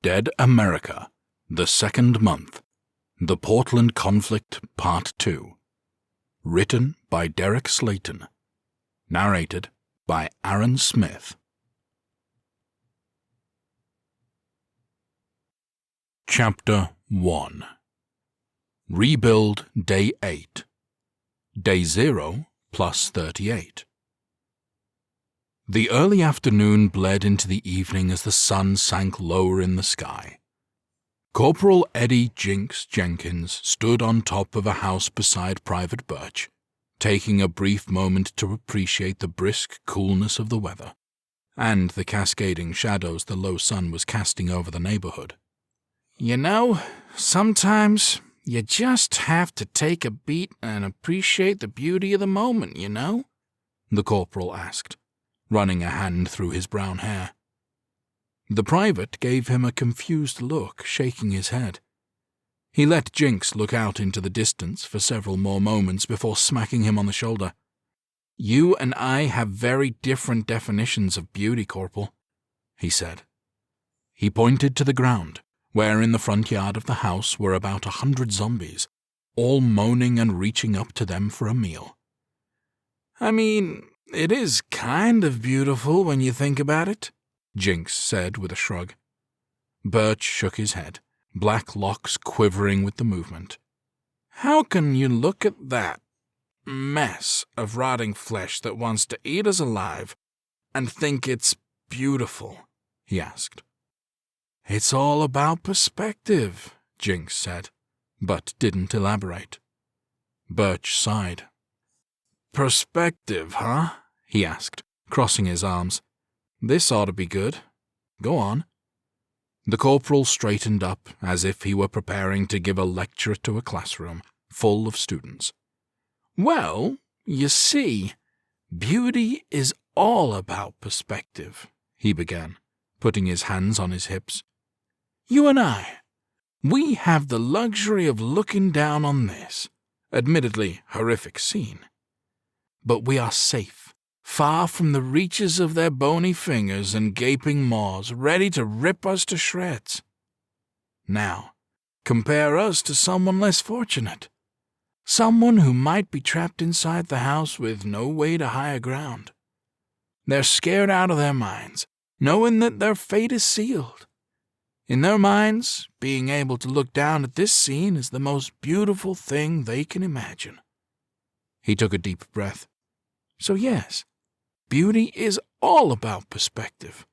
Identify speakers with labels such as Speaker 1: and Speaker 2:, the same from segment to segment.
Speaker 1: Dead America, the Second Month, The Portland Conflict, Part 2. Written by Derek Slayton. Narrated by Aaron Smith. Chapter 1. Rebuild Day 8. Day 0 plus 38. The early afternoon bled into the evening as the sun sank lower in the sky. Corporal Jinx Jenkins stood on top of a house beside Private Birch, taking a brief moment to appreciate the brisk coolness of the weather and the cascading shadows the low sun was casting over the neighborhood.
Speaker 2: You know, sometimes you just have to take a beat and appreciate the beauty of the moment, you know?
Speaker 1: The corporal asked, running a hand through his brown hair. The private gave him a confused look, shaking his head. He let Jinx look out into the distance for several more moments before smacking him on the shoulder. "You and I have very different definitions of beauty, Corporal," he said. He pointed to the ground, where in the front yard of the house were about 100 zombies, all moaning and reaching up to them for a meal.
Speaker 2: "I mean, it is kind of beautiful when you think about it," Jinx said with a shrug.
Speaker 1: Birch shook his head, black locks quivering with the movement.
Speaker 2: "How can you look at that mess of rotting flesh that wants to eat us alive and think it's beautiful?" he asked.
Speaker 1: "It's all about perspective," Jinx said, but didn't elaborate. Birch sighed.
Speaker 2: "Perspective, huh?" he asked, crossing his arms. "This ought to be good. Go on."
Speaker 1: The corporal straightened up as if he were preparing to give a lecture to a classroom full of students.
Speaker 2: "Well, you see, beauty is all about perspective," he began, putting his hands on his hips. "You and I, we have the luxury of looking down on this, admittedly horrific scene. But we are safe, far from the reaches of their bony fingers and gaping maws, ready to rip us to shreds. Now, compare us to someone less fortunate, someone who might be trapped inside the house with no way to higher ground. They're scared out of their minds, knowing that their fate is sealed. In their minds, being able to look down at this scene is the most beautiful thing they can imagine." He took a deep breath. "So yes, beauty is all about perspective."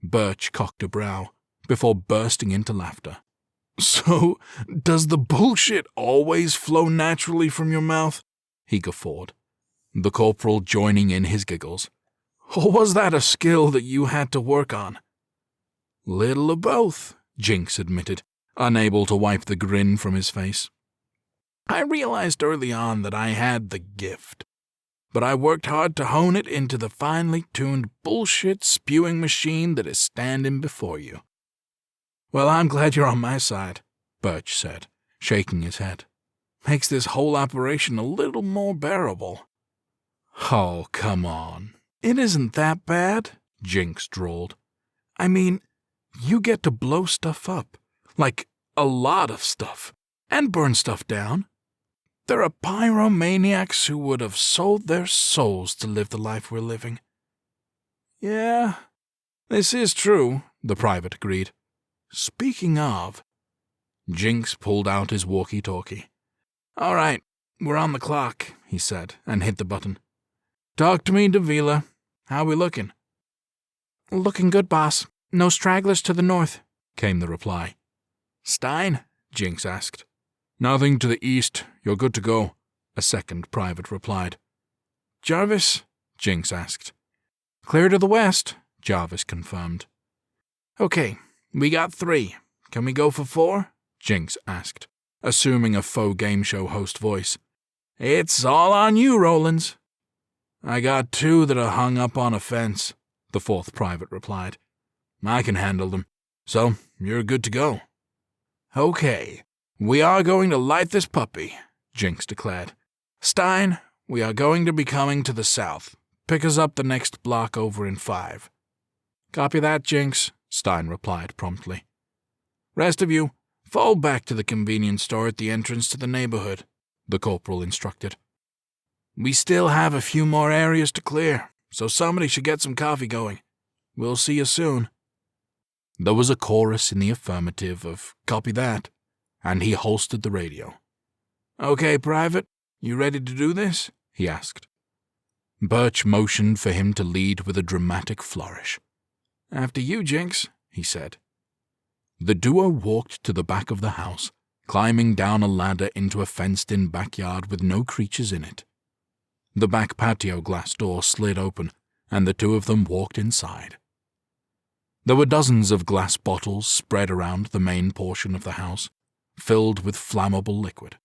Speaker 1: Birch cocked a brow before bursting into laughter.
Speaker 2: "So, does the bullshit always flow naturally from your mouth?" he guffawed,
Speaker 1: the corporal joining in his giggles.
Speaker 2: "Or was that a skill that you had to work on?"
Speaker 1: "Little of both," Jinx admitted, unable to wipe the grin from his face.
Speaker 2: "I realized early on that I had the gift, but I worked hard to hone it into the finely tuned bullshit-spewing machine that is standing before you." "Well, I'm glad you're on my side," Birch said, shaking his head. "Makes this whole operation a little more bearable."
Speaker 1: "Oh, come on.
Speaker 2: It isn't that bad," Jinx drawled. "I mean, you get to blow stuff up, like a lot of stuff, and burn stuff down. There are pyromaniacs who would have sold their souls to live the life we're living." "Yeah, this is true," the private agreed. "Speaking of..."
Speaker 1: Jinx pulled out his walkie-talkie.
Speaker 2: "All right, we're on the clock," he said, and hit the button. "Talk to me, Davila. How we looking?"
Speaker 3: "Looking good, boss. No stragglers to the north,"
Speaker 1: came the reply.
Speaker 2: "Stein?" Jinx asked.
Speaker 1: "Nothing to the east. You're good to go," a second private replied.
Speaker 2: "Jarvis?" Jinx asked.
Speaker 3: "Clear to the west,"
Speaker 1: Jarvis confirmed.
Speaker 2: "Okay, we got 3. Can we go for 4? Jinx asked, assuming a faux game show host voice. "It's all on you, Rollins." "I got 2 that are hung up on a fence," the fourth private replied. "I can handle them, so you're good to go." "Okay, we are going to light this puppy," Jinx declared. "Stein, we are going to be coming to the south. Pick us up the next block over in 5.
Speaker 3: "Copy that, Jinx,"
Speaker 2: Stein replied promptly. "Rest of you, fall back to the convenience store at the entrance to the neighborhood," the corporal instructed. "We still have a few more areas to clear, so somebody should get some coffee going. We'll see you soon." There was a chorus in the affirmative of "Copy that," and he holstered the radio. "Okay, Private, you ready to do this?" he asked. Birch motioned for him to lead with a dramatic flourish. "After you, Jinx," he said. The duo walked to the back of the house, climbing down a ladder into a fenced-in backyard with no creatures in it. The back patio glass door slid open, and the two of them walked inside. There were dozens of glass bottles spread around the main portion of the house, filled with flammable liquid.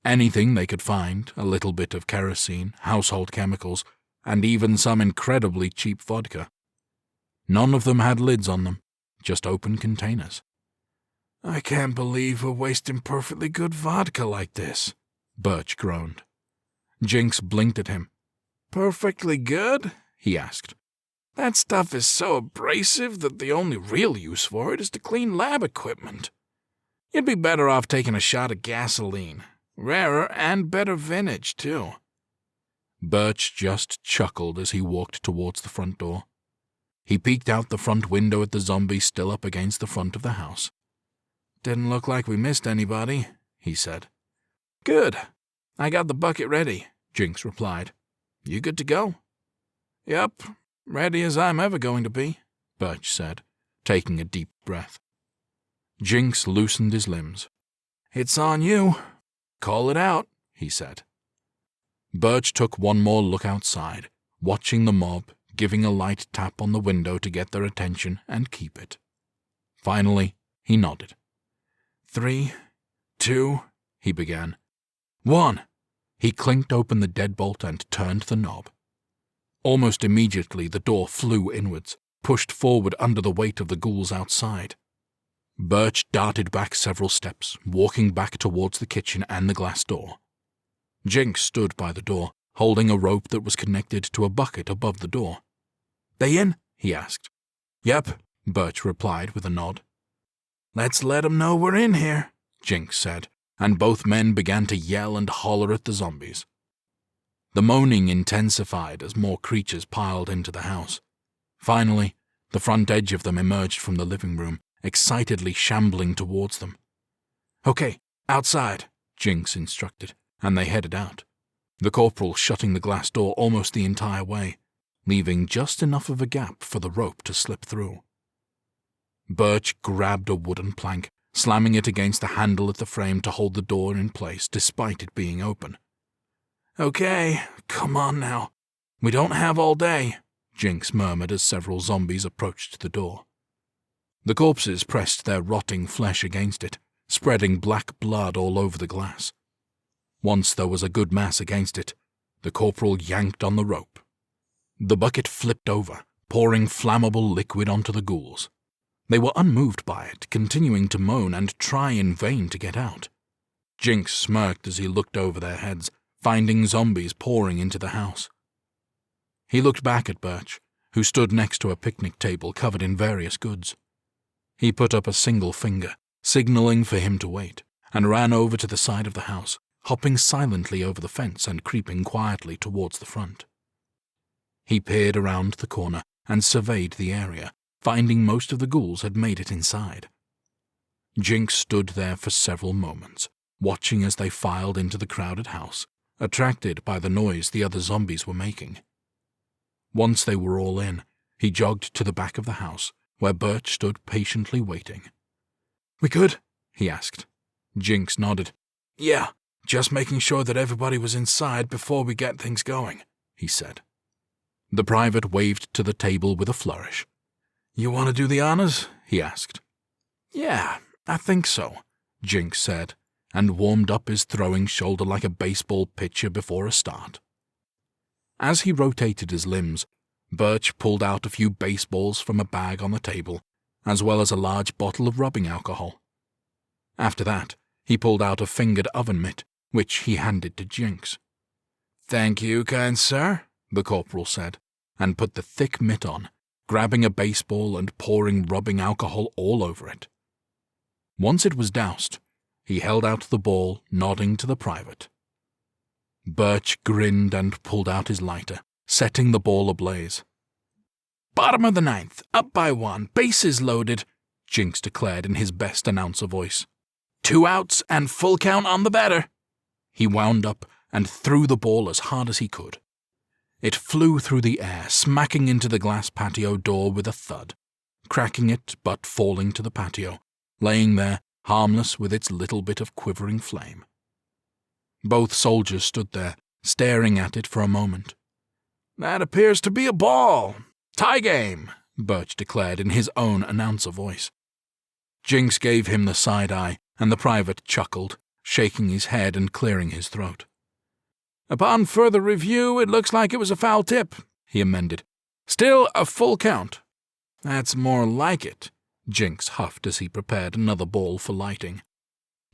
Speaker 2: Anything they could find, a little bit of kerosene, household chemicals, and even some incredibly cheap vodka. None of them had lids on them, just open containers. "I can't believe we're wasting perfectly good vodka like this," Birch groaned. Jinx blinked at him. "Perfectly good?" he asked. "That stuff is so abrasive that the only real use for it is to clean lab equipment. You'd be better off taking a shot of gasoline. Rarer and better vintage, too." Birch just chuckled as he walked towards the front door. He peeked out the front window at the zombie still up against the front of the house. "Didn't look like we missed anybody," he said. "Good. I got the bucket ready," Jinx replied. "You good to go?" "Yep, ready as I'm ever going to be," Birch said, taking a deep breath. Jinx loosened his limbs. "It's on you. Call it out," he said. Birch took one more look outside, watching the mob, giving a light tap on the window to get their attention and keep it. Finally, he nodded. 3, 2, he began. 1. He clinked open the deadbolt and turned the knob. Almost immediately, the door flew inwards, pushed forward under the weight of the ghouls outside. Birch darted back several steps, walking back towards the kitchen and the glass door. Jinx stood by the door, holding a rope that was connected to a bucket above the door. "They in?" he asked. "Yep," Birch replied with a nod. "Let's let 'em know we're in here," Jinx said, and both men began to yell and holler at the zombies. The moaning intensified as more creatures piled into the house. Finally, the front edge of them emerged from the living room, excitedly shambling towards them. "Okay, outside," Jinx instructed, and they headed out, the corporal shutting the glass door almost the entire way, leaving just enough of a gap for the rope to slip through. Birch grabbed a wooden plank, slamming it against the handle at the frame to hold the door in place despite it being open. "Okay, come on now. We don't have all day," Jinx murmured as several zombies approached the door. The corpses pressed their rotting flesh against it, spreading black blood all over the glass. Once there was a good mass against it, the corporal yanked on the rope. The bucket flipped over, pouring flammable liquid onto the ghouls. They were unmoved by it, continuing to moan and try in vain to get out. Jinx smirked as he looked over their heads, finding zombies pouring into the house. He looked back at Birch, who stood next to a picnic table covered in various goods. He put up a single finger, signaling for him to wait, and ran over to the side of the house, hopping silently over the fence and creeping quietly towards the front. He peered around the corner and surveyed the area, finding most of the ghouls had made it inside. Jinx stood there for several moments, watching as they filed into the crowded house, attracted by the noise the other zombies were making. Once they were all in, he jogged to the back of the house, where Birch stood patiently waiting. "We good?" he asked. Jinx nodded. "Yeah, just making sure that everybody was inside before we get things going," he said. The private waved to the table with a flourish. "You want to do the honors?" he asked. "Yeah, I think so," Jinx said, and warmed up his throwing shoulder like a baseball pitcher before a start. As he rotated his limbs, Birch pulled out a few baseballs from a bag on the table, as well as a large bottle of rubbing alcohol. After that, he pulled out a fingered oven mitt, which he handed to Jinx. "Thank you, kind sir," the corporal said, and put the thick mitt on,
Speaker 1: grabbing a baseball and pouring rubbing alcohol all over it. Once it was doused, he held out the ball, nodding to the private. Birch grinned and pulled out his lighter, setting the ball ablaze.
Speaker 2: "Bottom of the ninth, up by 1, bases loaded," Jinx declared in his best announcer voice. "2 outs and full count on the batter." He wound up and threw the ball as hard as he could. It flew through the air, smacking into the glass patio door with a thud, cracking it but falling to the patio, laying there, harmless with its little bit of quivering flame. Both soldiers stood there, staring at it for a moment.
Speaker 3: "That appears to be a ball.
Speaker 2: Tie game," Birch declared in his own announcer voice. Jinx gave him the side eye, and the private chuckled, shaking his head and clearing his throat.
Speaker 3: "Upon further review, it looks like it was a foul tip," he amended. "Still a full count."
Speaker 2: "That's more like it," Jinx huffed as he prepared another ball for lighting.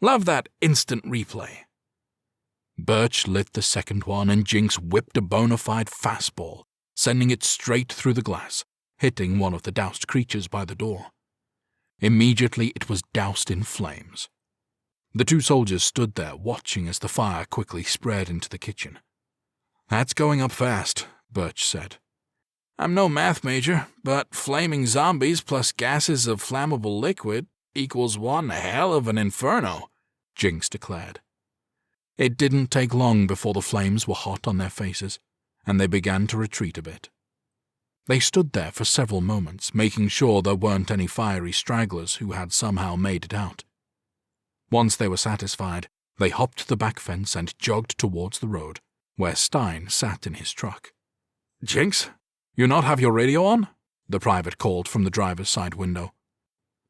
Speaker 3: "Love that instant replay."
Speaker 1: Birch lit the second one and Jinx whipped a bona fide fastball, sending it straight through the glass, hitting one of the doused creatures by the door. Immediately it was doused in flames. The 2 soldiers stood there watching as the fire quickly spread into the kitchen.
Speaker 2: "That's going up fast," Birch said.
Speaker 3: "I'm no math major, but flaming zombies plus gases of flammable liquid equals one hell of an inferno,"
Speaker 1: Jinx declared. It didn't take long before the flames were hot on their faces, and they began to retreat a bit. They stood there for several moments, making sure there weren't any fiery stragglers who had somehow made it out. Once they were satisfied, they hopped the back fence and jogged towards the road, where Stein sat in his truck.
Speaker 2: "Jinx, you not have your radio on?" the private called from the driver's side window.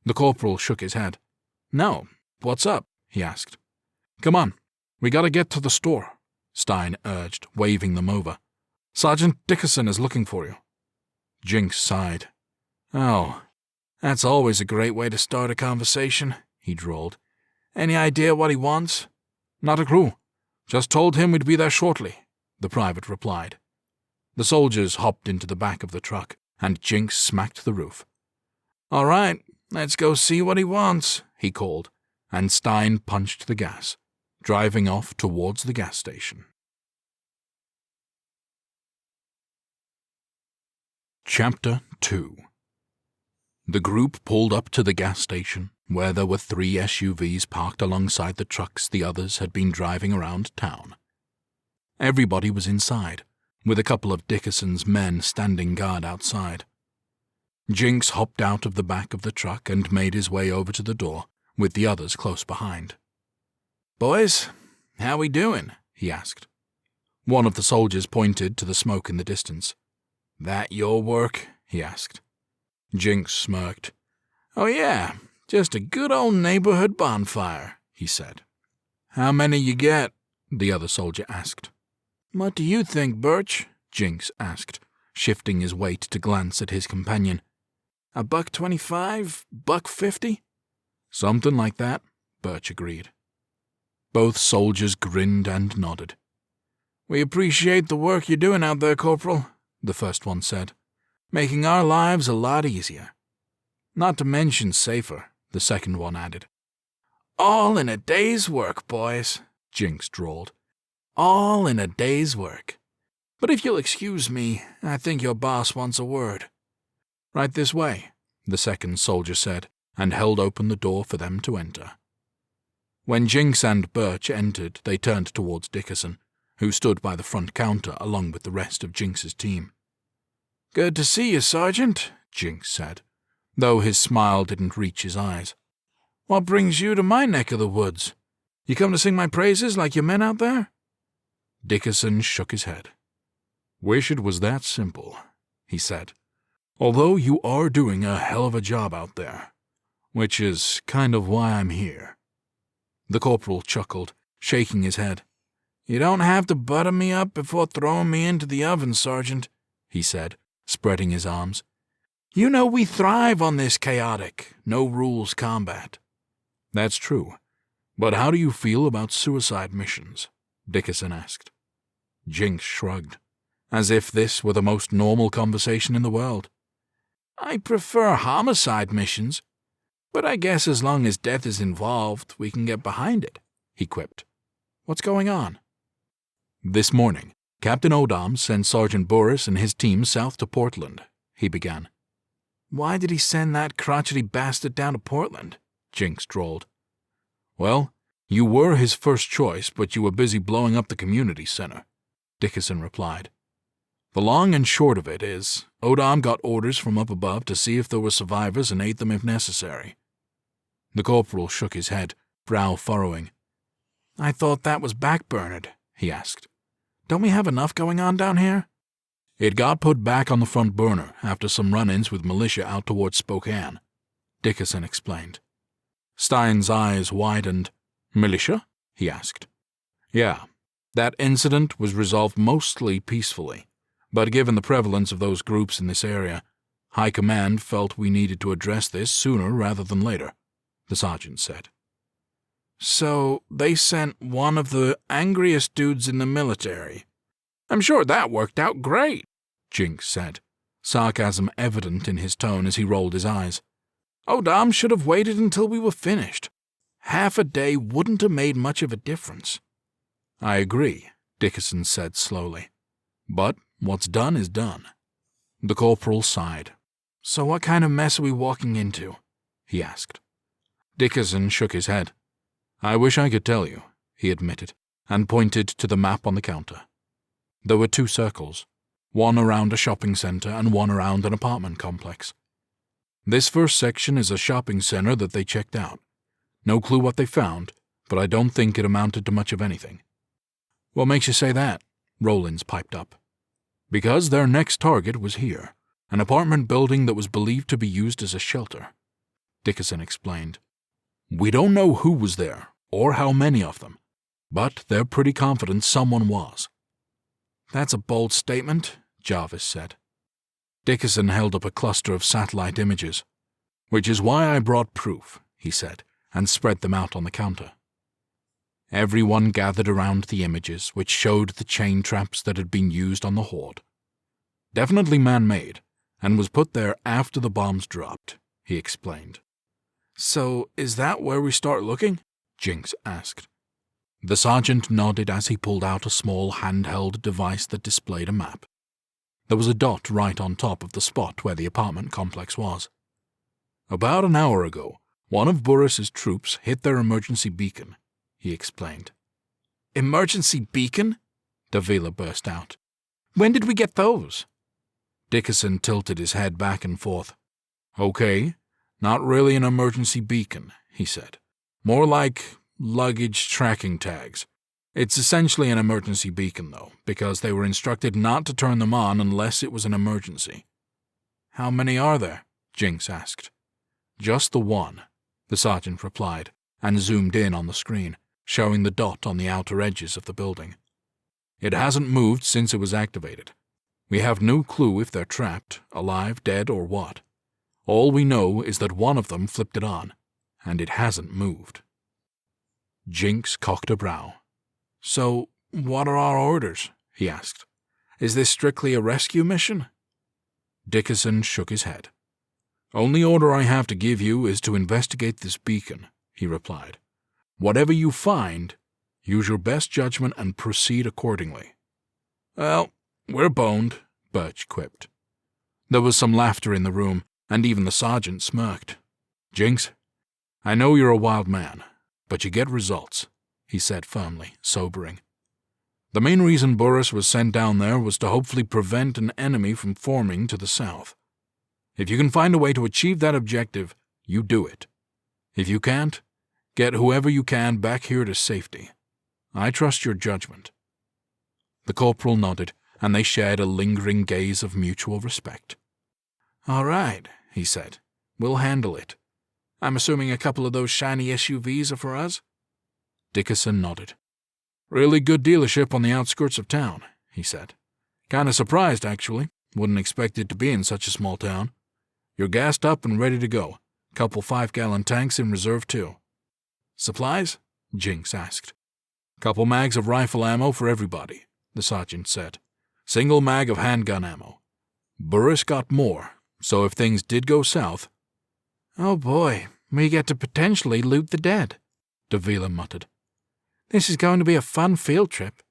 Speaker 1: The corporal shook his head.
Speaker 2: "No. What's up?" he asked.
Speaker 1: "Come on, we gotta get to the store," Stein urged, waving them over. "Sergeant Dickerson is looking for you."
Speaker 2: Jinx sighed. "Oh, that's always a great way to start a conversation," he drawled. "Any idea what he wants?"
Speaker 1: "Not a clue. Just told him we'd be there shortly," the private replied. The soldiers hopped into the back of the truck, and Jinx smacked the roof.
Speaker 3: "All right, let's go see what he wants,"
Speaker 1: he called, and Stein punched the gas, driving off towards the gas station. Chapter 2. The group pulled up to the gas station, where there were 3 SUVs parked alongside the trucks the others had been driving around town. Everybody was inside, with a couple of Dickerson's men standing guard outside. Jinx hopped out of the back of the truck and made his way over to the door, with the others close behind.
Speaker 3: "Boys, how we doing?" he asked.
Speaker 1: One of the soldiers pointed to the smoke in the distance.
Speaker 3: "That your work?"
Speaker 1: he asked. Jinx smirked.
Speaker 3: "Oh yeah, just a good old neighborhood bonfire," he said. "How many you get?"
Speaker 1: the other soldier asked.
Speaker 3: "What do you think, Birch?"
Speaker 1: Jinx asked, shifting his weight to glance at his companion.
Speaker 3: $1.25, $1.50?
Speaker 1: Something like that, Birch agreed. Both soldiers grinned and nodded.
Speaker 3: "We appreciate the work you're doing out there, Corporal," the first one said. "Making our lives a lot easier. Not to mention safer," the second one added. "All in a day's work, boys," Jinx drawled. "All in a day's work. But if you'll excuse me, I think your boss wants a word."
Speaker 1: "Right this way," the second soldier said, and held open the door for them to enter. When Jinx and Birch entered, they turned towards Dickerson, who stood by the front counter along with the rest of Jinx's team.
Speaker 3: "Good to see you, Sergeant,"
Speaker 1: Jinx said, though his smile didn't reach his eyes.
Speaker 3: "What brings you to my neck of the woods? You come to sing my praises like your men out there?"
Speaker 1: Dickerson shook his head. "Wish it was that simple," he said. "Although you are doing a hell of a job out there, which is kind of why I'm here." The corporal chuckled, shaking his head.
Speaker 3: "You don't have to butter me up before throwing me into the oven, Sergeant," he said, spreading his arms. "You know we thrive on this chaotic, no-rules combat."
Speaker 1: "That's true. But how do you feel about suicide missions?" Dickerson asked. Jinx shrugged, as if this were the most normal conversation in the world.
Speaker 2: I prefer homicide missions, but I guess as long as death is involved, we can get behind it, he quipped. What's going on?
Speaker 1: This morning, Captain Odom sent Sergeant Boris and his team south to Portland, he began.
Speaker 2: Why did he send that crotchety bastard down to Portland? Jinx drawled.
Speaker 1: Well, you were his first choice, but you were busy blowing up the community center, Dickerson replied. The long and short of it is, Odom got orders from up above to see if there were survivors and aid them if necessary. The corporal shook his head, brow furrowing.
Speaker 2: I thought that was backburnered, he asked. Don't we have enough going on down here?
Speaker 1: It got put back on the front burner after some run-ins with militia out towards Spokane, Dickerson explained. Stein's eyes widened. Militia? He asked. Yeah, that incident was resolved mostly peacefully, but given the prevalence of those groups in this area, High Command felt we needed to address this sooner rather than later, the sergeant said.
Speaker 2: So they sent one of the angriest dudes in the military. I'm sure that worked out great, Jinx said, sarcasm evident in his tone as he rolled his eyes. Odom should have waited until we were finished. Half a day wouldn't have made much of a difference.
Speaker 1: I agree, Dickerson said slowly. But what's done is done. The corporal sighed.
Speaker 2: So what kind of mess are we walking into? He asked.
Speaker 1: Dickerson shook his head. I wish I could tell you, he admitted, and pointed to the map on the counter. There were 2 circles, one around a shopping center and one around an apartment complex. This first section is a shopping center that they checked out. No clue what they found, but I don't think it amounted to much of anything.
Speaker 2: What makes you say that?
Speaker 1: Rollins piped up. Because their next target was here, an apartment building that was believed to be used as a shelter, Dickerson explained. We don't know who was there, or how many of them, but they're pretty confident someone was.
Speaker 2: That's a bold statement, Jarvis said.
Speaker 1: Dickerson held up a cluster of satellite images. Which is why I brought proof, he said, and spread them out on the counter. Everyone gathered around the images, which showed the chain traps that had been used on the horde. Definitely man-made, and was put there after the bombs dropped, he explained.
Speaker 2: So is that where we start looking?
Speaker 1: Jinx asked. The sergeant nodded as he pulled out a small handheld device that displayed a map. There was a dot right on top of the spot where the apartment complex was. About an hour ago, one of Boris's troops hit their emergency beacon, he explained.
Speaker 2: Emergency beacon? Davila burst out. When did we get those?
Speaker 1: Dickerson tilted his head back and forth. Okay, not really an emergency beacon, he said. More like luggage tracking tags. It's essentially an emergency beacon, though, because they were instructed not to turn them on unless it was an emergency.
Speaker 2: How many are there?
Speaker 1: Jinx asked. Just the one, the sergeant replied, and zoomed in on the screen, showing the dot on the outer edges of the building. It hasn't moved since it was activated. We have no clue if they're trapped, alive, dead, or what. All we know is that one of them flipped it on, and it hasn't moved. Jinx cocked a brow.
Speaker 2: So, what are our orders? He asked. Is this strictly a rescue mission?
Speaker 1: Dickerson shook his head. Only order I have to give you is to investigate this beacon, he replied. Whatever you find, use your best judgment and proceed accordingly.
Speaker 2: Well, we're boned,
Speaker 1: Birch quipped. There was some laughter in the room, and even the sergeant smirked. Jinx, I know you're a wild man, but you get results, he said firmly, sobering. The main reason Boris was sent down there was to hopefully prevent an enemy from forming to the south. If you can find a way to achieve that objective, you do it. If you can't, get whoever you can back here to safety. I trust your judgment. The corporal nodded, and they shared a lingering gaze of mutual respect.
Speaker 2: All right, he said. We'll handle it. I'm assuming a couple of those shiny SUVs are for us?
Speaker 1: Dickerson nodded. Really good dealership on the outskirts of town, he said. Kinda surprised, actually. Wouldn't expect it to be in such a small town. You're gassed up and ready to go. Couple 5-gallon tanks in reserve, too.
Speaker 2: Supplies?
Speaker 1: Jinx asked. Couple mags of rifle ammo for everybody, the sergeant said. Single mag of handgun ammo. Boris got more,
Speaker 3: So if things did go south...
Speaker 2: Oh boy, we get to potentially loot the dead, Davila muttered. This is going to be a fun field trip.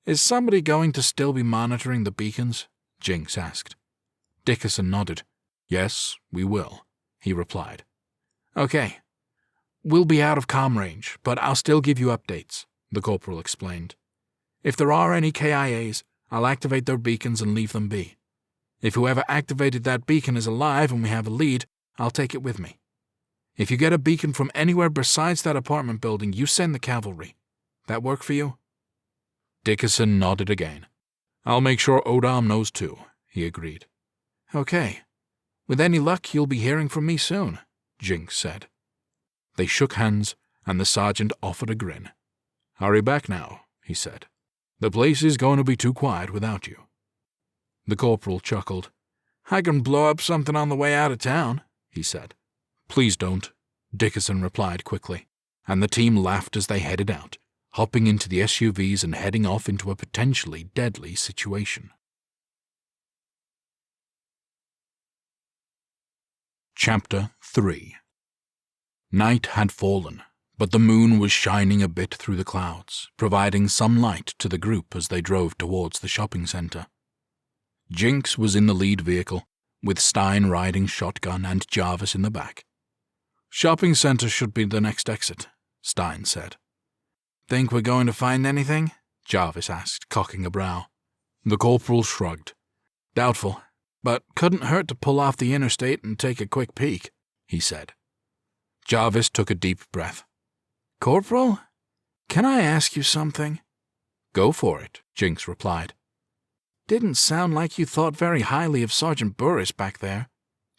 Speaker 3: Is somebody going to still be monitoring the beacons? Jinx asked. Dickerson nodded. Yes, we will, he replied. Okay. We'll be out of comm range, but I'll still give you updates, the corporal explained. If there are any KIAs, I'll activate their beacons and leave them be. If whoever activated that beacon is alive and we have a lead, I'll take it with me. If you get a beacon from anywhere besides that apartment building, you send the cavalry. That work for you? Dickerson nodded again. I'll make sure Odom knows too, he agreed. Okay. With any luck, you'll be hearing from me soon, Jinx said. They shook hands, and the sergeant offered a grin. Hurry back now, he said. The place is going to be too quiet without you. The corporal chuckled. I can blow up something on the way out of town, he said. Please don't, Dickerson replied quickly, and the team laughed as they headed out, hopping into the SUVs and heading off into a potentially deadly situation. Chapter 3. Night had fallen, but the moon was shining a bit through the clouds, providing some light to the group as they drove towards the shopping center. Jinx was in the lead vehicle, with Stein riding shotgun and Jarvis in the back. Shopping center should be the next exit, Stein said. Think we're going to find anything? Jarvis asked, cocking a brow. The corporal shrugged. Doubtful, but couldn't hurt to pull off the interstate and take a quick peek, he said. Jarvis took a deep breath. Corporal, can I ask you something? Go for it, Jinx replied. Didn't sound like you thought very highly of Sergeant Boris back there,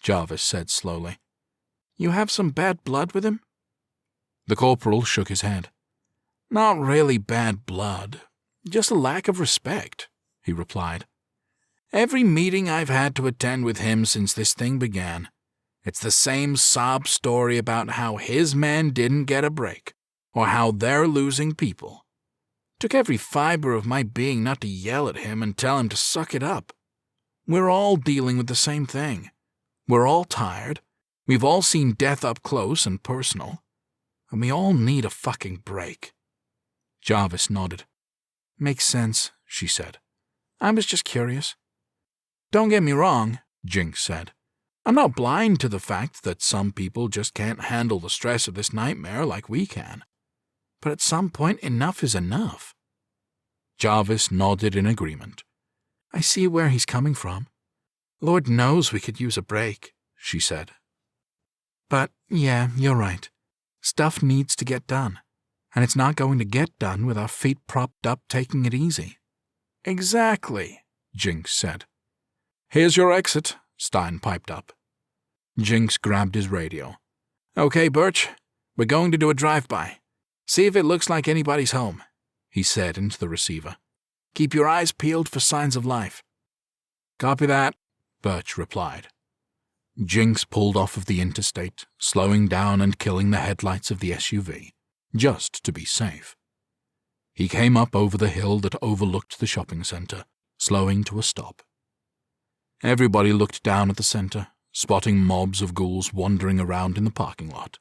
Speaker 3: Jarvis said slowly. You have some bad blood with him? The corporal shook his head. Not really bad blood, just a lack of respect, he replied. Every meeting I've had to attend with him since this thing began, it's the same sob story about how his men didn't get a break, or how they're losing people. Took every fiber of my being not to yell at him and tell him to suck it up. We're all dealing with the same thing. We're all tired. We've all seen death up close and personal. And we all need a fucking break. Jarvis nodded. Makes sense, she said. I was just curious. Don't get me wrong, Jinx said. I'm not blind to the fact that some people just can't handle the stress of this nightmare like we can. But at some point, enough is enough. Jarvis nodded in agreement. I see where he's coming from. Lord knows we could use a break, she said. But, yeah, you're right. Stuff needs to get done, and it's not going to get done with our feet propped up taking it easy. Exactly, Jinx said. Here's your exit, Stein piped up. Jinx grabbed his radio. Okay, Birch, we're going to do a drive-by. See if it looks like anybody's home, he said into the receiver. Keep your eyes peeled for signs of life. Copy that, Birch replied. Jinx pulled off of the interstate, slowing down and killing the headlights of the SUV, just to be safe. He came up over the hill that overlooked the shopping center, slowing to a stop. Everybody looked down at the center, spotting mobs of ghouls wandering around in the parking lot.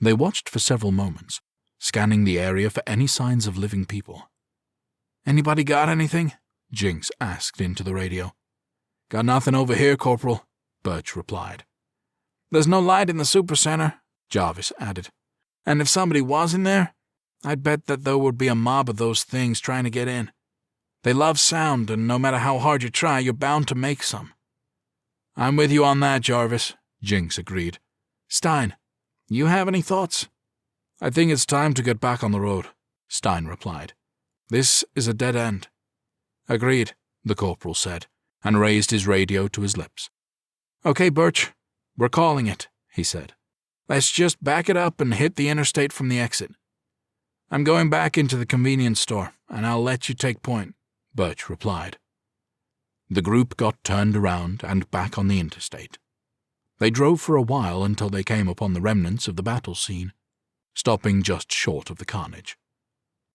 Speaker 3: They watched for several moments, scanning the area for any signs of living people. Anybody got anything? Jinx asked into the radio. Got nothing over here, Corporal, Birch replied. There's no light in the supercenter, Jarvis added. And if somebody was in there, I'd bet that there would be a mob of those things trying to get in. They love sound, and no matter how hard you try, you're bound to make some. I'm with you on that, Jarvis, Jinx agreed. Stein, you have any thoughts? I think it's time to get back on the road, Stein replied. This is a dead end. Agreed, the corporal said, and raised his radio to his lips. Okay, Birch, we're calling it, he said. Let's just back it up and hit the interstate from the exit. I'm going back into the convenience store, and I'll let you take point, Birch replied. The group got turned around and back on the interstate. They drove for a while until they came upon the remnants of the battle scene, stopping just short of the carnage.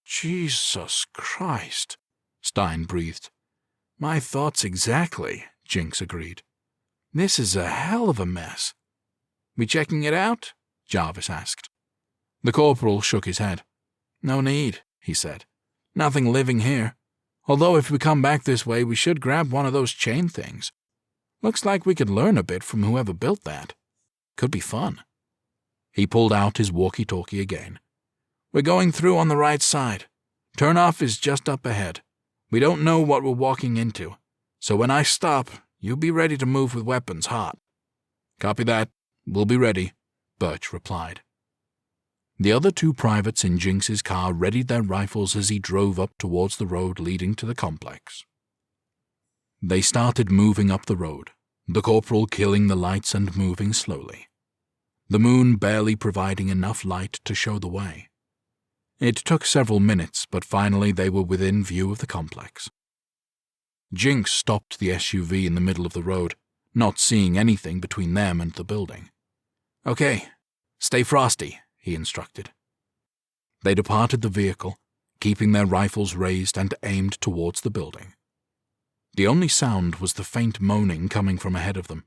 Speaker 3: Jesus Christ, Stein breathed. My thoughts exactly, Jinx agreed.
Speaker 2: This is a hell of a mess. We checking it out? Jarvis asked. The corporal shook his head. No need, he said. Nothing living here. Although if we come back this way, we should grab one of those chain things. Looks like we could learn a bit from whoever built that. Could be fun. He pulled out his walkie-talkie again. We're going through on the right side. Turn-off is just up ahead. We don't know what we're walking into, so when I stop, you be ready to move with weapons hot. Copy that. We'll be ready, Birch replied. The other two privates in Jinx's car readied their rifles as he drove up towards the road leading to the complex. They started moving up the road, the corporal killing the lights and moving slowly, the moon barely providing enough light to show the way. It took several minutes, but finally they were within view of the complex. Jinx stopped the SUV in the middle of the road, not seeing anything between them and the building. Okay, stay frosty, he instructed. They departed the vehicle, keeping their rifles raised and aimed towards the building. The only sound was the faint moaning coming from ahead of them.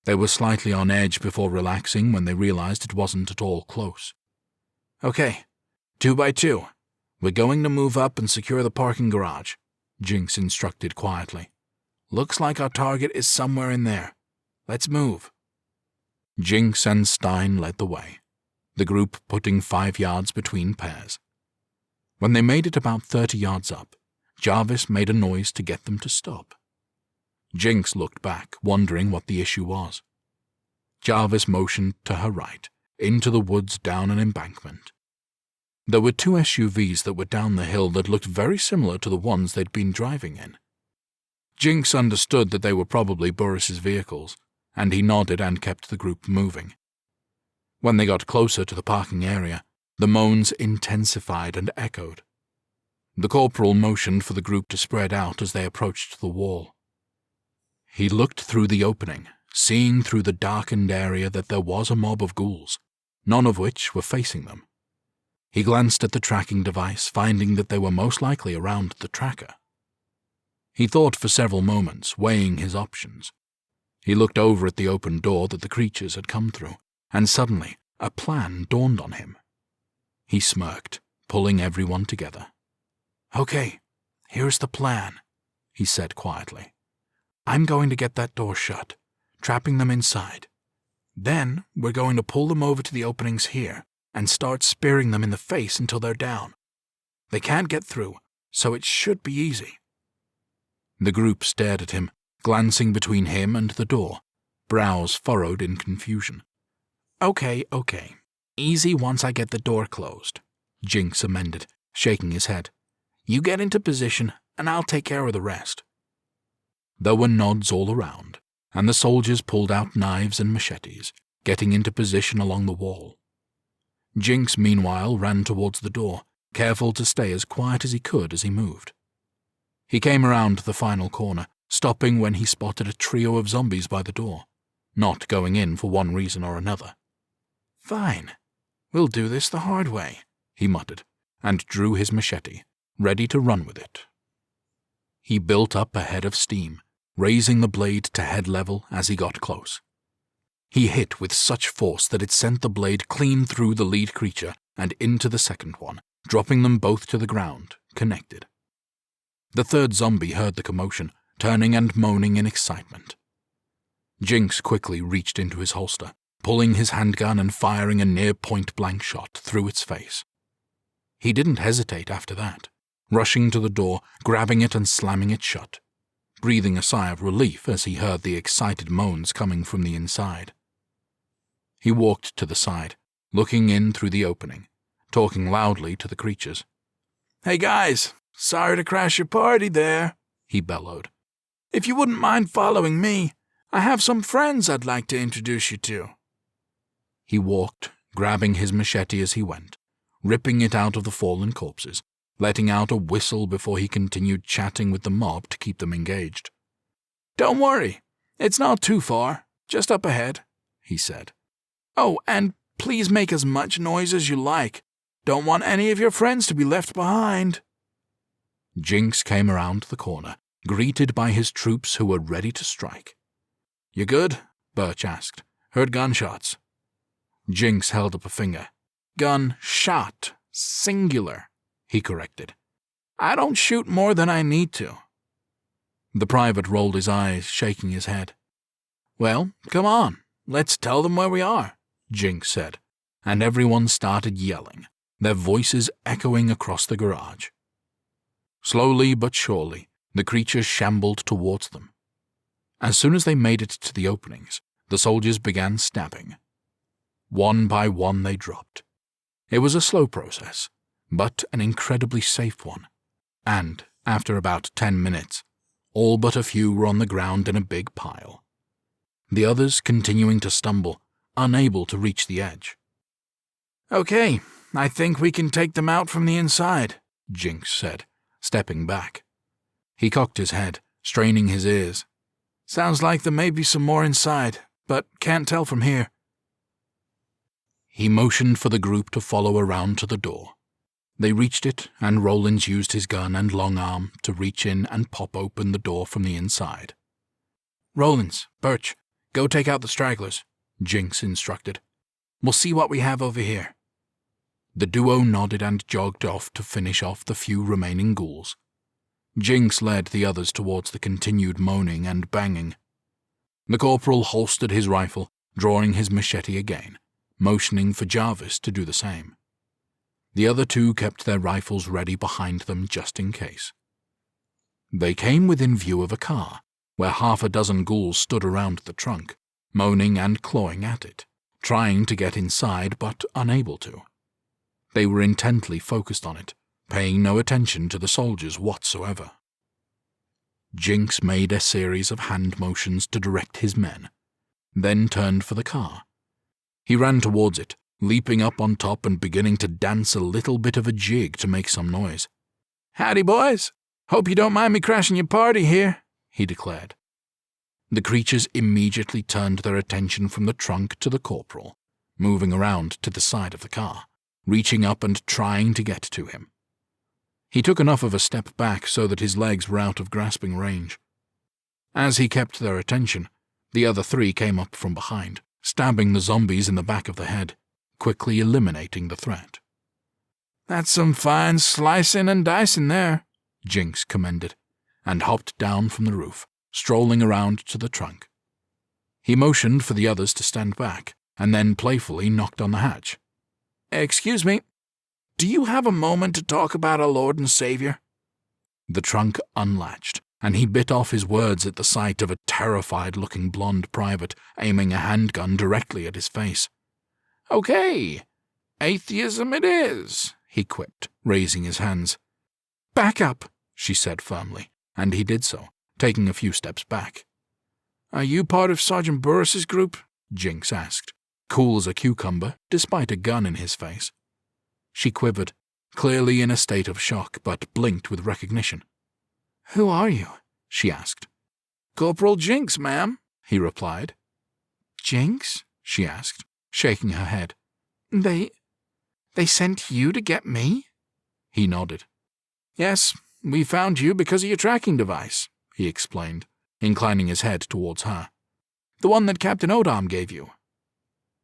Speaker 2: They were slightly on edge before relaxing when they realized it wasn't at all close. Okay, 2 by 2. We're going to move up and secure the parking garage, Jinx instructed quietly. Looks like our target is somewhere in there. Let's move. Jinx and Stein led the way, the group putting 5 yards between pairs. When they made it about 30 yards up, Jarvis made a noise to get them to stop. Jinx looked back, wondering what the issue was. Jarvis motioned to her right, into the woods down an embankment. There were 2 SUVs that were down the hill that looked very similar to the ones they'd been driving in. Jinx understood that they were probably Boris's vehicles, and he nodded and kept the group moving. When they got closer to the parking area, the moans intensified and echoed. The corporal motioned for the group to spread out as they approached the wall. He looked through the opening, seeing through the darkened area that there was a mob of ghouls, none of which were facing them. He glanced at the tracking device, finding that they were most likely around the tracker. He thought for several moments, weighing his options. He looked over at the open door that the creatures had come through, and suddenly a plan dawned on him. He smirked, pulling everyone together. Okay, here's the plan, he said quietly. I'm going to get that door shut, trapping them inside. Then we're going to pull them over to the openings here and start spearing them in the face until they're down. They can't get through, so it should be easy. The group stared at him, glancing between him and the door, brows furrowed in confusion. Okay. Easy once I get the door closed, Jinx amended, shaking his head. You get into position, and I'll take care of the rest. There were nods all around, and the soldiers pulled out knives and machetes, getting into position along the wall. Jinx, meanwhile, ran towards the door, careful to stay as quiet as he could as he moved. He came around the final corner, stopping when he spotted a trio of zombies by the door, not going in for one reason or another. Fine. We'll do this the hard way, he muttered, and drew his machete, ready to run with it. He built up a head of steam, raising the blade to head level as he got close. He hit with such force that it sent the blade clean through the lead creature and into the second one, dropping them both to the ground, connected. The third zombie heard the commotion, turning and moaning in excitement. Jinx quickly reached into his holster, pulling his handgun and firing a near point-blank shot through its face. He didn't hesitate after that, rushing to the door, grabbing it and slamming it shut, breathing a sigh of relief as he heard the excited moans coming from the inside. He walked to the side, looking in through the opening, talking loudly to the creatures. Hey guys, sorry to crash your party there, he bellowed. If you wouldn't mind following me, I have some friends I'd like to introduce you to. He walked, grabbing his machete as he went, ripping it out of the fallen corpses, letting out a whistle before he continued chatting with the mob to keep them engaged. Don't worry, it's not too far, just up ahead, he said. Oh, and please make as much noise as you like. Don't want any of your friends to be left behind. Jinx came around the corner, greeted by his troops who were ready to strike.
Speaker 3: You good? Birch asked. Heard gunshots.
Speaker 2: Jinx held up a finger.
Speaker 3: Gun shot. Singular, he corrected. I don't shoot more than I need to.
Speaker 2: The private rolled his eyes, shaking his head.
Speaker 3: Well, come on. Let's tell them where we are,
Speaker 2: Jinx said, and everyone started yelling, their voices echoing across the garage. Slowly but surely, the creatures shambled towards them. As soon as they made it to the openings, the soldiers began stabbing. One by one they dropped. It was a slow process, but an incredibly safe one, and, after about 10 minutes, all but a few were on the ground in a big pile. The others continuing to stumble, unable to reach the edge.
Speaker 3: Okay, I think we can take them out from the inside, Jinx said, stepping back.
Speaker 2: He cocked his head, straining his ears.
Speaker 3: Sounds like there may be some more inside, but can't tell from here.
Speaker 2: He motioned for the group to follow around to the door. They reached it, and Rollins used his gun and long arm to reach in and pop open the door from the inside.
Speaker 3: Rollins, Birch, go take out the stragglers, Jinx instructed. We'll see what we have over here.
Speaker 2: The duo nodded and jogged off to finish off the few remaining ghouls. Jinx led the others towards the continued moaning and banging. The corporal holstered his rifle, drawing his machete again, motioning for Jarvis to do the same. The other two kept their rifles ready behind them just in case. They came within view of a car, where half a dozen ghouls stood around the trunk, moaning and clawing at it, trying to get inside but unable to. They were intently focused on it, paying no attention to the soldiers whatsoever. Jinx made a series of hand motions to direct his men, then turned for the car. He ran towards it, leaping up on top and beginning to dance a little bit of a jig to make some noise.
Speaker 3: Howdy, boys. Hope you don't mind me crashing your party here, he declared.
Speaker 2: The creatures immediately turned their attention from the trunk to the corporal, moving around to the side of the car, reaching up and trying to get to him. He took enough of a step back so that his legs were out of grasping range. As he kept their attention, the other three came up from behind, stabbing the zombies in the back of the head, quickly eliminating the threat.
Speaker 3: That's some fine slicing and dicing there,
Speaker 2: Jinx commended, and hopped down from the roof, strolling around to the trunk. He motioned for the others to stand back, and then playfully knocked on the hatch.
Speaker 3: Excuse me, do you have a moment to talk about our Lord and Savior?
Speaker 2: The trunk unlatched, and he bit off his words at the sight of a terrified-looking blonde private aiming a handgun directly at his face.
Speaker 3: Okay, atheism it is, he quipped, raising his hands.
Speaker 2: Back up, she said firmly, and he did so, taking a few steps back.
Speaker 3: Are you part of Sergeant Boris's group?
Speaker 2: Jinx asked, cool as a cucumber, despite a gun in his face. She quivered, clearly in a state of shock, but blinked with recognition.
Speaker 3: Who are you?
Speaker 2: She asked.
Speaker 3: Corporal Jinx, ma'am, he replied.
Speaker 2: Jinx? She asked, shaking her head.
Speaker 3: They sent you to get me?
Speaker 2: He nodded.
Speaker 3: Yes, we found you because of your tracking device, he explained, inclining his head towards her. The one that Captain Odarm gave you.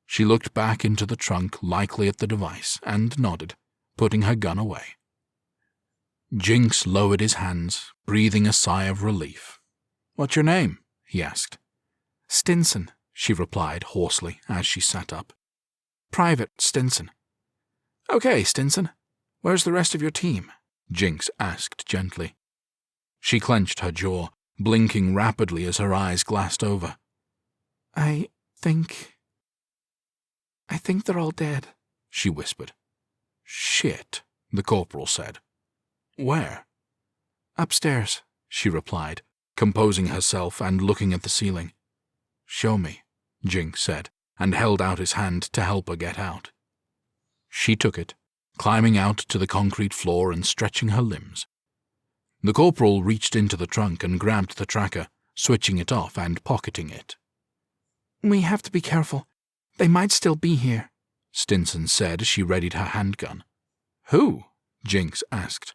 Speaker 2: She looked back into the trunk, likely at the device, and nodded, putting her gun away. Jinx lowered his hands, breathing a sigh of relief.
Speaker 3: What's your name?
Speaker 2: He asked.
Speaker 3: Stinson,
Speaker 2: she replied hoarsely as she sat up. Private Stinson.
Speaker 3: Okay, Stinson. Where's the rest of your team?
Speaker 2: Jinx asked gently. She clenched her jaw, blinking rapidly as her eyes glassed over.
Speaker 3: I think they're all dead,
Speaker 2: she whispered. Shit, the corporal said. Where?
Speaker 3: Upstairs,
Speaker 2: she replied, composing herself and looking at the ceiling. Show me, Jinx said, and held out his hand to help her get out. She took it, climbing out to the concrete floor and stretching her limbs. The corporal reached into the trunk and grabbed the tracker, switching it off and pocketing it.
Speaker 3: We have to be careful. They might still be here,
Speaker 2: Stinson said as she readied her handgun.
Speaker 3: Who?
Speaker 2: Jinx asked.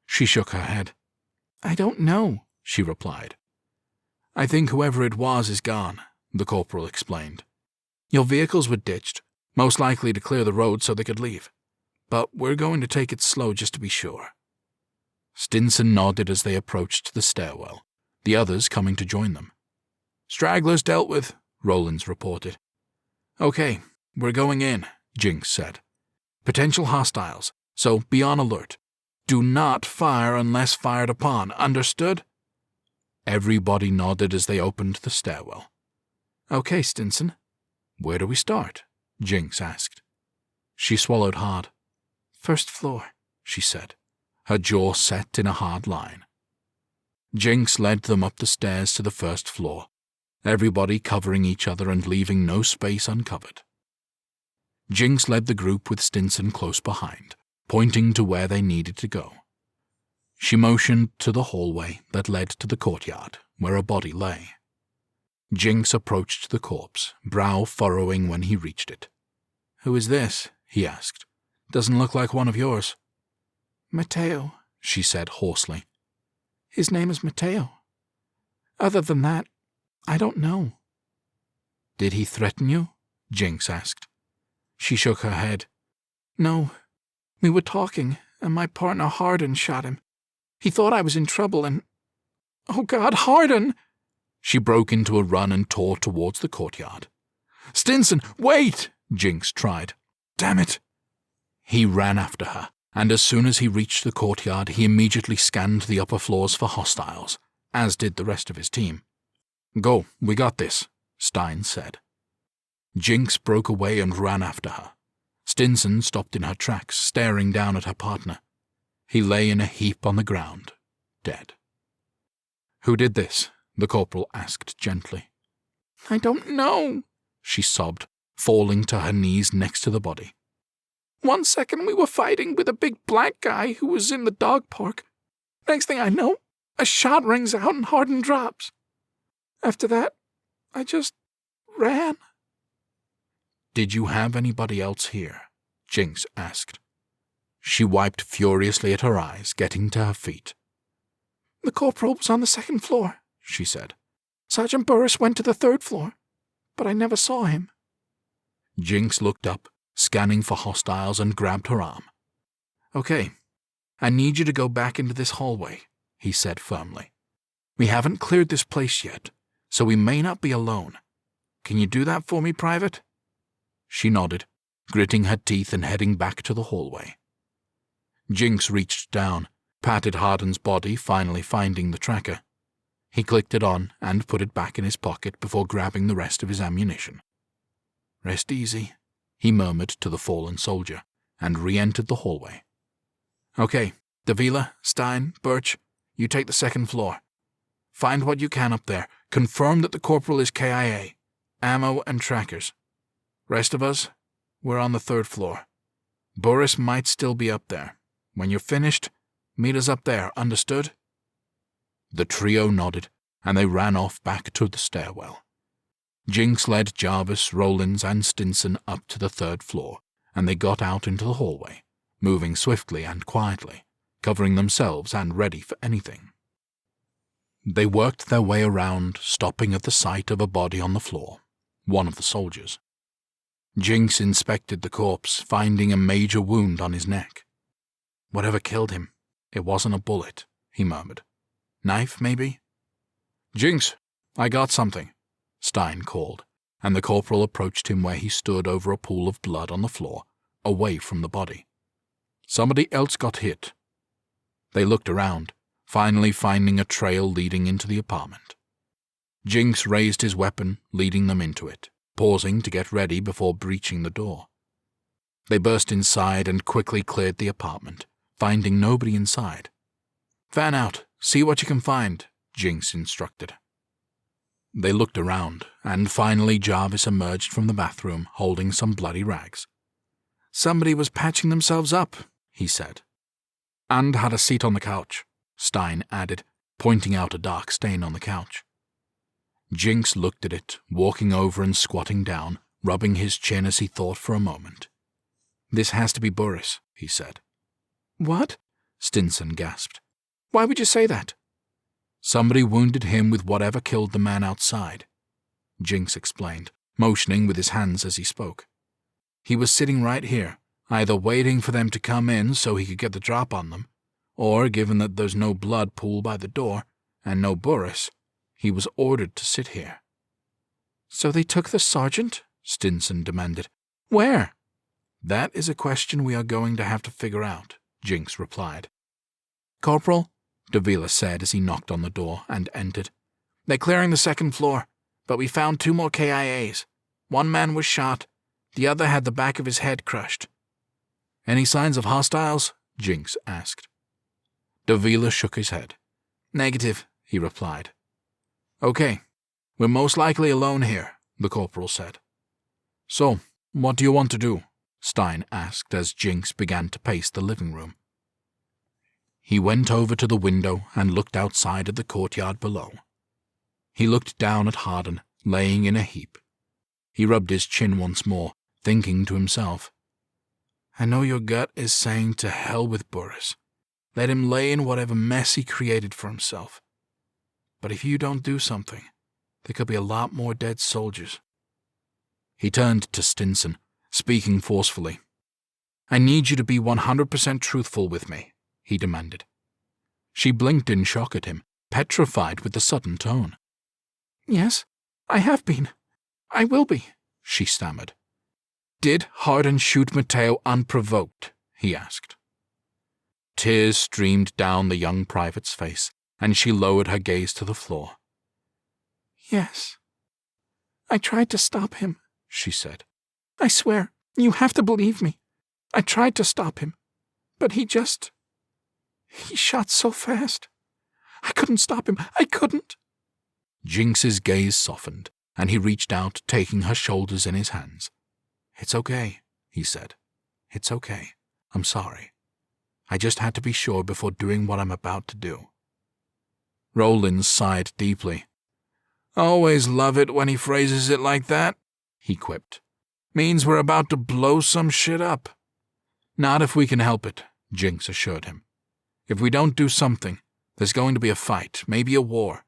Speaker 2: She shook her head.
Speaker 3: I don't know,
Speaker 2: she replied.
Speaker 3: I think whoever it was is gone, the corporal explained. Your vehicles were ditched, most likely to clear the road so they could leave. But we're going to take it slow just to be sure.
Speaker 1: Stinson nodded as they approached the stairwell, the others coming to join them.
Speaker 3: Stragglers dealt with, Rollins reported. Okay, we're going in, Jinx said. Potential hostiles, so be on alert. Do not fire unless fired upon, understood?
Speaker 1: Everybody nodded as they opened the stairwell.
Speaker 3: Okay, Stinson. Where do we start? Jinx asked.
Speaker 1: She swallowed hard.
Speaker 3: First floor, she said,
Speaker 1: her jaw set in a hard line. Jinx led them up the stairs to the first floor, everybody covering each other and leaving no space uncovered. Jinx led the group with Stinson close behind, pointing to where they needed to go. She motioned to the hallway that led to the courtyard, where a body lay. Jinx approached the corpse, brow furrowing when he reached it.
Speaker 3: Who is this? He asked. Doesn't look like one of yours.
Speaker 2: Matteo,
Speaker 3: she said hoarsely.
Speaker 2: His name is Matteo. Other than that, I don't know.
Speaker 3: Did he threaten you? Jinx asked. She shook her head.
Speaker 2: No. We were talking, and my partner Hardin shot him. He thought I was in trouble and... Oh God, Hardin!
Speaker 1: She broke into a run and tore towards the courtyard.
Speaker 3: Stinson, wait! Jinx tried. Damn it!
Speaker 1: He ran after her, and as soon as he reached the courtyard, he immediately scanned the upper floors for hostiles, as did the rest of his team.
Speaker 3: Go, we got this, Stein said.
Speaker 1: Jinx broke away and ran after her. Stinson stopped in her tracks, staring down at her partner. He lay in a heap on the ground, dead.
Speaker 3: Who did this? The corporal asked gently.
Speaker 2: I don't know,
Speaker 1: she sobbed, falling to her knees next to the body.
Speaker 2: 1 second we were fighting with a big black guy who was in the dog park. Next thing I know, a shot rings out and Hardin drops. After that, I just ran.
Speaker 1: Did you have anybody else here? Jinx asked. She wiped furiously at her eyes, getting to her feet.
Speaker 2: The corporal was on the 2nd floor, she said. Sergeant Boris went to the 3rd floor, but I never saw him.
Speaker 1: Jinx looked up, scanning for hostiles, and grabbed her arm.
Speaker 3: Okay, I need you to go back into this hallway, he said firmly. We haven't cleared this place yet, so we may not be alone. Can you do that for me, Private?
Speaker 1: She nodded, gritting her teeth and heading back to the hallway. Jinx reached down, patted Hardin's body, finally finding the tracker. He clicked it on and put it back in his pocket before grabbing the rest of his ammunition.
Speaker 3: Rest easy,
Speaker 1: he murmured to the fallen soldier, and re-entered the hallway.
Speaker 3: Okay, Davila, Stein, Birch, you take the 2nd floor. Find what you can up there. Confirm that the corporal is KIA. Ammo and trackers. Rest of us, we're on the 3rd floor. Boris might still be up there. When you're finished, meet us up there, understood?
Speaker 1: The trio nodded, and they ran off back to the stairwell. Jinx led Jarvis, Rollins, and Stinson up to the 3rd floor, and they got out into the hallway, moving swiftly and quietly, covering themselves and ready for anything. They worked their way around, stopping at the sight of a body on the floor, one of the soldiers. Jinx inspected the corpse, finding a major wound on his neck.
Speaker 3: Whatever killed him, it wasn't a bullet, he murmured. Knife, maybe? Jinx, I got something, Stein called, and the corporal approached him where he stood over a pool of blood on the floor, away from the body. Somebody else got hit. They looked around, finally finding a trail leading into the apartment. Jinx raised his weapon, leading them into it, pausing to get ready before breaching the door. They burst inside and quickly cleared the apartment, finding nobody inside. Fan out, see what you can find, Jinx instructed. They looked around, and finally Jarvis emerged from the bathroom holding some bloody rags. Somebody was patching themselves up, he said. And had a seat on the couch, Stein added, pointing out a dark stain on the couch. Jinx looked at it, walking over and squatting down, rubbing his chin as he thought for a moment. This has to be Boris, he said.
Speaker 2: What?
Speaker 3: Stinson gasped.
Speaker 2: Why would you say that?
Speaker 3: Somebody wounded him with whatever killed the man outside.
Speaker 2: Jinx explained, motioning with his hands as he spoke. He was sitting right here, either waiting for them to come in so he could get the drop on them, or, given that there's no blood pool by the door, and no Boris, he was ordered to sit here.
Speaker 3: So they took the sergeant? Stinson demanded. Where?
Speaker 2: That is a question we are going to have to figure out, Jinx replied.
Speaker 3: Corporal,
Speaker 2: Davila said as he knocked on the door and entered.
Speaker 3: They're clearing the second floor, but we found 2 more KIAs. One man was shot, the other had the back of his head crushed.
Speaker 2: Any signs of hostiles? Jinx asked. Davila shook his head.
Speaker 3: Negative, he replied.
Speaker 2: Okay, we're most likely alone here, the corporal said. So, what do you want to do? Stein asked as Jinx began to pace the living room. He went over to the window and looked outside at the courtyard below. He looked down at Harden, laying in a heap. He rubbed his chin once more, thinking to himself, I know your gut is saying to hell with Boris. Let him lay in whatever mess he created for himself. But if you don't do something, there could be a lot more dead soldiers. He turned to Stinson, speaking forcefully. I need you to be 100% truthful with me, he demanded. She blinked in shock at him, petrified with the sudden tone.
Speaker 3: Yes, I have been. I will be,
Speaker 2: she stammered. Did Harden shoot Matteo unprovoked? He asked. Tears streamed down the young private's face, and she lowered her gaze to the floor.
Speaker 3: Yes. I tried to stop him,
Speaker 2: she said.
Speaker 3: I swear, you have to believe me. I tried to stop him, but he shot so fast. I couldn't stop him. I couldn't.
Speaker 2: Jinx's gaze softened, and he reached out, taking her shoulders in his hands. It's okay, he said. It's okay. I'm sorry. I just had to be sure before doing what I'm about to do. Rollins sighed deeply. Always love it when he phrases it like that, he quipped. Means we're about to blow some shit up. Not if we can help it, Jinx assured him. If we don't do something, there's going to be a fight, maybe a war.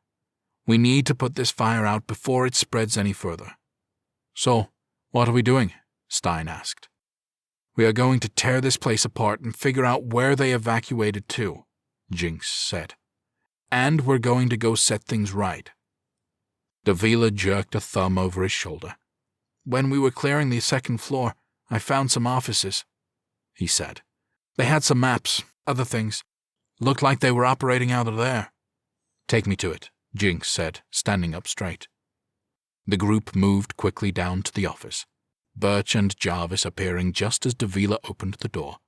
Speaker 2: We need to put this fire out before it spreads any further. So, what are we doing? Stein asked. We are going to tear this place apart and figure out where they evacuated to, Jinx said. And we're going to go set things right. Davila jerked a thumb over his shoulder. When we were clearing the second floor, I found some offices, he said. They had some maps, other things. Looked like they were operating out of there. Take me to it, Jinx said, standing up straight. The group moved quickly down to the office, Birch and Jarvis appearing just as Davila opened the door.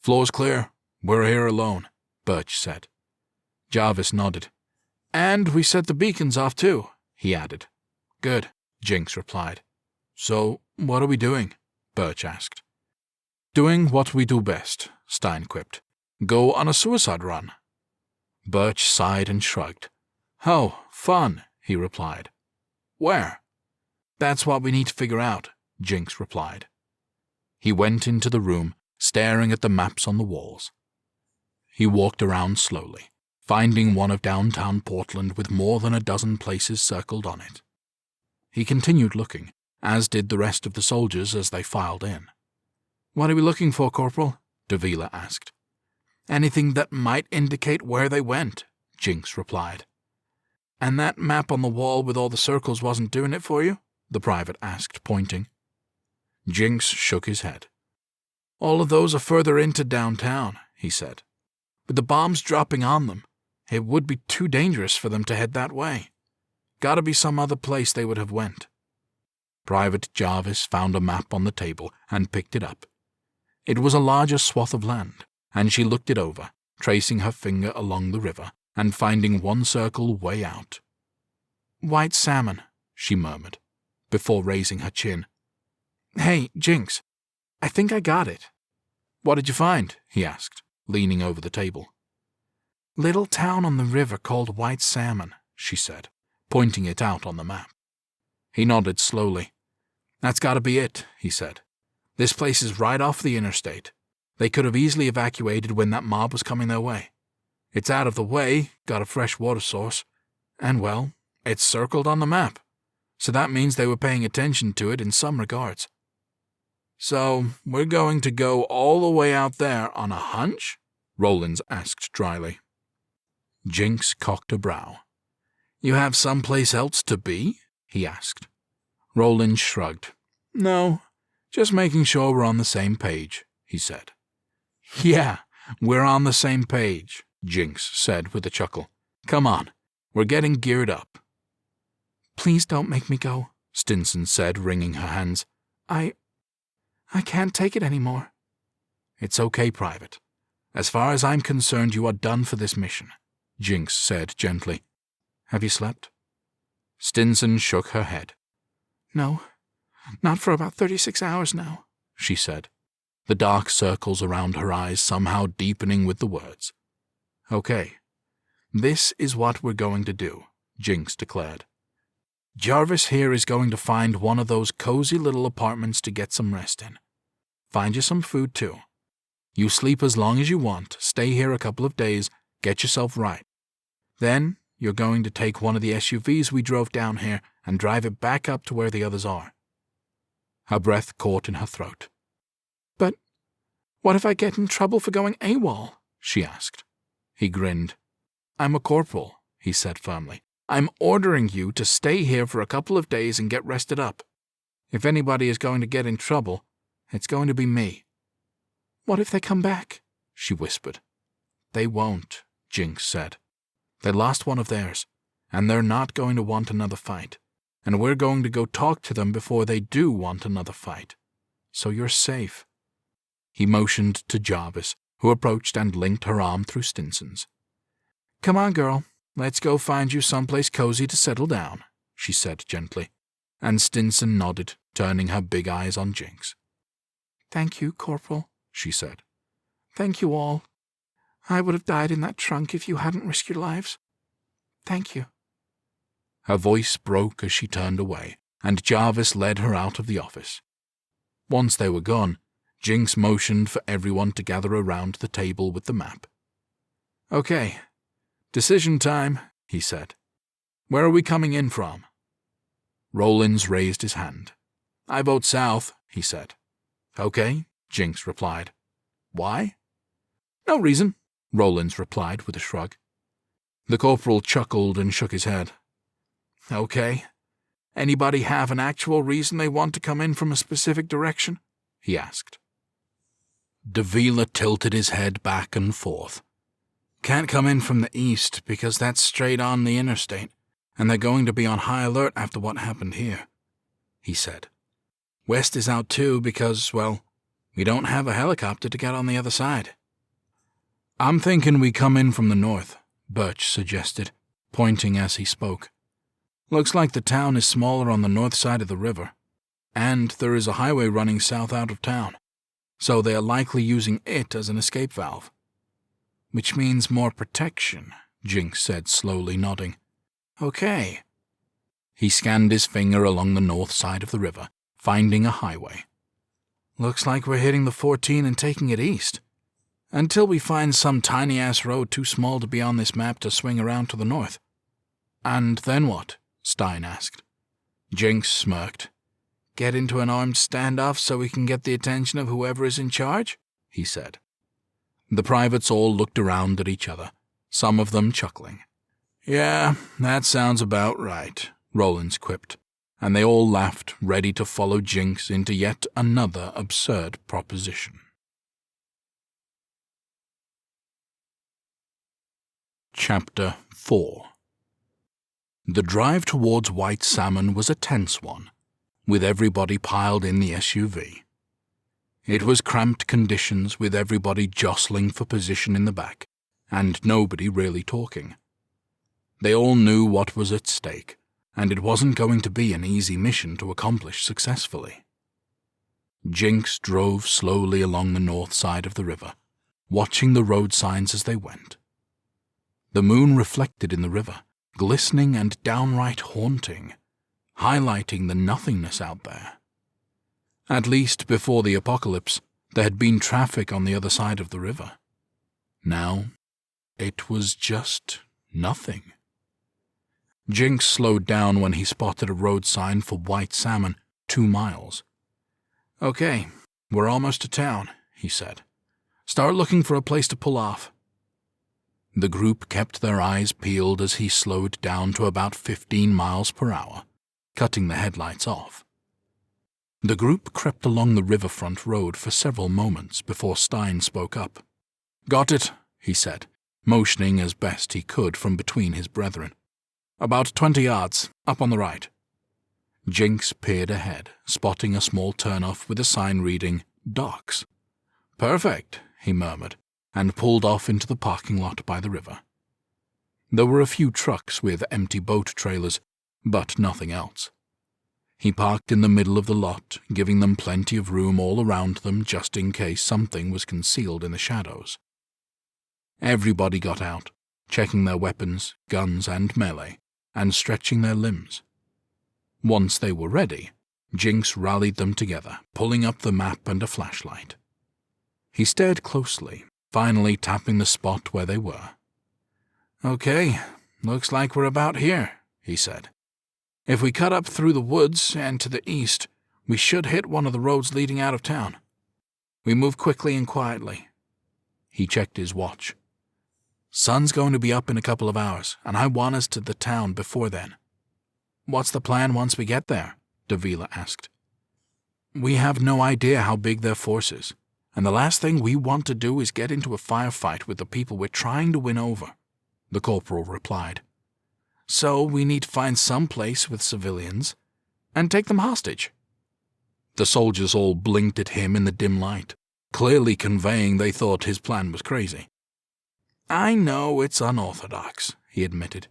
Speaker 2: Floor's clear. We're here alone, Birch said. Jarvis nodded. And we set the beacons off too, he added. Good, Jinx replied. So, what are we doing? Birch asked. Doing what we do best, Stein quipped. Go on a suicide run. Birch sighed and shrugged. Oh, fun, he replied. Where? That's what we need to figure out, Jinx replied. He went into the room, staring at the maps on the walls. He walked around slowly, finding one of downtown Portland with more than a dozen places circled on it. He continued looking, as did the rest of the soldiers as they filed in. What are we looking for, Corporal? Davila asked. Anything that might indicate where they went, Jinx replied. And that map on the wall with all the circles wasn't doing it for you? The private asked, pointing. Jinx shook his head. All of those are further into downtown, he said. With the bombs dropping on them, it would be too dangerous for them to head that way. Gotta be some other place they would have went. Private Jarvis found a map on the table and picked it up. It was a larger swath of land, and she looked it over, tracing her finger along the river and finding one circle way out. White Salmon, she murmured, before raising her chin. Hey, Jinx, I think I got it. What did you find? He asked, leaning over the table. Little town on the river called White Salmon, she said, pointing it out on the map. He nodded slowly. That's gotta be it, he said. This place is right off the interstate. They could have easily evacuated when that mob was coming their way. It's out of the way, got a fresh water source, and, well, it's circled on the map.
Speaker 3: so that means they were paying attention to it in some regards. So, we're going to go all the way out there on a hunch? Rollins asked dryly.
Speaker 1: Jinx cocked a brow.
Speaker 3: You have someplace else to be? He asked.
Speaker 1: Rollins shrugged.
Speaker 3: No, just making sure we're on the same page, he said.
Speaker 1: Yeah, we're on the same page, Jinx said with a chuckle. Come on, we're getting geared up.
Speaker 2: Please don't make me go, Stinson said, wringing her hands. I can't take it anymore.
Speaker 1: It's okay, Private. As far as I'm concerned, you are done for this mission, Jinx said gently. Have you slept? Stinson shook her head.
Speaker 2: No, not for about 36 hours now, she said,
Speaker 1: the dark circles around her eyes somehow deepening with the words. Okay, this is what we're going to do, Jinx declared. Jarvis here is going to find one of those cozy little apartments to get some rest in. Find you some food, too. You sleep as long as you want, stay here a couple of days, get yourself right. Then you're going to take one of the SUVs we drove down here and drive it back up to where the others are. Her breath caught in her throat.
Speaker 2: But what if I get in trouble for going AWOL? She asked.
Speaker 1: He grinned. I'm a corporal, he said firmly. I'm ordering you to stay here for a couple of days and get rested up. If anybody is going to get in trouble, it's going to be me.
Speaker 2: What if they come back?
Speaker 1: She whispered. They won't, Jinx said. They lost one of theirs, and they're not going to want another fight, and we're going to go talk to them before they do want another fight. So you're safe. He motioned to Jarvis, who approached and linked her arm through Stinson's. Come on, girl. Let's go find you someplace cozy to settle down, she said gently, and Stinson nodded, turning her big eyes on Jinx.
Speaker 2: Thank you, Corporal,
Speaker 1: she said.
Speaker 2: Thank you all. I would have died in that trunk if you hadn't risked your lives. Thank you.
Speaker 1: Her voice broke as she turned away, and Jarvis led her out of the office. Once they were gone, Jinx motioned for everyone to gather around the table with the map. Okay. Decision time, he said. Where are we coming in from? Rollins raised his hand. I vote south, he said. Okay, Jinx replied. Why? No reason, Rollins replied with a shrug. The corporal chuckled and shook his head. Okay. Anybody have an actual reason they want to come in from a specific direction? He asked. Davila tilted his head back and forth. Can't come in from the east because that's straight on the interstate, and they're going to be on high alert after what happened here, he said. West is out too because, well, we don't have a helicopter to get on the other side. I'm thinking we come in from the north, Birch suggested, pointing as he spoke. Looks like the town is smaller on the north side of the river, and there is a highway running south out of town, so they are likely using it as an escape valve. Which means more protection, Jinx said slowly, nodding. Okay. He scanned his finger along the north side of the river, finding a highway. Looks like we're hitting the 14 and taking it east. Until we find some tiny-ass road too small to be on this map to swing around to the north. And then what? Stein asked. Jinx smirked. Get into an armed standoff so we can get the attention of whoever is in charge? He said. The privates all looked around at each other, some of them chuckling. Yeah, that sounds about right, Rollins quipped, and they all laughed, ready to follow Jinx into yet another absurd proposition. Chapter 4. The drive towards White Salmon was a tense one, with everybody piled in the SUV. It was cramped conditions with everybody jostling for position in the back, and nobody really talking. They all knew what was at stake, and it wasn't going to be an easy mission to accomplish successfully. Jinx drove slowly along the north side of the river, watching the road signs as they went. The moon reflected in the river, glistening and downright haunting, highlighting the nothingness out there. At least before the apocalypse, there had been traffic on the other side of the river. Now, it was just nothing. Jinx slowed down when he spotted a road sign for white salmon, 2 miles.
Speaker 3: Okay, we're almost to town, he said. Start looking for a place to pull off.
Speaker 1: The group kept their eyes peeled as he slowed down to about 15 miles per hour, cutting the headlights off. The group crept along the riverfront road for several moments before Stein spoke up.
Speaker 3: Got it,
Speaker 1: he said, motioning as best he could from between his brethren.
Speaker 3: About 20 yards, up on the right.
Speaker 1: Jinx peered ahead, spotting a small turnoff with a sign reading, Docks.
Speaker 3: Perfect,
Speaker 1: he murmured, and pulled off into the parking lot by the river. There were a few trucks with empty boat trailers, but nothing else. He parked in the middle of the lot, giving them plenty of room all around them just in case something was concealed in the shadows. Everybody got out, checking their weapons, guns, and melee, and stretching their limbs. Once they were ready, Jinx rallied them together, pulling up the map and a flashlight. He stared closely, finally tapping the spot where they were.
Speaker 3: Okay, looks like we're about here, he said. If we cut up through the woods and to the east, we should hit one of the roads leading out of town. We move quickly and quietly.
Speaker 1: He checked his watch.
Speaker 3: Sun's going to be up in a couple of hours, and I want us to the town before then. What's the plan once we get there? Davila asked. We have no idea how big their force is, and the last thing we want to do is get into a firefight with the people we're trying to win over, the corporal replied. So we need to find some place with civilians and take them hostage.
Speaker 1: The soldiers all blinked at him in the dim light, clearly conveying they thought his plan was crazy.
Speaker 3: I know it's unorthodox, he admitted,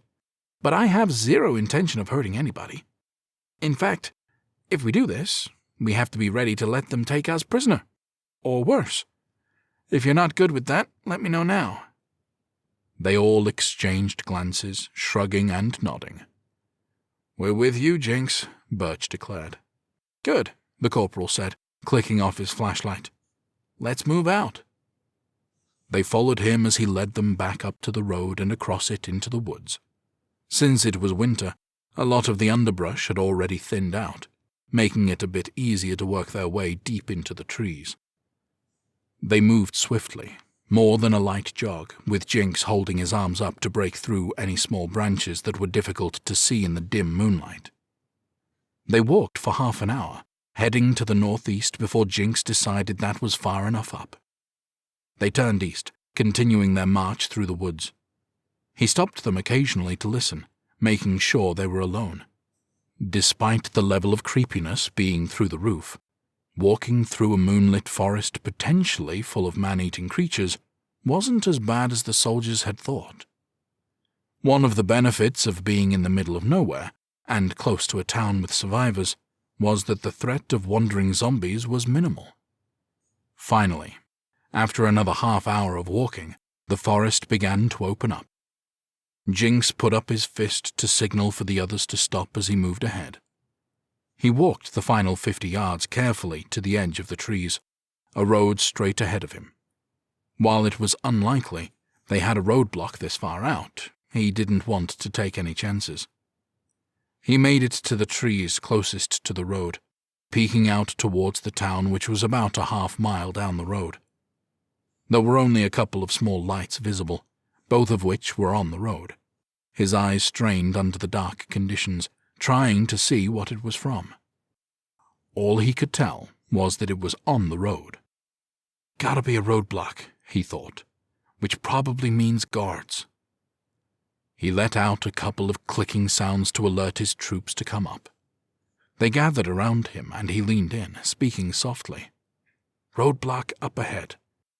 Speaker 3: but I have zero intention of hurting anybody. In fact, if we do this, we have to be ready to let them take us prisoner, or worse. If you're not good with that, let me know now.
Speaker 1: They all exchanged glances, shrugging and nodding.
Speaker 3: We're with you, Jinx, Birch declared. Good, the corporal said, clicking off his flashlight. Let's move out.
Speaker 1: They followed him as he led them back up to the road and across it into the woods. Since it was winter, a lot of the underbrush had already thinned out, making it a bit easier to work their way deep into the trees. They moved swiftly, more than a light jog, with Jinx holding his arms up to break through any small branches that were difficult to see in the dim moonlight. They walked for half an hour, heading to the northeast before Jinx decided that was far enough up. They turned east, continuing their march through the woods. He stopped them occasionally to listen, making sure they were alone. Despite the level of creepiness being through the roof, walking through a moonlit forest potentially full of man-eating creatures wasn't as bad as the soldiers had thought. One of the benefits of being in the middle of nowhere, and close to a town with survivors, was that the threat of wandering zombies was minimal. Finally, after another half hour of walking, the forest began to open up. Jinx put up his fist to signal for the others to stop as he moved ahead. He walked the final 50 yards carefully to the edge of the trees, a road straight ahead of him. While it was unlikely they had a roadblock this far out, he didn't want to take any chances. He made it to the trees closest to the road, peeking out towards the town which was about a half-mile down the road. There were only a couple of small lights visible, both of which were on the road. His eyes strained under the dark conditions, trying to see what it was from. All he could tell was that it was on the road. Gotta be a roadblock, he thought, which probably means guards. He let out a couple of clicking sounds to alert his troops to come up. They gathered around him and he leaned in, speaking softly. Roadblock up ahead,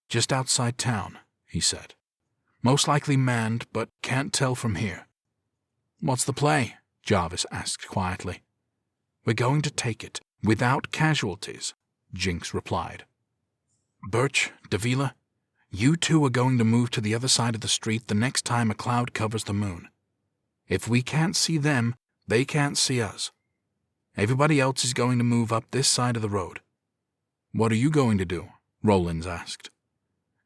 Speaker 1: just outside town, he said. Most likely manned, but can't tell from here. What's the play? Jarvis asked quietly. We're going to take it, without casualties, Jinx replied. Birch, Davila, you two are going to move to the other side of the street the next time a cloud covers the moon. If we can't see them, they can't see us. Everybody else is going to move up this side of the road. What are you going to do? Rollins asked.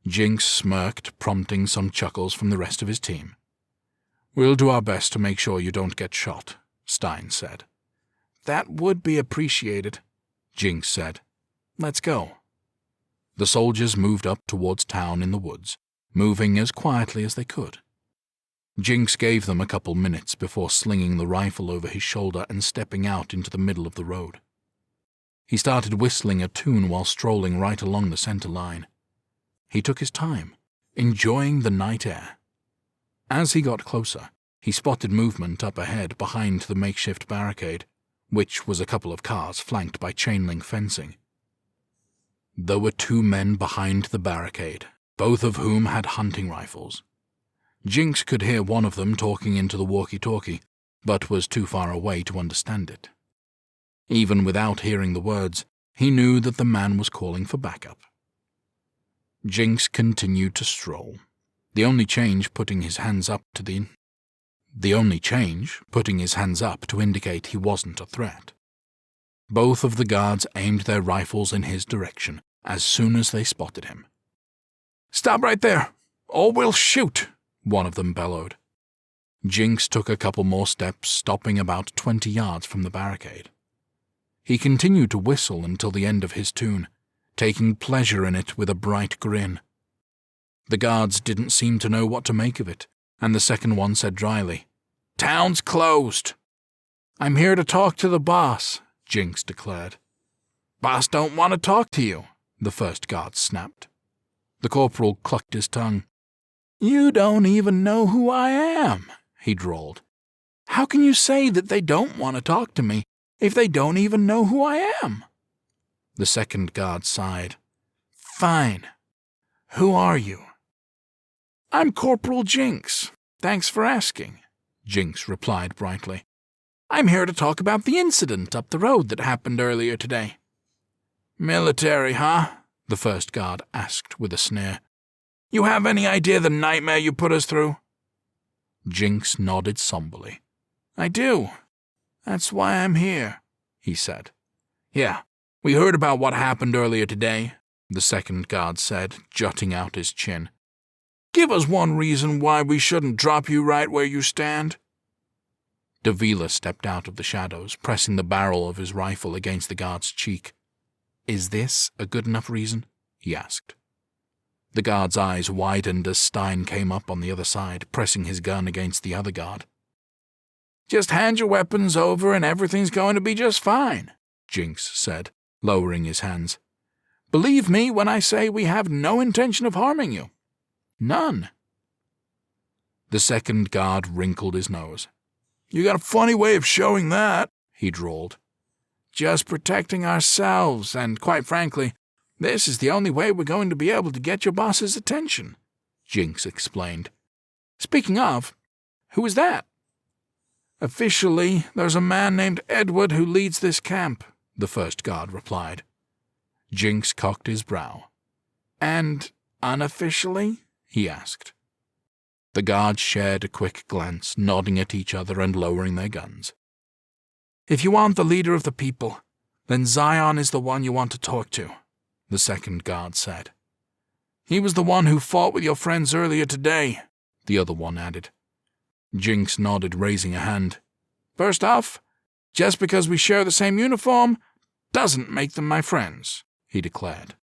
Speaker 1: Jinx smirked, prompting some chuckles from the rest of his team.
Speaker 3: We'll do our best to make sure you don't get shot, Stein said. That would be appreciated, Jinx said. Let's go.
Speaker 1: The soldiers moved up towards town in the woods, moving as quietly as they could. Jinx gave them a couple minutes before slinging the rifle over his shoulder and stepping out into the middle of the road. He started whistling a tune while strolling right along the center line. He took his time, enjoying the night air. As he got closer, he spotted movement up ahead behind the makeshift barricade, which was a couple of cars flanked by chain-link fencing. There were 2 men behind the barricade, both of whom had hunting rifles. Jinx could hear one of them talking into the walkie-talkie, but was too far away to understand it. Even without hearing the words, he knew that the man was calling for backup. Jinx continued to stroll, the only change putting his hands up to indicate he wasn't a threat. Both of the guards aimed their rifles in his direction as soon as they spotted him.
Speaker 3: Stop right there, or we'll shoot, one of them bellowed.
Speaker 1: Jinx took a couple more steps, stopping about 20 yards from the barricade. He continued to whistle until the end of his tune, taking pleasure in it with a bright grin. The guards didn't seem to know what to make of it, and the second one said dryly, "Town's closed."
Speaker 3: "I'm here to talk to the boss,"
Speaker 1: Jinx declared.
Speaker 3: "Boss don't want to talk to you,"
Speaker 1: the first guard snapped. The corporal clucked his tongue.
Speaker 3: "You don't even know who I am," he drawled. "How can you say that they don't want to talk to me if they don't even know who I am?"
Speaker 1: The second guard sighed.
Speaker 3: "Fine. Who are you?" "I'm Corporal Jinx. Thanks for asking," Jinx replied brightly. "I'm here to talk about the incident up the road that happened earlier today." "Military, huh?" the first guard asked with a sneer. "You have any idea the nightmare you put us through?"
Speaker 1: Jinx nodded somberly.
Speaker 3: "I do. That's why I'm here," he said. "Yeah, we heard about what happened earlier today," the second guard said, jutting out his chin. "Give us one reason why we shouldn't drop you right where you stand."
Speaker 1: Davila stepped out of the shadows, pressing the barrel of his rifle against the guard's cheek. "Is this a good enough reason?" he asked. The guard's eyes widened as Stein came up on the other side, pressing his gun against the other guard.
Speaker 3: "Just hand your weapons over and everything's going to be just fine," Jinx said, lowering his hands. "Believe me when I say we have no intention of harming you. None."
Speaker 1: The second guard wrinkled his nose.
Speaker 3: "You got a funny way of showing that," he drawled. "Just protecting ourselves, and quite frankly, this is the only way we're going to be able to get your boss's attention," Jinx explained. "Speaking of, who is that?" "Officially, there's a man named Edward who leads this camp," the first guard replied.
Speaker 1: Jinx cocked his brow.
Speaker 3: "And unofficially?" he asked.
Speaker 1: The guards shared a quick glance, nodding at each other and lowering their guns.
Speaker 3: "If you want the leader of the people, then Zion is the one you want to talk to," the second guard said. "He was the one who fought with your friends earlier today," the other one added.
Speaker 1: Jinx nodded, raising a hand.
Speaker 3: "First off, just because we share the same uniform doesn't make them my friends," he declared.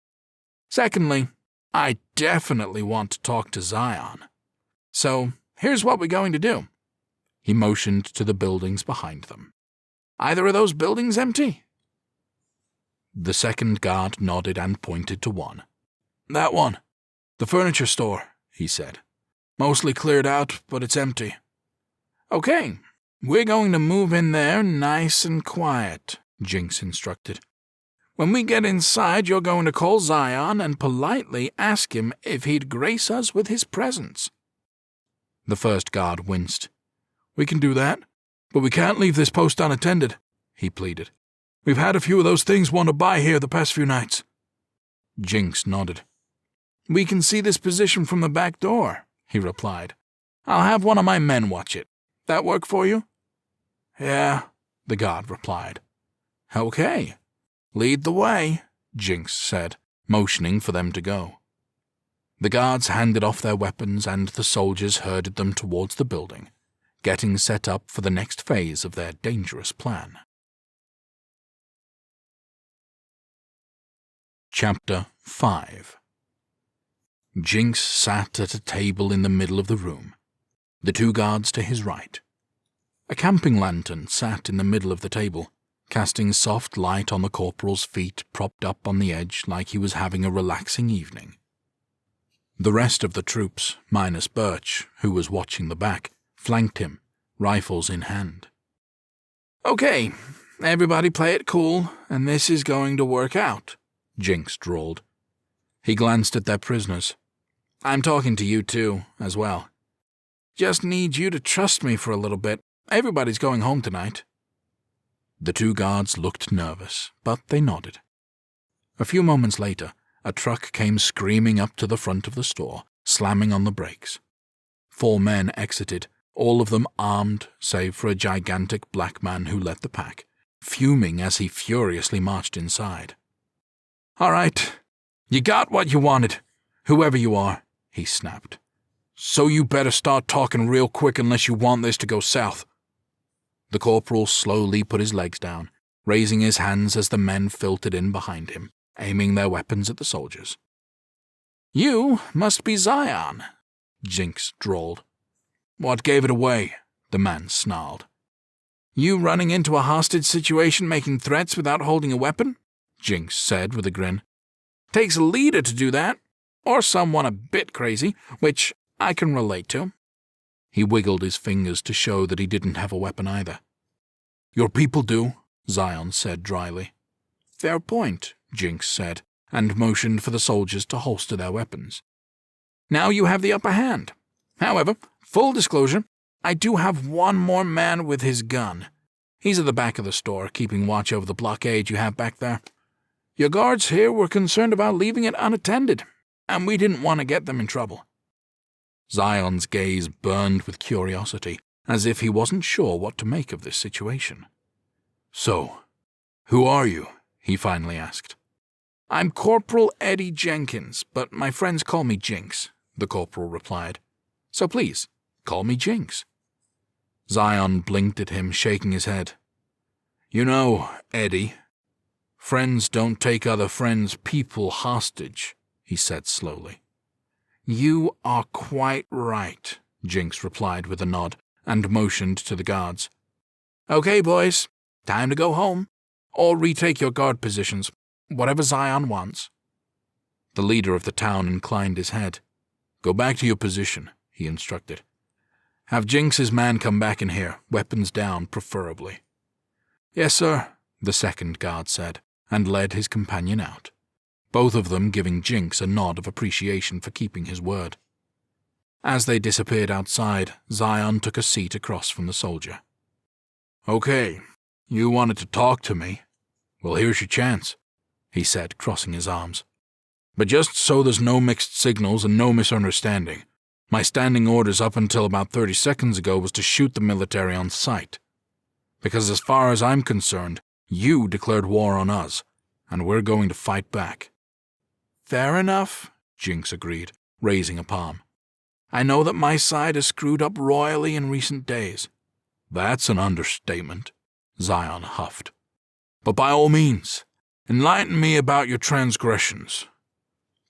Speaker 3: "Secondly, I definitely want to talk to Zion. So, here's what we're going to do."
Speaker 1: He motioned to the buildings behind them.
Speaker 3: "Either of those buildings empty?"
Speaker 1: The second guard nodded and pointed to one.
Speaker 3: "That one. The furniture store," he said. "Mostly cleared out, but it's empty." "Okay, we're going to move in there nice and quiet," Jinx instructed. "When we get inside, you're going to call Zion and politely ask him if he'd grace us with his presence."
Speaker 1: The first guard winced.
Speaker 3: "We can do that, but we can't leave this post unattended," he pleaded. "We've had a few of those things want to buy here the past few nights."
Speaker 1: Jinx nodded.
Speaker 3: "We can see this position from the back door," he replied. "I'll have one of my men watch it. That work for you?" "Yeah," the guard replied. "Okay, lead the way," Jinx said, motioning for them to go.
Speaker 1: The guards handed off their weapons and the soldiers herded them towards the building, getting set up for the next phase of their dangerous plan. Chapter 5. Jinx sat at a table in the middle of the room, the two guards to his right. A camping lantern sat in the middle of the table, casting soft light on the corporal's feet propped up on the edge like he was having a relaxing evening. The rest of the troops, minus Birch, who was watching the back, flanked him, rifles in hand.
Speaker 2: "Okay, everybody play it cool, and this is going to work out," Jinx drawled. He glanced at their prisoners. "I'm talking to you too, as well. Just need you to trust me for a little bit. Everybody's going home tonight."
Speaker 1: The two guards looked nervous, but they nodded. A few moments later, a truck came screaming up to the front of the store, slamming on the brakes. 4 men exited, all of them armed, save for a gigantic black man who led the pack, fuming as he furiously marched inside.
Speaker 2: "All right, you got what you wanted, whoever you are," he snapped. "So you better start talking real quick unless you want this to go south."
Speaker 1: The corporal slowly put his legs down, raising his hands as the men filtered in behind him, aiming their weapons at the soldiers.
Speaker 2: "You must be Zion,"
Speaker 1: Jinx drawled.
Speaker 2: "What gave it away?"
Speaker 1: the man snarled.
Speaker 2: "You running into a hostage situation making threats without holding a weapon?" Jinx said with a grin. "Takes a leader to do that, or someone a bit crazy, which I can relate to."
Speaker 1: He wiggled his fingers to show that he didn't have a weapon either. "Your people do," Zion said dryly.
Speaker 2: "Fair point,"
Speaker 1: Jinx said, and motioned for the soldiers to holster their weapons.
Speaker 2: "Now you have the upper hand. However, full disclosure, I do have one more man with his gun. He's at the back of the store, keeping watch over the blockade you have back there. Your guards here were concerned about leaving it unattended, and we didn't want to get them in trouble."
Speaker 1: Zion's gaze burned with curiosity, as if he wasn't sure what to make of this situation. "So, who are you?" he finally asked.
Speaker 2: "I'm Corporal Eddie Jenkins, but my friends call me Jinx," the corporal replied. "So please, call me Jinx."
Speaker 1: Zion blinked at him, shaking his head. "You know, Eddie, friends don't take other friends' people hostage," he said slowly.
Speaker 2: "You are quite right,"
Speaker 1: Jinx replied with a nod, and motioned to the guards.
Speaker 2: "Okay, boys, time to go home, or retake your guard positions, whatever Zion wants."
Speaker 1: The leader of the town inclined his head. "Go back to your position," he instructed. "Have Jinx's man come back in here, weapons down preferably."
Speaker 2: "Yes, sir,"
Speaker 1: the second guard said, and led his companion out, both of them giving Jinx a nod of appreciation for keeping his word. As they disappeared outside, Zion took a seat across from the soldier.
Speaker 3: "Okay, you wanted to talk to me. Well, here's your chance," he said, crossing his arms. "But just so there's no mixed signals and no misunderstanding, my standing orders up until about 30 seconds ago was to shoot the military on sight. Because as far as I'm concerned, you declared war on us, and we're going to fight back."
Speaker 2: "Fair enough," Jinx agreed, raising a palm. "I know that my side has screwed up royally in recent days."
Speaker 3: "That's an understatement," Zion huffed. "But by all means, enlighten me about your transgressions."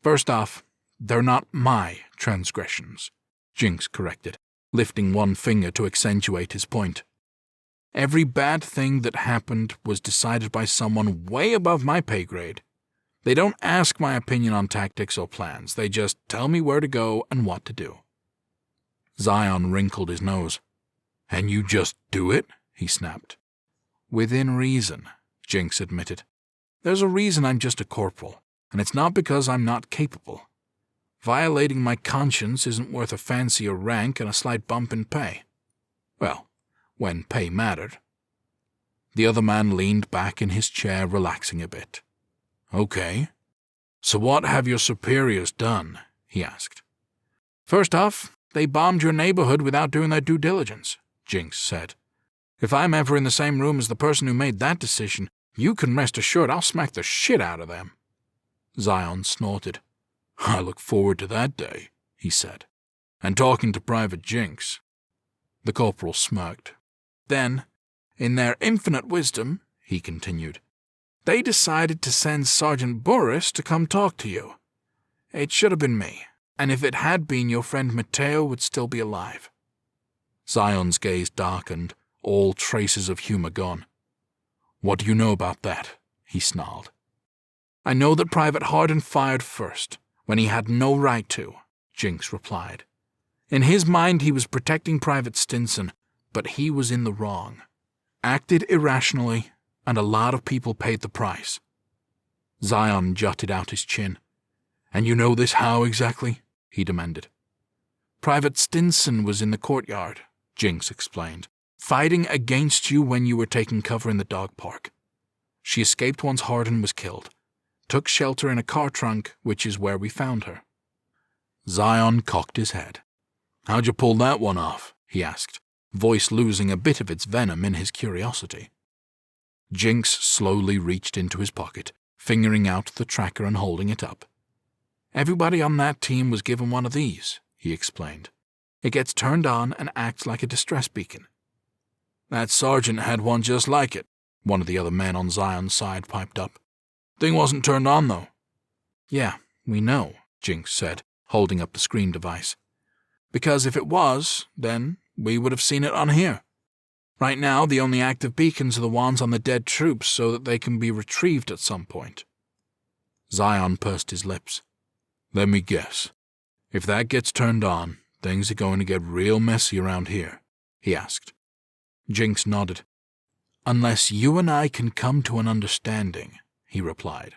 Speaker 2: "First off, they're not my transgressions," Jinx corrected, lifting one finger to accentuate his point. "Every bad thing that happened was decided by someone way above my pay grade. They don't ask my opinion on tactics or plans, they just tell me where to go and what to do."
Speaker 1: Zion wrinkled his nose.
Speaker 3: "And you just do it?" he snapped.
Speaker 2: "Within reason," Jinx admitted. "There's a reason I'm just a corporal, and it's not because I'm not capable. Violating my conscience isn't worth a fancier rank and a slight bump in pay. Well, when pay mattered."
Speaker 1: The other man leaned back in his chair, relaxing a bit.
Speaker 3: "Okay. So what have your superiors done?" he asked.
Speaker 2: "First off, they bombed your neighborhood without doing their due diligence," Jinx said. "If I'm ever in the same room as the person who made that decision, you can rest assured I'll smack the shit out of them."
Speaker 1: Zion snorted.
Speaker 3: "I look forward to that day," he said. "And talking to Private Jinx." The corporal smirked. Then, in their infinite wisdom, he continued, they decided to send Sergeant Boris to come talk to you. It should have been me, and if it had been, your friend Mateo would still be alive.
Speaker 1: Zion's gaze darkened, all traces of humor gone. What do you know about that? He snarled.
Speaker 3: I know that Private Hardin fired first, when he had no right to, Jinx replied. In his mind he was protecting Private Stinson, but he was in the wrong. Acted irrationally, and a lot of people paid the price.
Speaker 1: Zion jutted out his chin. And you know this how exactly? He demanded.
Speaker 3: Private Stinson was in the courtyard, Jinx explained, fighting against you when you were taking cover in the dog park. She escaped once Hardin was killed, took shelter in a car trunk, which is where we found her.
Speaker 1: Zion cocked his head. How'd you pull that one off? He asked, voice losing a bit of its venom in his curiosity. Jinx slowly reached into his pocket, fingering out the tracker and holding it up.
Speaker 3: Everybody on that team was given one of these, he explained. It gets turned on and acts like a distress beacon.
Speaker 2: That sergeant had one just like it, one of the other men on Zion's side piped up. Thing wasn't turned on, though.
Speaker 3: Yeah, we know, Jinx said, holding up the screen device. Because if it was, then we would have seen it on here. Right now, the only active beacons are the ones on the dead troops so that they can be retrieved at some point.
Speaker 1: Zion pursed his lips. Let me guess. If that gets turned on, things are going to get real messy around here, he asked.
Speaker 3: Jinx nodded. Unless you and I can come to an understanding, he replied.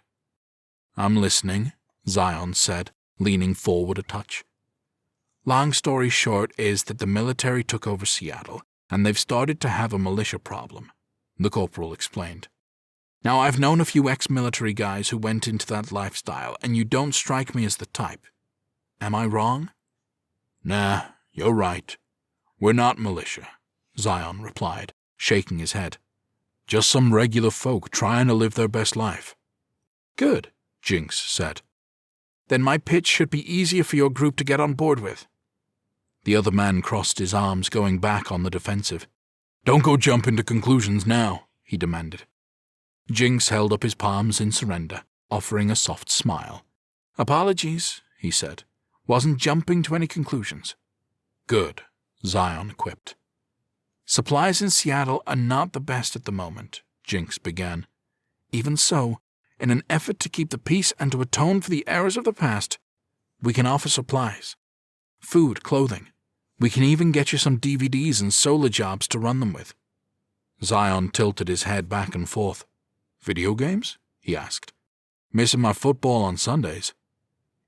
Speaker 1: I'm listening, Zion said, leaning forward a touch.
Speaker 3: Long story short is that the military took over Seattle, and they've started to have a militia problem, the corporal explained. Now, I've known a few ex-military guys who went into that lifestyle, and you don't strike me as the type. Am I wrong?
Speaker 1: Nah, you're right. We're not militia, Zion replied, shaking his head. Just some regular folk trying to live their best life.
Speaker 3: Good, Jinx said. Then my pitch should be easier for your group to get on board with.
Speaker 1: The other man crossed his arms, going back on the defensive. Don't go jumping to conclusions now, he demanded.
Speaker 3: Jinx held up his palms in surrender, offering a soft smile. Apologies, he said. Wasn't jumping to any conclusions.
Speaker 1: Good, Zion quipped.
Speaker 3: Supplies in Seattle are not the best at the moment, Jinx began. Even so, in an effort to keep the peace and to atone for the errors of the past, we can offer supplies. Food, clothing. We can even get you some DVDs and solar jobs to run them with.
Speaker 1: Zion tilted his head back and forth. Video games? He asked. Missing my football on Sundays.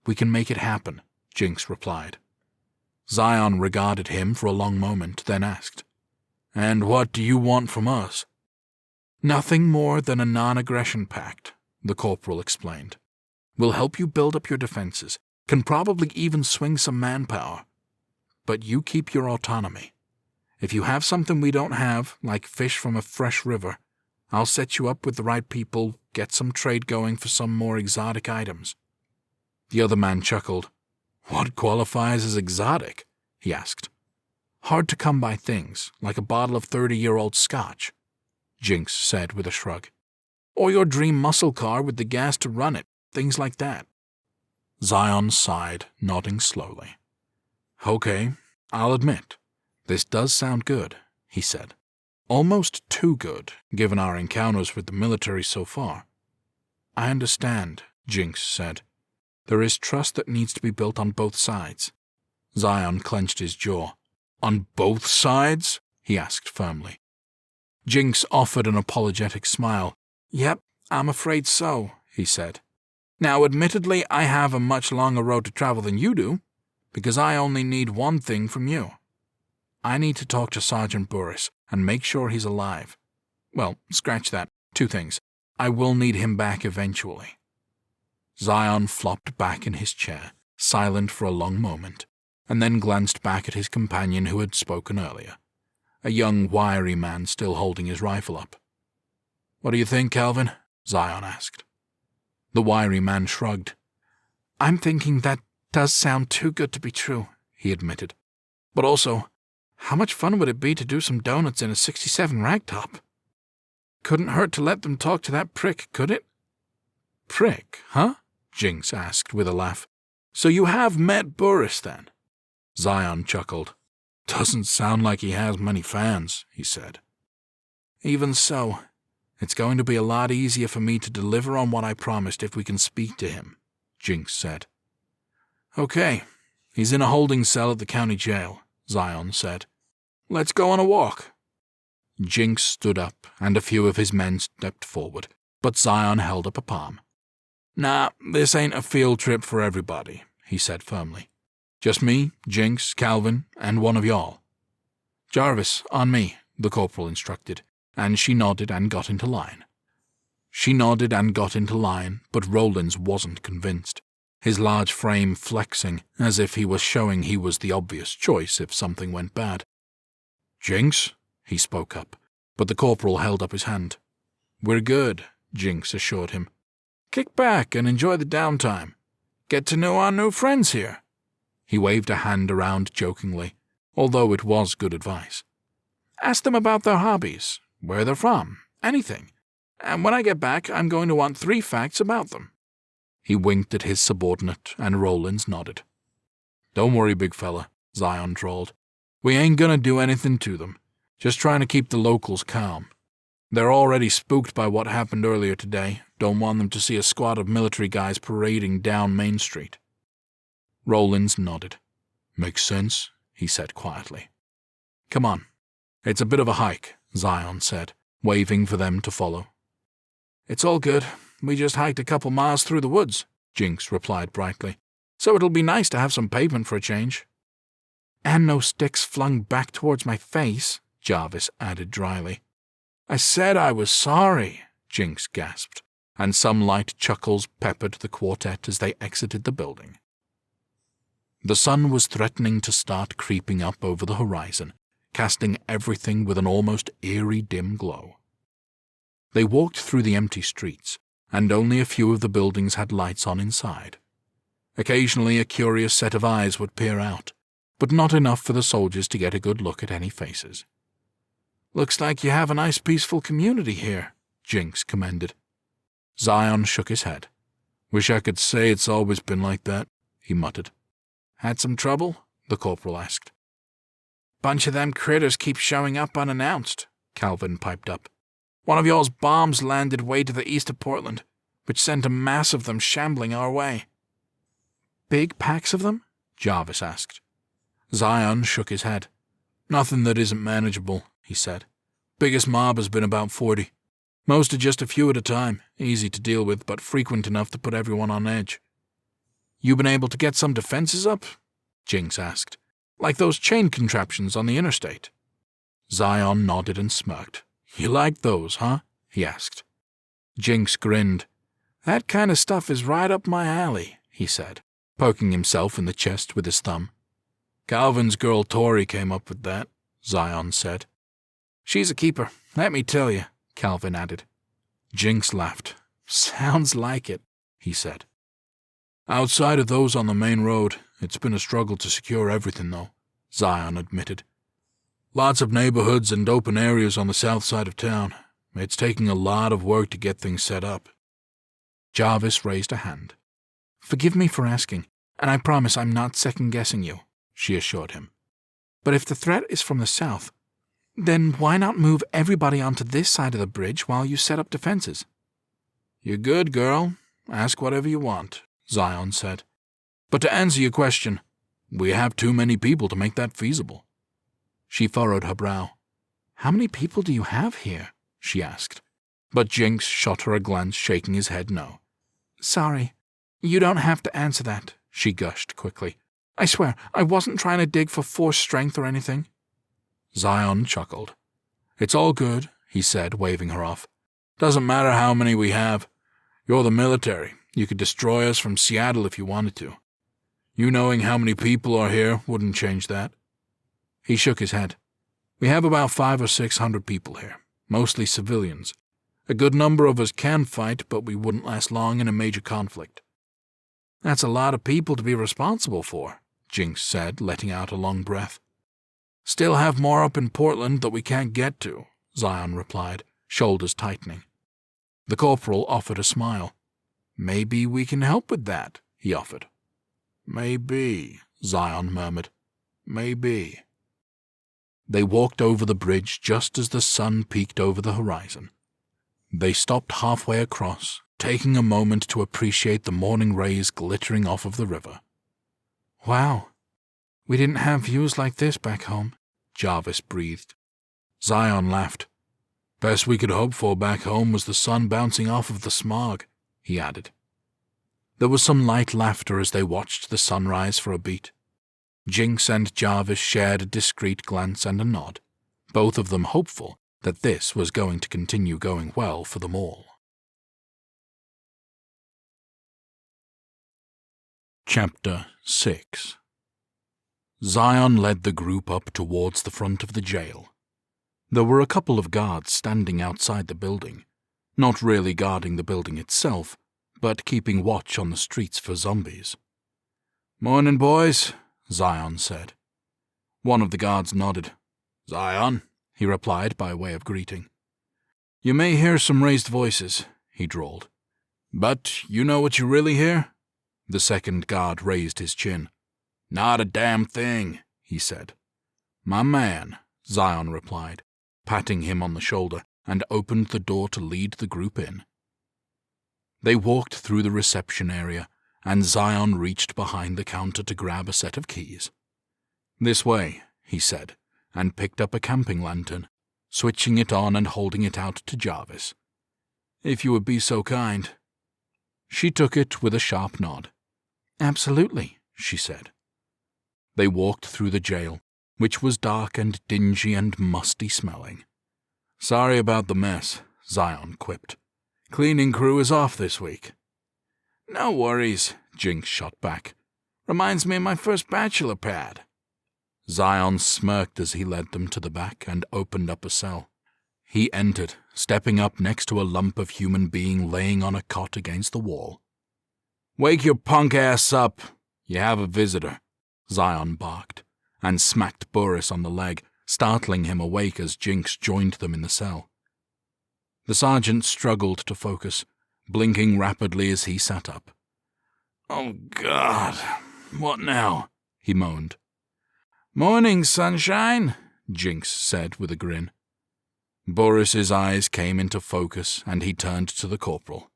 Speaker 3: We can make it happen, Jinx replied.
Speaker 1: Zion regarded him for a long moment, then asked, And what do you want from us?
Speaker 3: Nothing more than a non-aggression pact, the corporal explained. We'll help you build up your defenses, can probably even swing some manpower. But you keep your autonomy. If you have something we don't have, like fish from a fresh river, I'll set you up with the right people, get some trade going for some more exotic items.
Speaker 1: The other man chuckled. What qualifies as exotic? He asked.
Speaker 3: Hard to come by things, like a bottle of 30-year-old scotch, Jinx said with a shrug. Or your dream muscle car with the gas to run it, things like that.
Speaker 1: Zion sighed, nodding slowly. Okay, I'll admit, this does sound good, he said. Almost too good, given our encounters with the military so far.
Speaker 3: I understand, Jinx said. There is trust that needs to be built on both sides.
Speaker 1: Zion clenched his jaw. On both sides? He asked firmly.
Speaker 3: Jinx offered an apologetic smile. Yep, I'm afraid so, he said. Now, admittedly, I have a much longer road to travel than you do, because I only need one thing from you. I need to talk to Sergeant Boris and make sure he's alive. Well, scratch that. 2 things. I will need him back eventually.
Speaker 1: Zion flopped back in his chair, silent for a long moment, and then glanced back at his companion who had spoken earlier, a young, wiry man still holding his rifle up.
Speaker 2: What do you think, Calvin? Zion asked.
Speaker 3: The wiry man shrugged. I'm thinking that does sound too good to be true, he admitted. But also,
Speaker 2: How much fun would it be to do some donuts in a 67 ragtop? Couldn't hurt to let them talk to that prick, could it?
Speaker 3: Prick, huh? Jinx asked with a laugh. So you have met Boris, then? Zion chuckled. Doesn't sound like he has many fans, he said.
Speaker 2: Even so, it's going to be a lot easier for me to deliver on what I promised if we can speak to him, Jinx said.
Speaker 3: Okay, he's in a holding cell at the county jail, Zion said. Let's go on a walk. Jinx stood up, and a few of his men stepped forward, but Zion held up a palm. Nah, this ain't a field trip for everybody, he said firmly. Just me, Jinx, Calvin, and one of y'all. Jarvis, on me, the corporal instructed, and she nodded and got into line. But Rollins wasn't convinced, his large frame flexing as if he was showing he was the obvious choice if something went bad. Jinx, he spoke up, but the corporal held up his hand. We're good, Jinx assured him. Kick back and enjoy the downtime. Get to know our new friends here. He waved a hand around jokingly, although it was good advice. Ask them about their hobbies, where they're from, anything. And when I get back, I'm going to want 3 facts about them. He winked at his subordinate, and Rollins nodded. Don't worry, big fella, Zion drawled. We ain't gonna do anything to them. Just trying to keep the locals calm. They're already spooked by what happened earlier today. Don't want them to see a squad of military guys parading down Main Street. Rollins nodded. Makes sense, he said quietly. Come on. It's a bit of a hike, Zion said, waving for them to follow. It's all good. We just hiked a couple miles through the woods, Jinx replied brightly. So it'll be nice to have some pavement for a change. And no sticks flung back towards my face, Jarvis added dryly. I said I was sorry, Jinx gasped, and some light chuckles peppered the quartet as they exited the building. The sun was threatening to start creeping up over the horizon, casting everything with an almost eerie dim glow. They walked through the empty streets, and only a few of the buildings had lights on inside. Occasionally a curious set of eyes would peer out, but not enough for the soldiers to get a good look at any faces. Looks like you have a nice peaceful community here, Jinx commended. Zion shook his head. Wish I could say it's always been like that, he muttered. Had some trouble? The corporal asked. Bunch of them critters keep showing up unannounced, Calvin piped up. One of y'all's bombs landed way to the east of Portland, which sent a mass of them shambling our way. Big packs of them? Jarvis asked. Zion shook his head. Nothing that isn't manageable, he said. Biggest mob has been about 40. Most are just a few at a time, easy to deal with, but frequent enough to put everyone on edge. You been able to get some defenses up? Jinx asked. Like those chain contraptions on the interstate. Zion nodded and smirked. You like those, huh? He asked. Jinx grinned. That kind of stuff is right up my alley, he said, poking himself in the chest with his thumb. Calvin's girl Tori came up with that, Zion said. She's a keeper, let me tell you, Calvin added. Jinx laughed. Sounds like it, he said. Outside of those on the main road, it's been a struggle to secure everything, though, Zion admitted. Lots of neighborhoods and open areas on the south side of town. It's taking a lot of work to get things set up. Jarvis raised a hand. Forgive me for asking, and I promise I'm not second-guessing you, she assured him. But if the threat is from the south, then why not move everybody onto this side of the bridge while you set up defenses? You're good, girl. Ask whatever you want, Zion said. But to answer your question, we have too many people to make that feasible. She furrowed her brow. How many people do you have here? She asked. But Jinx shot her a glance, shaking his head no. Sorry, you don't have to answer that, she gushed quickly. I swear, I wasn't trying to dig for force strength or anything. Zion chuckled. It's all good, he said, waving her off. Doesn't matter how many we have. You're the military. You could destroy us from Seattle if you wanted to. You knowing how many people are here wouldn't change that. He shook his head. We have about 500 or 600 people here, mostly civilians. A good number of us can fight, but we wouldn't last long in a major conflict. That's a lot of people to be responsible for, Jinx said, letting out a long breath. Still have more up in Portland that we can't get to, Zion replied, shoulders tightening. The corporal offered a smile. Maybe we can help with that, he offered. Maybe, Zion murmured. Maybe. They walked over the bridge just as the sun peeked over the horizon. They stopped halfway across, taking a moment to appreciate the morning rays glittering off of the river.
Speaker 2: Wow, we didn't have views like this back home, Jarvis breathed.
Speaker 3: Zion laughed. Best we could hope for back home was the sun bouncing off of the smog, he added. There was some light laughter as they watched the sunrise for a beat. Jinx and Jarvis shared a discreet glance and a nod, both of them hopeful that this was going to continue going well for them all. Chapter 6. Zion led the group up towards the front of the jail. There were a couple of guards standing outside the building, not really guarding the building itself, but keeping watch on the streets for zombies.
Speaker 2: "Morning, boys," Zion said.
Speaker 3: One of the guards nodded.
Speaker 2: "Zion,"
Speaker 3: he replied by way of greeting.
Speaker 2: "You may hear some raised voices," he drawled.
Speaker 3: "But you know what you really hear?" The second guard raised his chin.
Speaker 2: "Not a damn thing," he said.
Speaker 3: "My man," Zion replied, patting him on the shoulder, and opened the door to lead the group in. They walked through the reception area, and Zion reached behind the counter to grab a set of keys. "This way," he said, and picked up a camping lantern, switching it on and holding it out to Jarvis.
Speaker 2: "If you would be so kind."
Speaker 3: She took it with a sharp nod.
Speaker 2: "Absolutely," she said.
Speaker 3: They walked through the jail, which was dark and dingy and musty-smelling.
Speaker 2: "Sorry about the mess,"
Speaker 3: Zion quipped.
Speaker 2: "Cleaning crew is off this week."
Speaker 3: "No worries," Jinx shot back.
Speaker 2: "Reminds me of my first bachelor pad."
Speaker 3: Zion smirked as he led them to the back and opened up a cell. He entered, stepping up next to a lump of human being laying on a cot against the wall.
Speaker 2: "Wake your punk ass up. You have a visitor,"
Speaker 3: Zion barked, and smacked Boris on the leg, startling him awake as Jinx joined them in the cell. The sergeant struggled to focus, blinking rapidly as he sat up.
Speaker 2: "Oh, God. What now?"
Speaker 3: he moaned.
Speaker 2: "Morning, sunshine,"
Speaker 3: Jinx said with a grin. Boris's eyes came into focus, and he turned to the corporal.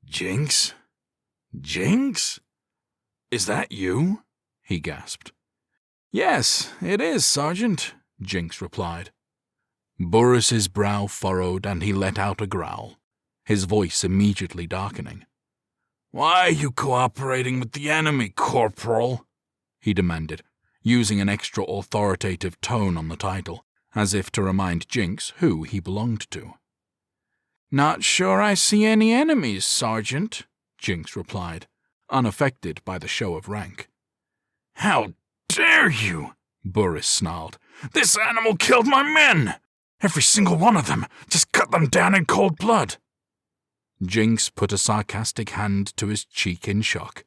Speaker 2: "Jinx? Jinx? Is that you?"
Speaker 3: he gasped.
Speaker 2: "Yes, it is, Sergeant," Jinx replied.
Speaker 3: Boris's brow furrowed, and he let out a growl, his voice immediately darkening.
Speaker 2: "Why are you cooperating with the enemy, Corporal?"
Speaker 3: he demanded, using an extra authoritative tone on the title, as if to remind Jinx who he belonged to.
Speaker 2: "Not sure I see any enemies, Sergeant,"
Speaker 3: Jinx replied, unaffected by the show of rank.
Speaker 2: "How dare you!"
Speaker 3: Boris snarled.
Speaker 2: "This animal killed my men! Every single one of them! Just cut them down in cold blood!"
Speaker 3: Jinx put a sarcastic hand to his cheek in shock.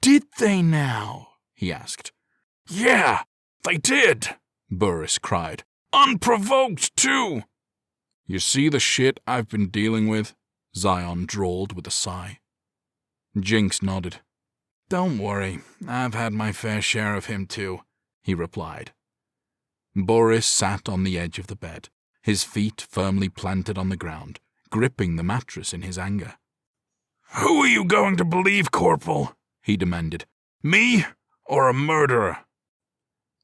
Speaker 2: "Did they now?" he asked. "Yeah, they did,"
Speaker 3: Boris cried.
Speaker 2: "Unprovoked, too."
Speaker 3: "You see the shit I've been dealing with?" Zion drawled with a sigh. Jinx nodded.
Speaker 2: "Don't worry, I've had my fair share of him, too," he replied.
Speaker 3: Boris sat on the edge of the bed, his feet firmly planted on the ground, gripping the mattress in his anger.
Speaker 2: "Who are you going to believe, Corporal?" he demanded. "Me or a murderer?"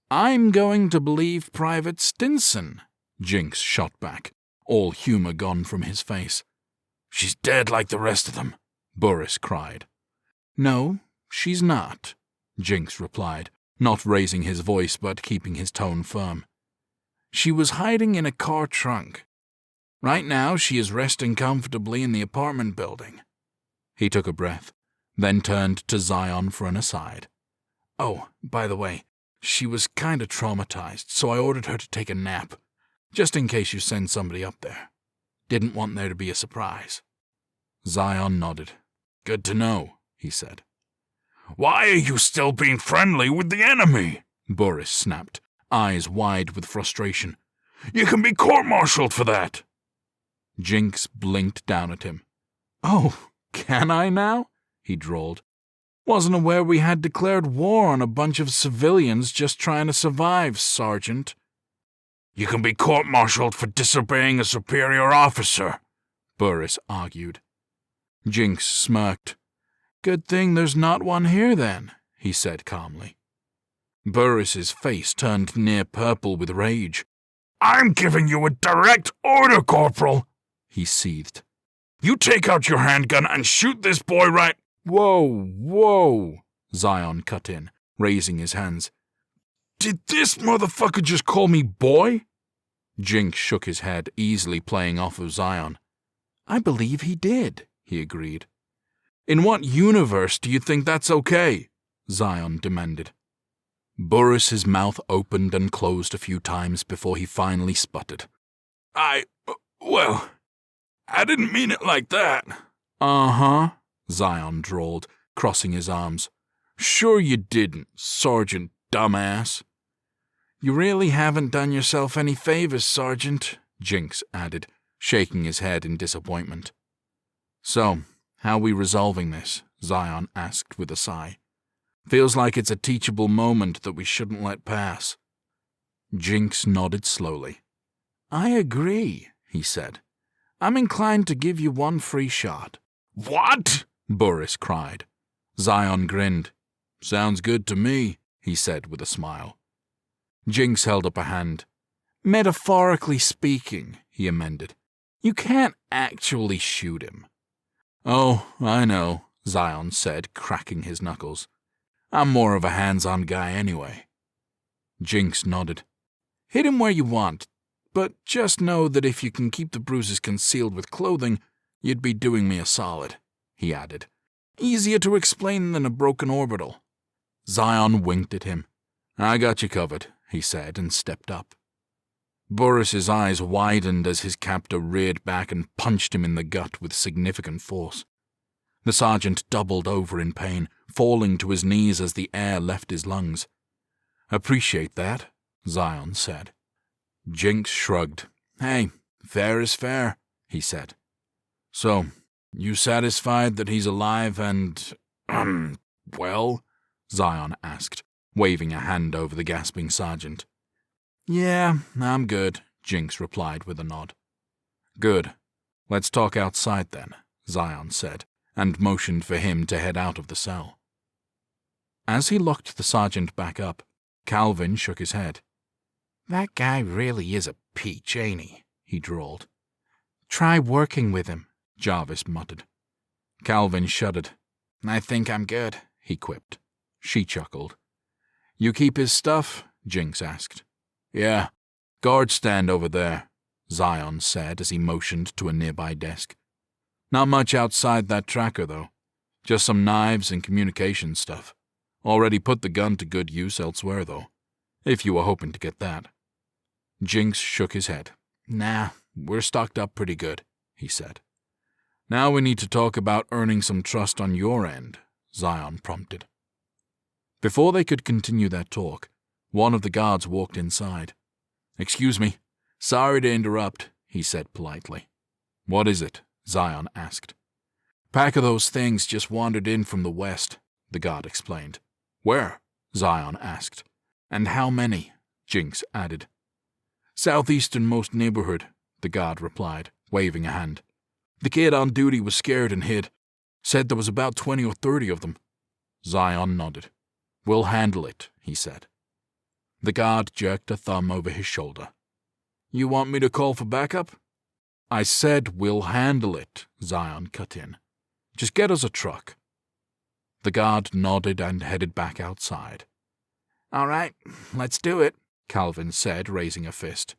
Speaker 3: "I'm going to believe Private Stinson," Jinx shot back, all humor gone from his face.
Speaker 2: "She's dead like the rest of them,"
Speaker 3: Boris cried. "No, she's not," Jinx replied, not raising his voice but keeping his tone firm.
Speaker 2: "She was hiding in a car trunk. Right now she is resting comfortably in the apartment building."
Speaker 3: He took a breath, then turned to Zion for an aside.
Speaker 2: "Oh, by the way, she was kind of traumatized, so I ordered her to take a nap, just in case you send somebody up there. Didn't want there to be a surprise."
Speaker 3: Zion nodded.
Speaker 2: "Good to know," he said. "Why are you still being friendly with the enemy?"
Speaker 3: Boris snapped,
Speaker 1: eyes wide with frustration. "You can be court-martialed for that!" Jinx blinked down at him.
Speaker 3: "Oh, can I now?" he drawled. "Wasn't aware we had declared war on a bunch of civilians just trying to survive, Sergeant."
Speaker 1: "You can be court-martialed for disobeying a superior officer," Boris argued.
Speaker 3: Jinx smirked. "Good thing there's not one here, then," he said calmly.
Speaker 1: Boris's face turned near purple with rage. "I'm giving you a direct order, Corporal," he seethed. "You take out your handgun and shoot this boy right—"
Speaker 3: Whoa, Zion cut in, raising his hands.
Speaker 1: "Did this motherfucker just call me boy?"
Speaker 3: Jinx shook his head, easily playing off of Zion. "I believe he did," he agreed.
Speaker 1: "In what universe do you think that's okay?" Zion demanded.
Speaker 3: Boris's mouth opened and closed a few times before he finally sputtered.
Speaker 1: Well, I didn't mean it like that."
Speaker 3: "Uh-huh," Zion drawled, crossing his arms.
Speaker 1: "Sure you didn't, Sergeant Dumbass."
Speaker 3: "You really haven't done yourself any favors, Sergeant," Jinx added, shaking his head in disappointment.
Speaker 1: "So, how we resolving this?" Zion asked with a sigh. "Feels like it's a teachable moment that we shouldn't let pass."
Speaker 3: Jinx nodded slowly. "I agree," he said. "I'm inclined to give you one free shot."
Speaker 1: "What?"
Speaker 3: Boris cried.
Speaker 1: Zion grinned. "Sounds good to me," he said with a smile.
Speaker 3: Jinx held up a hand. "Metaphorically speaking," he amended. "You can't actually shoot him."
Speaker 1: "Oh, I know," Zion said, cracking his knuckles. "I'm more of a hands-on guy anyway."
Speaker 3: Jinx nodded. "Hit him where you want, but just know that if you can keep the bruises concealed with clothing, you'd be doing me a solid," he added. "Easier to explain than a broken orbital."
Speaker 1: Zion winked at him. "I got you covered," he said, and stepped up. Boris's eyes widened as his captor reared back and punched him in the gut with significant force. The sergeant doubled over in pain, falling to his knees as the air left his lungs.
Speaker 3: "Appreciate that," Zion said.
Speaker 1: Jinx shrugged.
Speaker 3: "Hey, fair is fair," he said.
Speaker 1: "So, you satisfied that he's alive and, well?" Zion asked, waving a hand over the gasping sergeant.
Speaker 3: "Yeah, I'm good," Jinx replied with a nod.
Speaker 1: "Good. Let's talk outside then," Zion said, and motioned for him to head out of the cell.
Speaker 3: As he locked the sergeant back up, Calvin shook his head. "That guy really is a peach, ain't he?" he drawled. "Try working with him," Jarvis muttered.
Speaker 1: Calvin shuddered.
Speaker 3: "I think I'm good," he quipped.
Speaker 1: She chuckled.
Speaker 3: "You keep his stuff?" Jinx asked.
Speaker 1: "Yeah, guard stand over there," Zion said as he motioned to a nearby desk. "Not much outside that tracker, though. Just some knives and communication stuff. Already put the gun to good use elsewhere, though, if you were hoping to get that."
Speaker 3: Jinx shook his head. "Nah, we're stocked up pretty good," he said.
Speaker 1: "Now we need to talk about earning some trust on your end," Zion prompted.
Speaker 3: Before they could continue their talk, one of the guards walked inside.
Speaker 1: "Excuse me. Sorry to interrupt," he said politely.
Speaker 3: "What is it?"
Speaker 1: Zion asked.
Speaker 3: "Pack of those things just wandered in from the west," the guard explained.
Speaker 1: "Where?" Zion asked.
Speaker 3: "And how many?" Jinx added.
Speaker 1: "Southeasternmost neighborhood," the guard replied, waving a hand.
Speaker 3: "The kid on duty was scared and hid. Said there was about 20 or 30 of them."
Speaker 1: Zion nodded.
Speaker 3: "We'll handle it," he said.
Speaker 1: The guard jerked a thumb over his shoulder.
Speaker 3: "You want me to call for backup?"
Speaker 1: "I said we'll handle it," Zion cut in. "Just get us a truck." The guard nodded and headed back outside.
Speaker 3: "All right, let's do it,"
Speaker 1: Calvin said, raising a fist.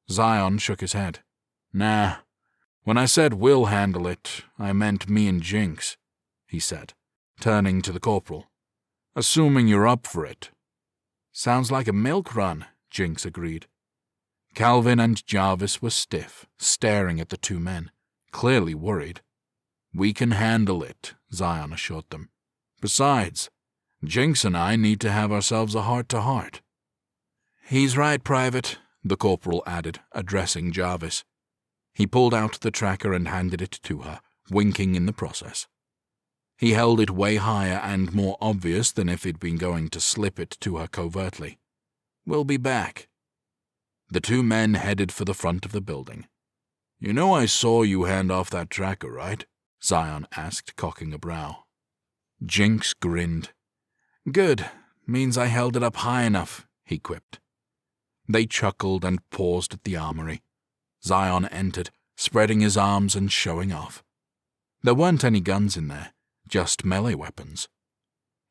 Speaker 1: Zion shook his head. "Nah, when I said we'll handle it, I meant me and Jinx," he said, turning to the corporal. "Assuming you're up for it."
Speaker 3: "Sounds like a milk run," Jinx agreed.
Speaker 1: Calvin and Jarvis were stiff, staring at the two men, clearly worried. "We can handle it," Zion assured them. "Besides, Jinx and I need to have ourselves a heart-to-heart."
Speaker 3: He's right, Private, the corporal added, addressing Jarvis. He pulled out the tracker and handed it to her, winking in the process. He held it way higher and more obvious than if he'd been going to slip it to her covertly. We'll be back. The two men headed for the front of the building. You know I saw you hand off that tracker, right? Zion asked, cocking a brow. Jinx grinned. Good. Means I held it up high enough, he quipped. They chuckled and paused at the armory. Zion entered, spreading his arms and showing off. There weren't any guns in there, just melee weapons.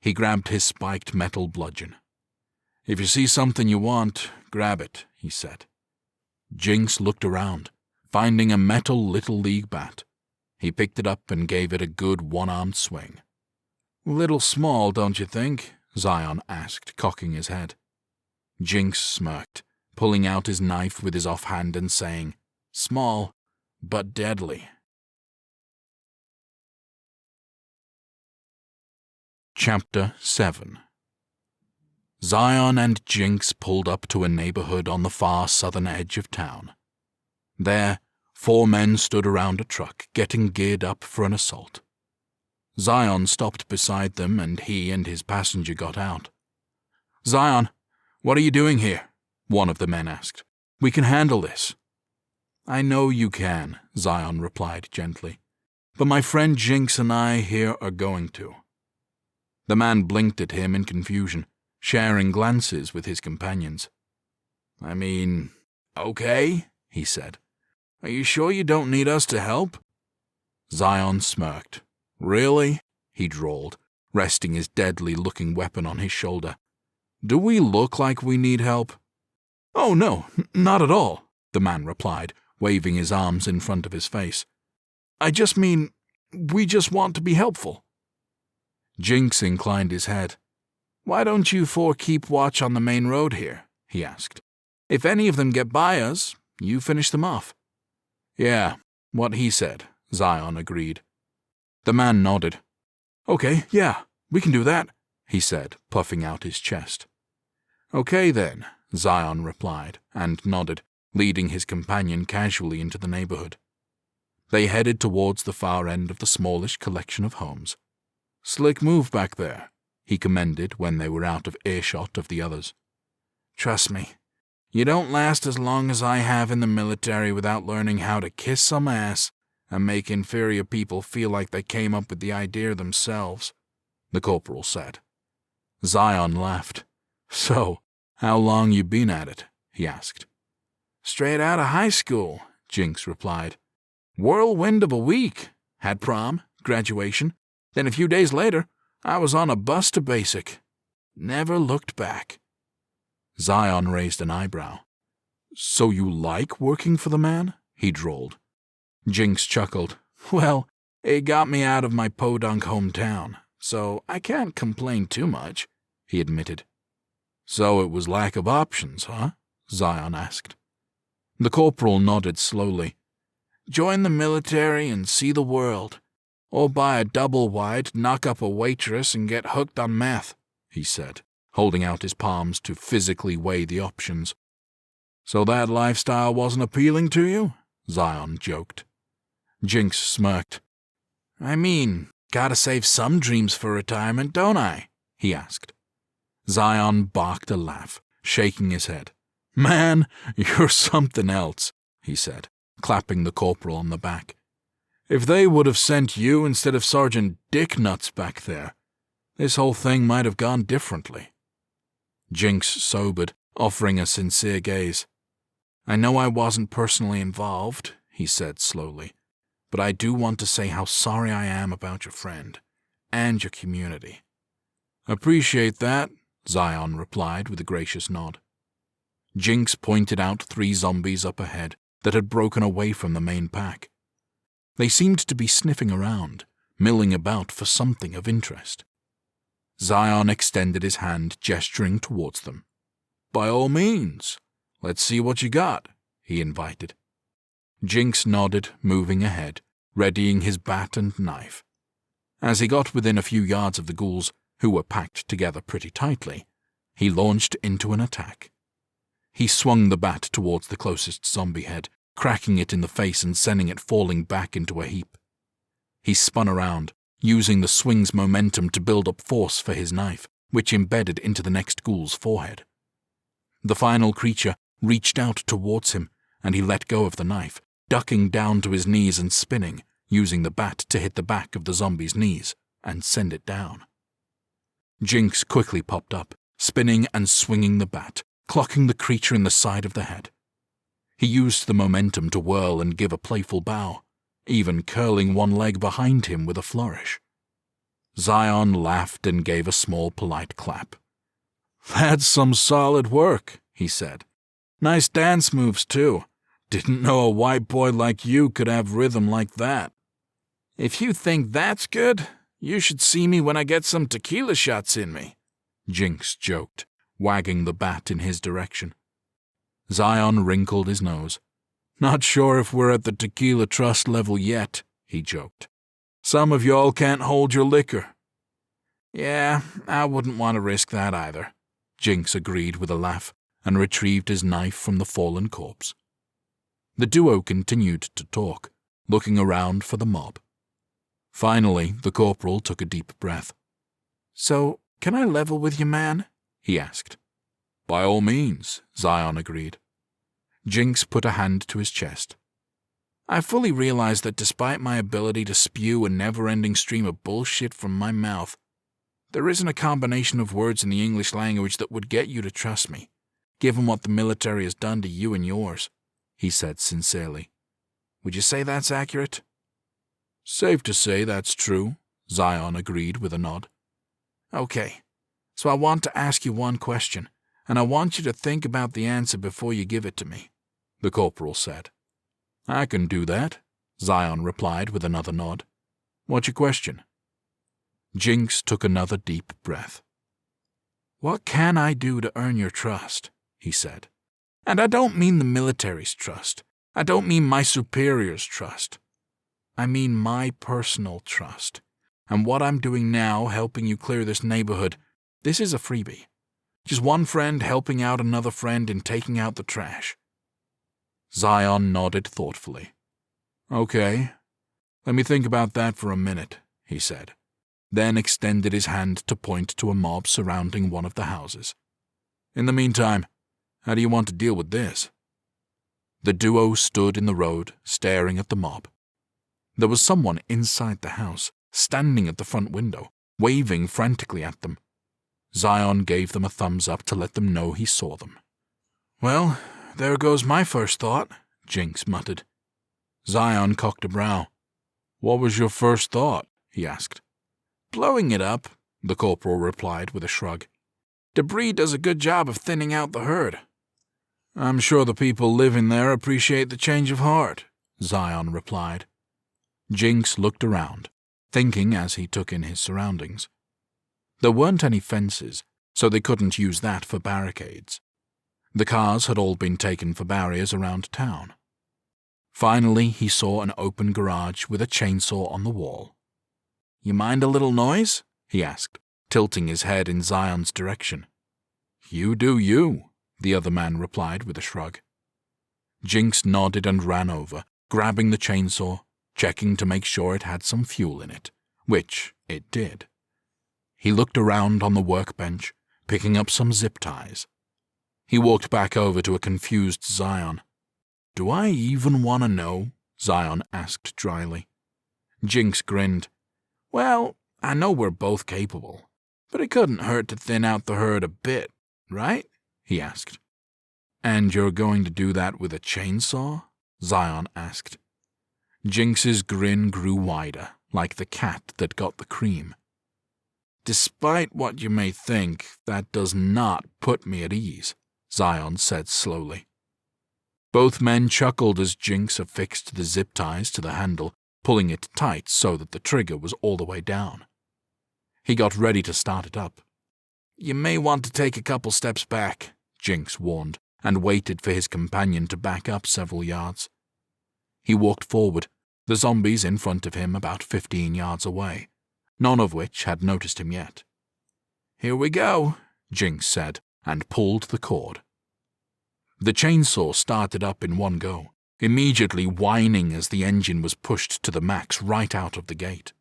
Speaker 3: He grabbed his spiked metal bludgeon. If you see something you want, grab it, he said. Jinx looked around, finding a metal Little League bat. He picked it up and gave it a good one-armed swing. Little small, don't you think? Zion asked, cocking his head. Jinx smirked, pulling out his knife with his offhand and saying, Small, but deadly. Chapter 7. Zion and Jinx pulled up to a neighborhood on the far southern edge of town. There, 4 men stood around a truck, getting geared up for an assault. Zion stopped beside them, and he and his passenger got out. Zion, what are you doing here? One of the men asked. We can handle this. I know you can, Zion replied gently, but my friend Jinx and I here are going to. The man blinked at him in confusion, sharing glances with his companions. I mean, okay, he said. Are you sure you don't need us to help? Zion smirked. Really? He drawled, resting his deadly-looking weapon on his shoulder. Do we look like we need help? Oh, no, not at all, the man replied, waving his arms in front of his face. I just mean, we just want to be helpful. Jinx inclined his head. Why don't you 4 keep watch on the main road here? He asked. If any of them get by us, you finish them off. Yeah, what he said, Zion agreed. The man nodded. Okay, yeah, we can do that, he said, puffing out his chest. Okay then, Zion replied, and nodded, leading his companion casually into the neighborhood. They headed towards the far end of the smallish collection of homes. Slick move back there, he commended when they were out of earshot of the others. Trust me, you don't last as long as I have in the military without learning how to kiss some ass and make inferior people feel like they came up with the idea themselves, the corporal said. Zion laughed. So, how long you been at it? He asked. Straight out of high school, Jinx replied. Whirlwind of a week. Had prom, graduation, then a few days later, I was on a bus to basic. Never looked back. Zion raised an eyebrow. So you like working for the man? He drawled. Jinx chuckled. Well, it got me out of my podunk hometown, so I can't complain too much, he admitted. So it was lack of options, huh? Zion asked. The corporal nodded slowly. Join the military and see the world, or buy a double-wide, knock up a waitress and get hooked on meth, he said, holding out his palms to physically weigh the options. So that lifestyle wasn't appealing to you? Zion joked. Jinx smirked. I mean, gotta save some dreams for retirement, don't I? He asked. Zion barked a laugh, shaking his head. Man, you're something else, he said, clapping the corporal on the back. If they would have sent you instead of Sergeant Dicknuts back there, this whole thing might have gone differently. Jinx sobered, offering a sincere gaze. I know I wasn't personally involved, he said slowly, but I do want to say how sorry I am about your friend and your community. Appreciate that, Zion replied with a gracious nod. Jinx pointed out 3 zombies up ahead that had broken away from the main pack. They seemed to be sniffing around, milling about for something of interest. Zion extended his hand, gesturing towards them. By all means, let's see what you got, he invited. Jinx nodded, moving ahead, readying his bat and knife. As he got within a few yards of the ghouls, who were packed together pretty tightly, he launched into an attack.
Speaker 1: He swung the bat towards the closest zombie head, cracking it in the face and sending it falling back into a heap. He spun around, using the swing's momentum to build up force for his knife, which embedded into the next ghoul's forehead. The final creature reached out towards him, and he let go of the knife, ducking down to his knees and spinning, using the bat to hit the back of the zombie's knees and send it down. Jinx quickly popped up, spinning and swinging the bat, clocking the creature in the side of the head. He used the momentum to whirl and give a playful bow, even curling one leg behind him with a flourish. Zion laughed and gave a small polite clap. "That's some solid work," he said. "Nice dance moves, too. Didn't know a white boy like you could have rhythm like that." "If you think that's good, you should see me when I get some tequila shots in me," Jinx joked, wagging the bat in his direction. Zion wrinkled his nose. "Not sure if we're at the tequila trust level yet," he joked. "Some of y'all can't hold your liquor." "Yeah, I wouldn't want to risk that either," Jinx agreed with a laugh and retrieved his knife from the fallen corpse. The duo continued to talk, looking around for the mob. Finally, the corporal took a deep breath. "So, can I level with you, man?" he asked. "By all means," Zion agreed. Jinx put a hand to his chest. "I fully realize that despite my ability to spew a never-ending stream of bullshit from my mouth, there isn't a combination of words in the English language that would get you to trust me, given what the military has done to you and yours," he said sincerely. "Would you say that's accurate?" "Safe to say that's true," Zion agreed with a nod. "Okay, so I want to ask you one question, and I want you to think about the answer before you give it to me," the corporal said. "I can do that," Zion replied with another nod. "What's your question?" Jinx took another deep breath. "What can I do to earn your trust?" he said. "And I don't mean the military's trust. I don't mean my superior's trust. I mean my personal trust. And what I'm doing now, helping you clear this neighborhood, this is a freebie. Just one friend helping out another friend in taking out the trash." Zion nodded thoughtfully. "Okay, let me think about that for a minute," he said, then extended his hand to point to a mob surrounding one of the houses. "In the meantime, how do you want to deal with this?" The duo stood in the road, staring at the mob. There was someone inside the house, standing at the front window, waving frantically at them. Zion gave them a thumbs up to let them know he saw them. "Well, there goes my first thought," Jinx muttered. Zion cocked a brow. "What was your first thought?" he asked. "Blowing it up," the corporal replied with a shrug. "Debris does a good job of thinning out the herd." "I'm sure the people living there appreciate the change of heart," Zion replied. Jinx looked around, thinking as he took in his surroundings. There weren't any fences, so they couldn't use that for barricades. The cars had all been taken for barriers around town. Finally, he saw an open garage with a chainsaw on the wall. "You mind a little noise?" he asked, tilting his head in Zion's direction. "You do you," the other man replied with a shrug. Jinx nodded and ran over, grabbing the chainsaw, checking to make sure it had some fuel in it, which it did. He looked around on the workbench, picking up some zip ties. He walked back over to a confused Zion. "Do I even want to know?" Zion asked dryly. Jinx grinned. "Well, I know we're both capable, but it couldn't hurt to thin out the herd a bit, right?" he asked. "And you're going to do that with a chainsaw?" Zion asked. Jinx's grin grew wider, like the cat that got the cream. "Despite what you may think, that does not put me at ease," Zion said slowly. Both men chuckled as Jinx affixed the zip ties to the handle, pulling it tight so that the trigger was all the way down. He got ready to start it up. "You may want to take a couple steps back," Jinx warned, and waited for his companion to back up several yards. He walked forward, the zombies in front of him about 15 yards away, none of which had noticed him yet. "Here we go," Jinx said, and pulled the cord. The chainsaw started up in one go, immediately whining as the engine was pushed to the max right out of the gate.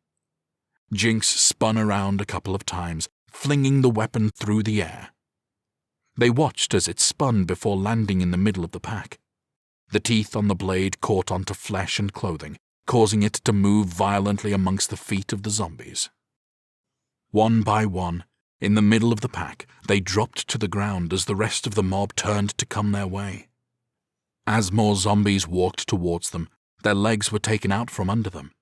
Speaker 1: Jinx spun around a couple of times, flinging the weapon through the air. They watched as it spun before landing in the middle of the pack. The teeth on the blade caught onto flesh and clothing, causing it to move violently amongst the feet of the zombies. One by one, in the middle of the pack, they dropped to the ground as the rest of the mob turned to come their way. As more zombies walked towards them, their legs were taken out from under them.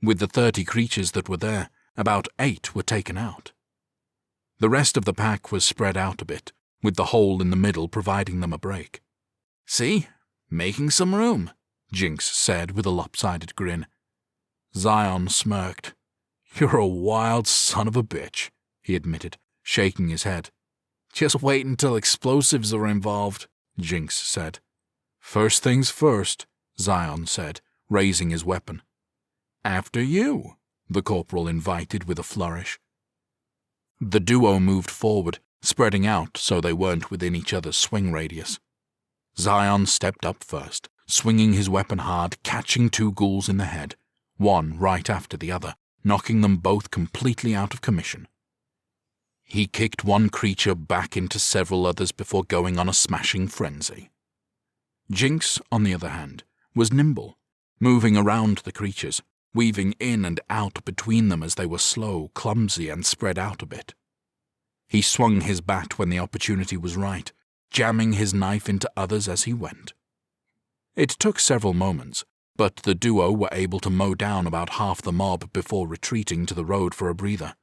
Speaker 1: With the 30 creatures that were there, about 8 were taken out. The rest of the pack was spread out a bit, with the hole in the middle providing them a break.
Speaker 2: "See? Making some room,"
Speaker 1: Jinx said with a lopsided grin.
Speaker 3: Zion smirked. "You're a wild son of a bitch," he admitted, shaking his head.
Speaker 2: "Just wait until explosives are involved,"
Speaker 1: Jinx said.
Speaker 3: "First things first,"
Speaker 1: Zion said, raising his weapon.
Speaker 3: "After you,"
Speaker 1: the corporal invited with a flourish. The duo moved forward, spreading out so they weren't within each other's swing radius. Zion stepped up first, swinging his weapon hard, catching 2 ghouls in the head, one right after the other, knocking them both completely out of commission. He kicked one creature back into several others before going on a smashing frenzy. Jinx, on the other hand, was nimble, moving around the creatures, weaving in and out between them as they were slow, clumsy, and spread out a bit. He swung his bat when the opportunity was right, jamming his knife into others as he went. It took several moments, but the duo were able to mow down about half the mob before retreating to the road for a breather.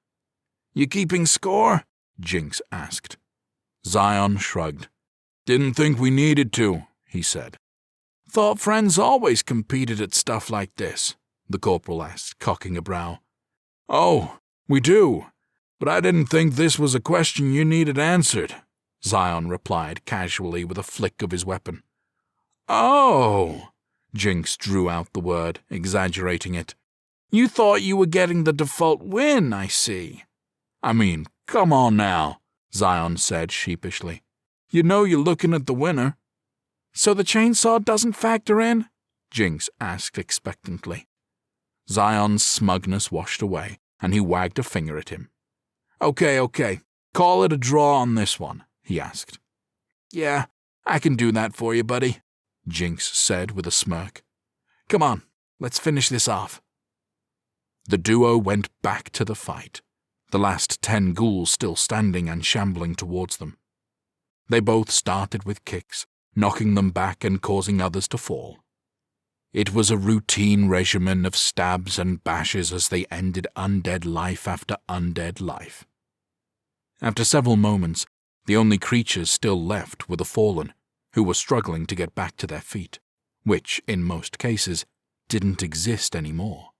Speaker 2: "You keeping score?"
Speaker 1: Jinx asked.
Speaker 3: Zion shrugged. "Didn't think we needed to," he said.
Speaker 2: "Thought friends always competed at stuff like this,"
Speaker 1: the corporal asked, cocking a brow.
Speaker 3: "Oh, we do, but I didn't think this was a question you needed answered,"
Speaker 1: Zion replied casually with a flick of his weapon.
Speaker 2: "Oh,"
Speaker 1: Jinx drew out the word, exaggerating it.
Speaker 2: "You thought you were getting the default win, I see."
Speaker 3: "I mean, come on now,"
Speaker 1: Zion said sheepishly.
Speaker 3: "You know you're looking at the winner."
Speaker 2: "So the chainsaw doesn't factor in?"
Speaker 1: Jinx asked expectantly. Zion's smugness washed away, and he wagged a finger at him.
Speaker 3: Okay, call it a draw on this one," he asked.
Speaker 2: "Yeah, I can do that for you, buddy,"
Speaker 1: Jinx said with a smirk.
Speaker 2: "Come on, let's finish this off."
Speaker 1: The duo went back to the fight, the last 10 ghouls still standing and shambling towards them. They both started with kicks, knocking them back and causing others to fall. It was a routine regimen of stabs and bashes as they ended undead life after undead life. After several moments, the only creatures still left were the fallen, who were struggling to get back to their feet, which, in most cases, didn't exist anymore.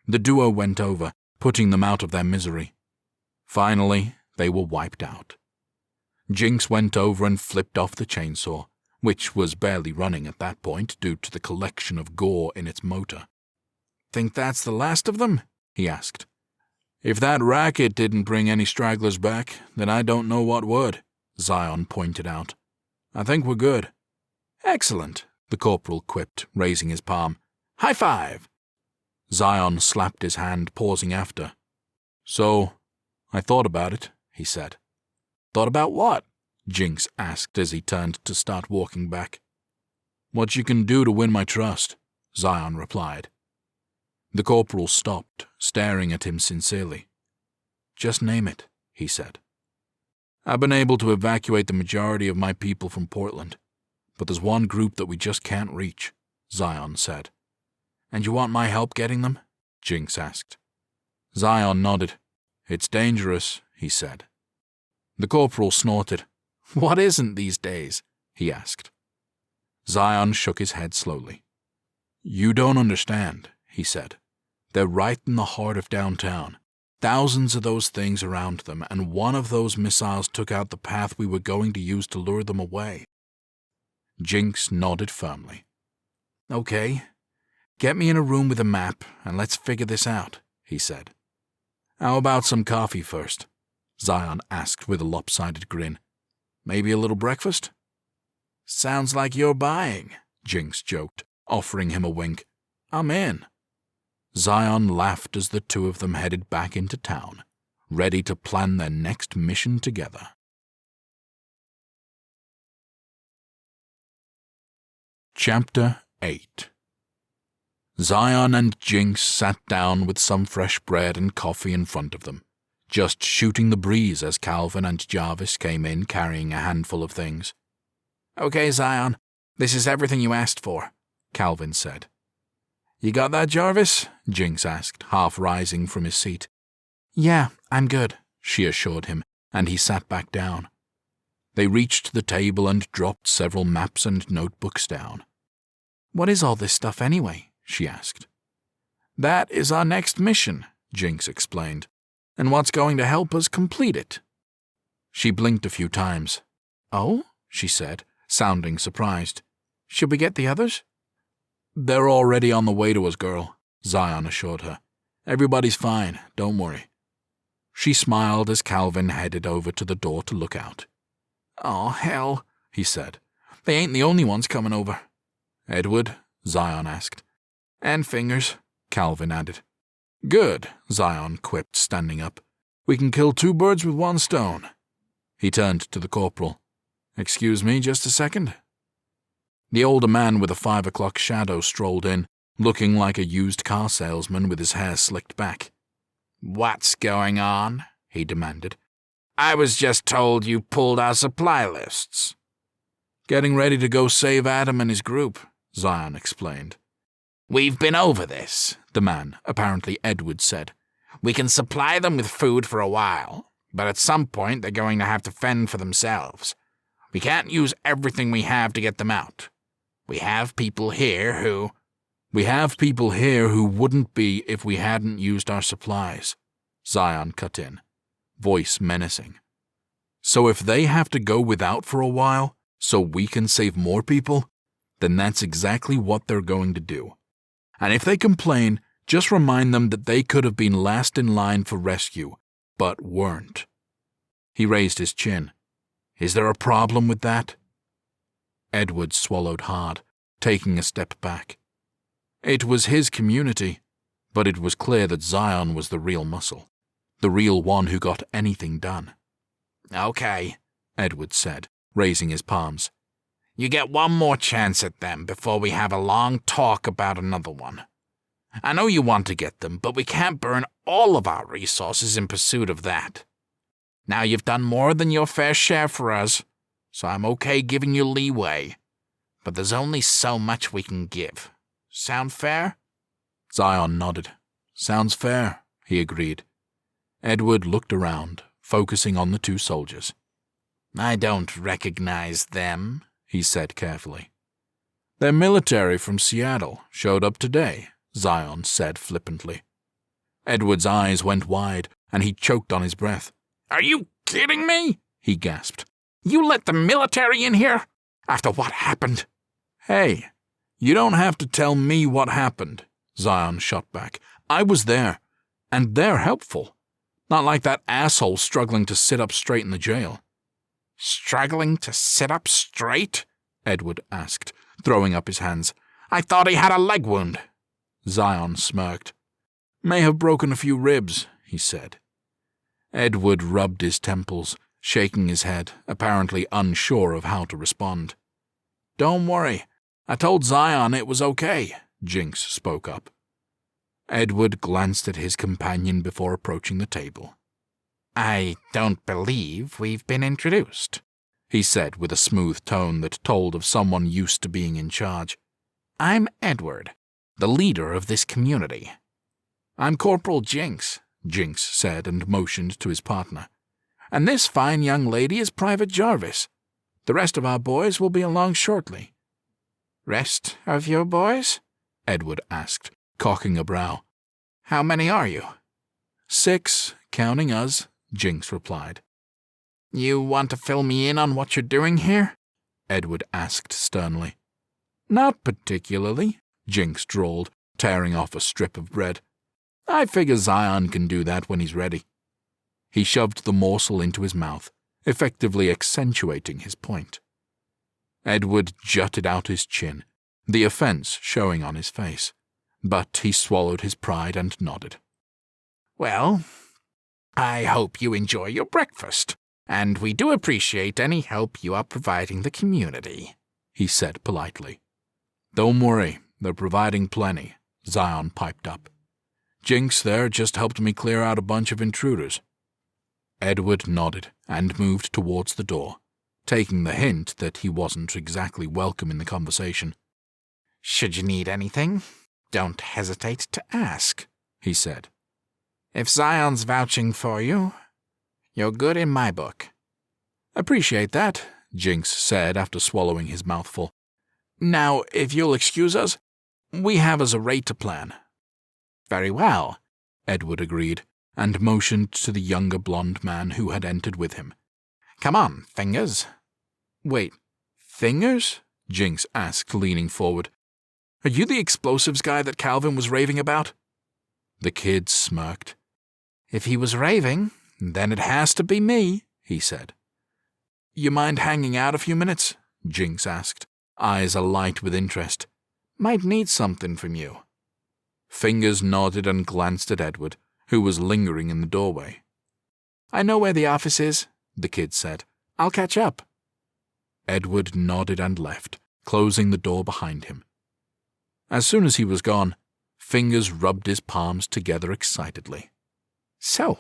Speaker 1: The duo went over, putting them out of their misery. Finally, they were wiped out. Jinx went over and flipped off the chainsaw, which was barely running at that point due to the collection of gore in its motor.
Speaker 2: "Think that's the last of them?" he asked.
Speaker 3: "If that racket didn't bring any stragglers back, then I don't know what would," Zion pointed out. "I think we're good."
Speaker 2: "Excellent,"
Speaker 1: the corporal quipped, raising his palm.
Speaker 2: "High five!"
Speaker 1: Zion slapped his hand, pausing after.
Speaker 3: "So, I thought about it," he said.
Speaker 2: "Thought about what?"
Speaker 1: Jinx asked as he turned to start walking back.
Speaker 3: "What you can do to win my trust,"
Speaker 1: Zion replied. The corporal stopped, staring at him sincerely.
Speaker 3: "Just name it," he said. "I've been able to evacuate the majority of my people from Portland, but there's one group that we just can't reach," Zion said.
Speaker 2: "And you want my help getting them?"
Speaker 1: Jinx asked.
Speaker 3: Zion nodded. "It's dangerous," he said.
Speaker 1: The corporal snorted.
Speaker 2: "What isn't these days?"
Speaker 1: he asked. Zion shook his head slowly.
Speaker 3: "You don't understand," he said. "They're right in the heart of downtown. Thousands of those things around them, and one of those missiles took out the path we were going to use to lure them away."
Speaker 1: Jinx nodded firmly.
Speaker 2: "Okay. Get me in a room with a map, and let's figure this out," he said.
Speaker 3: "How about some coffee first?"
Speaker 1: Zion asked with a lopsided grin.
Speaker 3: "Maybe a little breakfast?" Sounds like you're buying, Jinx joked, offering him a wink. I'm in.
Speaker 1: Zion laughed as the two of them headed back into town, ready to plan their next mission together. Chapter 8. Zion and Jinx sat down with some fresh bread and coffee in front of them, just shooting the breeze as Calvin and Jarvis came in carrying a handful of things.
Speaker 3: Okay, Zion, this is everything you asked for, Calvin said. You got that, Jarvis? Jinx asked, half rising from his seat.
Speaker 2: Yeah, I'm good,
Speaker 1: she assured him, and he sat back down. They reached the table and dropped several maps and notebooks down.
Speaker 2: What is all this stuff anyway? She asked.
Speaker 3: That is our next mission, Jinx explained, and what's going to help us complete it.
Speaker 1: She blinked a few times.
Speaker 2: Oh?
Speaker 1: She said, sounding surprised.
Speaker 2: Should we get the others?
Speaker 1: They're already on the way to us, girl, Zion assured her. Everybody's fine, don't worry. She smiled as Calvin headed over to the door to look out.
Speaker 3: Oh, hell, he said. They ain't the only ones coming over.
Speaker 1: Edward? Zion asked.
Speaker 3: And Fingers, Calvin added.
Speaker 1: Good, Zion quipped, standing up.
Speaker 3: We can kill 2 birds with 1 stone.
Speaker 1: He turned to the corporal.
Speaker 3: Excuse me just a second.
Speaker 1: The older man with a 5 o'clock shadow strolled in, looking like a used car salesman with his hair slicked back.
Speaker 4: What's going on? He demanded. I was just told you pulled our supply lists.
Speaker 3: Getting ready to go save Adam and his group, Zion explained.
Speaker 4: We've been over this, the man, apparently Edward, said. We can supply them with food for a while, but at some point they're going to have to fend for themselves. We can't use everything we have to get them out. We have people here who
Speaker 1: wouldn't be if we hadn't used our supplies, Zion cut in, voice menacing. So if they have to go without for a while, so we can save more people, then that's exactly what they're going to do. And if they complain, just remind them that they could have been last in line for rescue, but weren't. He raised his chin. Is there a problem with that? Edward swallowed hard, taking a step back. It was his community, but it was clear that Zion was the real muscle, the real one who got anything done.
Speaker 4: Okay,
Speaker 1: Edward said, raising his palms.
Speaker 4: You get one more chance at them before we have a long talk about another one. I know you want to get them, but we can't burn all of our resources in pursuit of that. Now you've done more than your fair share for us, so I'm okay giving you leeway. But there's only so much we can give. Sound fair?
Speaker 1: Zion nodded. Sounds fair, he agreed. Edward looked around, focusing on the 2 soldiers.
Speaker 4: I don't recognize them, he said carefully.
Speaker 1: They're military from Seattle, showed up today, Zion said flippantly. Edward's eyes went wide, and he choked on his breath.
Speaker 4: Are you kidding me?
Speaker 1: He gasped.
Speaker 4: You let the military in here? After what happened?
Speaker 1: Hey, you don't have to tell me what happened, Zion shot back. I was there, and they're helpful. Not like that asshole struggling to sit up straight in the jail.
Speaker 4: Struggling to sit up straight?
Speaker 1: Edward asked, throwing up his hands.
Speaker 4: I thought he had a leg wound.
Speaker 1: Zion smirked. May have broken a few ribs, he said. Edward rubbed his temples, shaking his head, apparently unsure of how to respond.
Speaker 3: Don't worry. I told Zion it was okay, Jinx spoke up.
Speaker 1: Edward glanced at his companion before approaching the table.
Speaker 4: I don't believe we've been introduced,
Speaker 1: he said with a smooth tone that told of someone used to being in charge.
Speaker 4: I'm Edward, the leader of this community.
Speaker 3: I'm Corporal Jinx, Jinx said and motioned to his partner. And this fine young lady is Private Jarvis. The rest of our boys will be along shortly.
Speaker 4: Rest of your boys?
Speaker 1: Edward asked, cocking a brow.
Speaker 4: How many are you?
Speaker 3: 6, counting us, Jinx replied.
Speaker 4: You want to fill me in on what you're doing here?
Speaker 1: Edward asked sternly.
Speaker 3: Not particularly,
Speaker 1: Jinx drawled, tearing off a strip of bread.
Speaker 3: I figure Zion can do that when he's ready.
Speaker 1: He shoved the morsel into his mouth, effectively accentuating his point. Edward jutted out his chin, the offense showing on his face, but he swallowed his pride and nodded.
Speaker 4: Well, I hope you enjoy your breakfast, and we do appreciate any help you are providing the community,
Speaker 1: he said politely. Don't worry, they're providing plenty, Zion piped up. Jinx there just helped me clear out a bunch of intruders. Edward nodded and moved towards the door, taking the hint that he wasn't exactly welcome in the conversation.
Speaker 4: Should you need anything, don't hesitate to ask, he said. If Zion's vouching for you, you're good in my book.
Speaker 1: Appreciate that, Jinx said after swallowing his mouthful.
Speaker 3: Now, if you'll excuse us, we have us a raid to plan.
Speaker 4: Very well,
Speaker 1: Edward agreed, and motioned to the younger blonde man who had entered with him.
Speaker 4: Come on, Fingers.
Speaker 3: Wait, Fingers? Jinx asked, leaning forward. Are you the explosives guy that Calvin was raving about?
Speaker 1: The kid smirked.
Speaker 4: If he was raving, then it has to be me, he said.
Speaker 3: You mind hanging out a few minutes? Jinx asked, eyes alight with interest.
Speaker 4: Might need something from you.
Speaker 1: Fingers nodded and glanced at Edward, who was lingering in the doorway.
Speaker 3: I know where the office is, the kid said. I'll catch up.
Speaker 1: Edward nodded and left, closing the door behind him. As soon as he was gone, Fingers rubbed his palms together excitedly.
Speaker 4: So,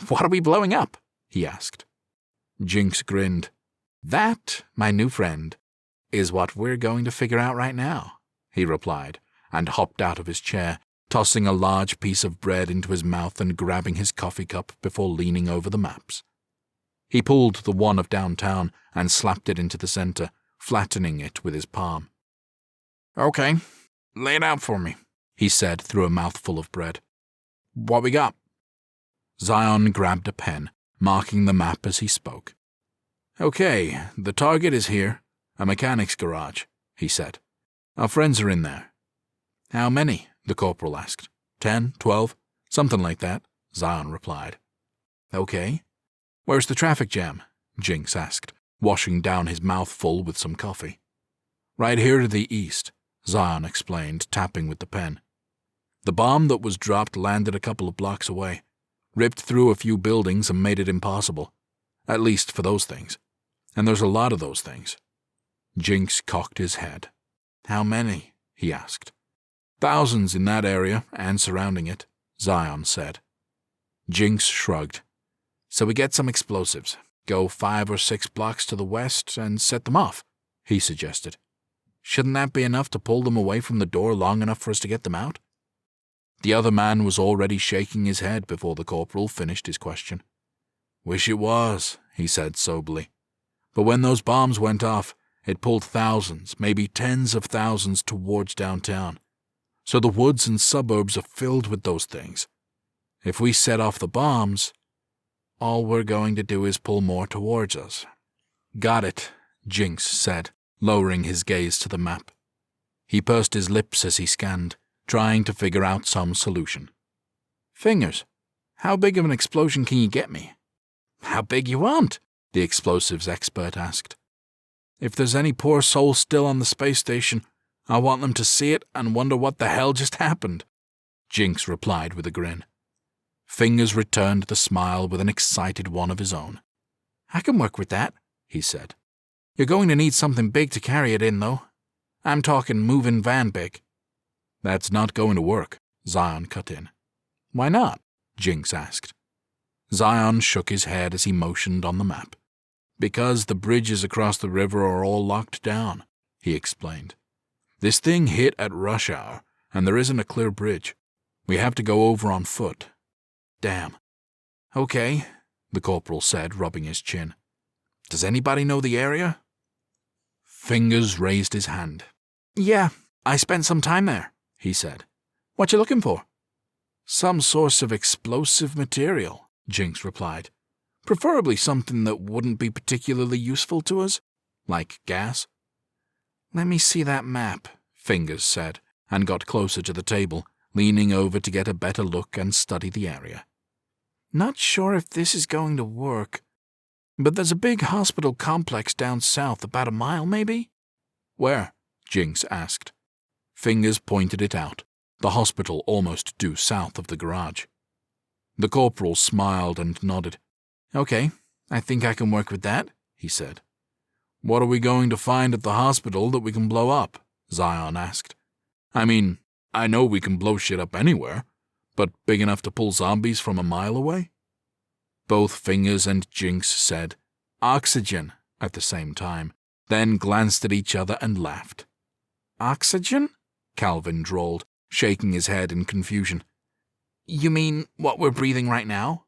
Speaker 4: what are we blowing up? He asked.
Speaker 1: Jinx grinned.
Speaker 4: That, my new friend, is what we're going to figure out right now, he replied, and hopped out of his chair, tossing a large piece of bread into his mouth and grabbing his coffee cup before leaning over the maps.
Speaker 1: He pulled the one of downtown and slapped it into the center, flattening it with his palm.
Speaker 3: Okay, lay it out for me, he said through a mouthful of bread. What we got?
Speaker 1: Zion grabbed a pen, marking the map as he spoke. Okay, the target is here, a mechanic's garage, he said. Our friends are in there.
Speaker 3: How many?
Speaker 1: The corporal asked. 10, 12, something like that, Zion replied.
Speaker 3: Okay. Where's the traffic jam?
Speaker 1: Jinx asked, washing down his mouthful with some coffee. Right here to the east, Zion explained, tapping with the pen. The bomb that was dropped landed a couple of blocks away, ripped through a few buildings and made it impossible, at least for those things. And there's a lot of those things. Jinx cocked his head.
Speaker 3: How many?
Speaker 1: He asked. Thousands in that area and surrounding it, Zion said.
Speaker 3: Jinx shrugged. So we get some explosives, go 5 or 6 blocks to the west and set them off, he suggested. Shouldn't that be enough to pull them away from the door long enough for us to get them out?
Speaker 1: The other man was already shaking his head before the corporal finished his question.
Speaker 3: Wish it was, he said soberly.
Speaker 1: But when those bombs went off, it pulled thousands, maybe tens of thousands towards downtown. So the woods and suburbs are filled with those things. If we set off the bombs, all we're going to do is pull more towards us.
Speaker 3: Got it, Jinx said, lowering his gaze to the map.
Speaker 1: He pursed his lips as he scanned, trying to figure out some solution.
Speaker 3: Fingers, how big of an explosion can you get me?
Speaker 4: How big you want?
Speaker 3: The explosives expert asked. If there's any poor soul still on the space station, I want them to see it and wonder what the hell just happened, Jinx replied with a grin.
Speaker 1: Fingers returned the smile with an excited one of his own.
Speaker 3: I can work with that, he said. You're going to need something big to carry it in, though. I'm talking moving van big.
Speaker 1: That's not going to work, Zion cut in.
Speaker 3: Why not?
Speaker 1: Jinx asked. Zion shook his head as he motioned on the map.
Speaker 3: Because the bridges across the river are all locked down, he explained.
Speaker 1: This thing hit at rush hour, and there isn't a clear bridge. We have to go over on foot.
Speaker 3: Damn. Okay, the corporal said, rubbing his chin. Does anybody know the area?
Speaker 1: Fingers raised his hand.
Speaker 3: Yeah, I spent some time there, he said. What you looking for? Some source of explosive material, Jinx replied. Preferably something that wouldn't be particularly useful to us, like gas. Let me see that map, Fingers said, and got closer to the table, leaning over to get a better look and study the area. Not sure if this is going to work, but there's a big hospital complex down south, about a mile maybe,
Speaker 1: Where? Jinx asked. Fingers pointed it out, the hospital almost due south of the garage. The corporal smiled and nodded.
Speaker 2: Okay, I think I can work with that, he said.
Speaker 1: What are we going to find at the hospital that we can blow up? Zion asked. I mean, I know we can blow shit up anywhere, but big enough to pull zombies from a mile away? Both Fingers and Jinx said, oxygen, at the same time, then glanced at each other and laughed.
Speaker 2: Oxygen?
Speaker 1: Calvin drawled, shaking his head in confusion.
Speaker 2: You mean what we're breathing right now?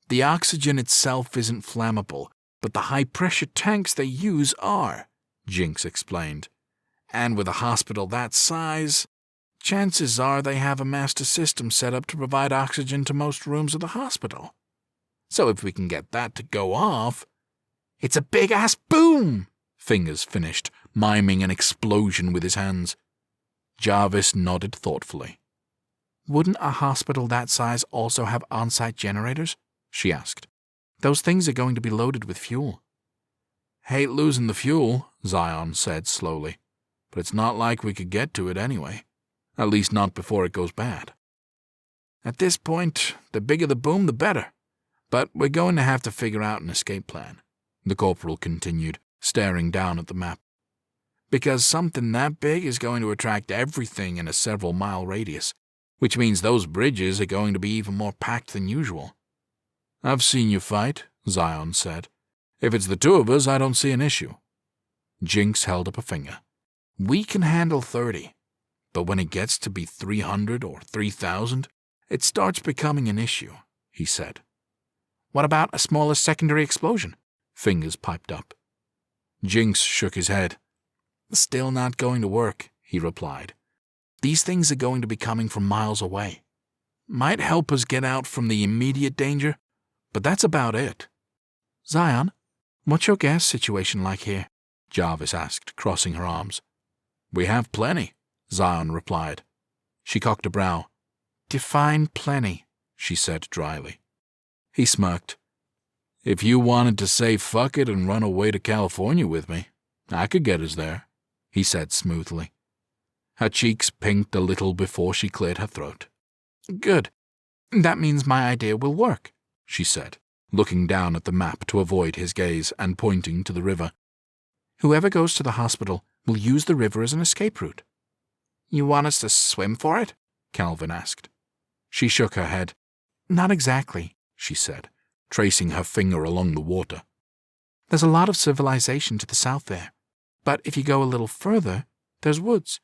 Speaker 1: The oxygen itself isn't flammable, but the high-pressure tanks they use are, Jinx explained.
Speaker 2: And with a hospital that size, chances are they have a master system set up to provide oxygen to most rooms of the hospital. So if we can get that to go off, it's a big-ass boom,
Speaker 1: Fingers finished, miming an explosion with his hands. Jarvis nodded thoughtfully.
Speaker 2: Wouldn't a hospital that size also have on-site generators? She asked. Those things are going to be loaded with fuel.
Speaker 1: Hate losing the fuel, Zion said slowly, but it's not like we could get to it anyway. At least not before it goes bad.
Speaker 2: At this point, the bigger the boom, the better. But we're going to have to figure out an escape plan, the corporal continued, staring down at the map. Because something that big is going to attract everything in a several-mile radius, which means those bridges are going to be even more packed than usual.
Speaker 1: I've seen you fight, Zion said. If it's the two of us, I don't see an issue. Jinx held up a finger.
Speaker 2: We can handle 30,
Speaker 1: but when it gets to be 300 or 3,000,
Speaker 2: it starts becoming an issue,
Speaker 1: he said.
Speaker 2: What about a smaller secondary explosion?
Speaker 1: Fingers piped up. Jinx shook his head.
Speaker 2: Still not going to work, he replied. These things are going to be coming from miles away. Might help us get out from the immediate danger, but that's about it. Zion, what's your gas situation like here? Jarvis asked, crossing her arms.
Speaker 1: We have plenty, Zion replied. She cocked a brow.
Speaker 2: Define plenty,
Speaker 1: she said dryly. He smirked. If you wanted to say fuck it and run away to California with me, I could get us there, he said smoothly. Her cheeks pinked a little before she cleared her throat.
Speaker 2: Good. That means my idea will work,
Speaker 1: she said, looking down at the map to avoid his gaze and pointing to the river.
Speaker 2: Whoever goes to the hospital will use the river as an escape route. You want us to swim for it? Calvin asked.
Speaker 1: She shook her head.
Speaker 2: Not exactly, she said, tracing her finger along the water. There's a lot of civilization to the south there, but if you go a little further, there's woods.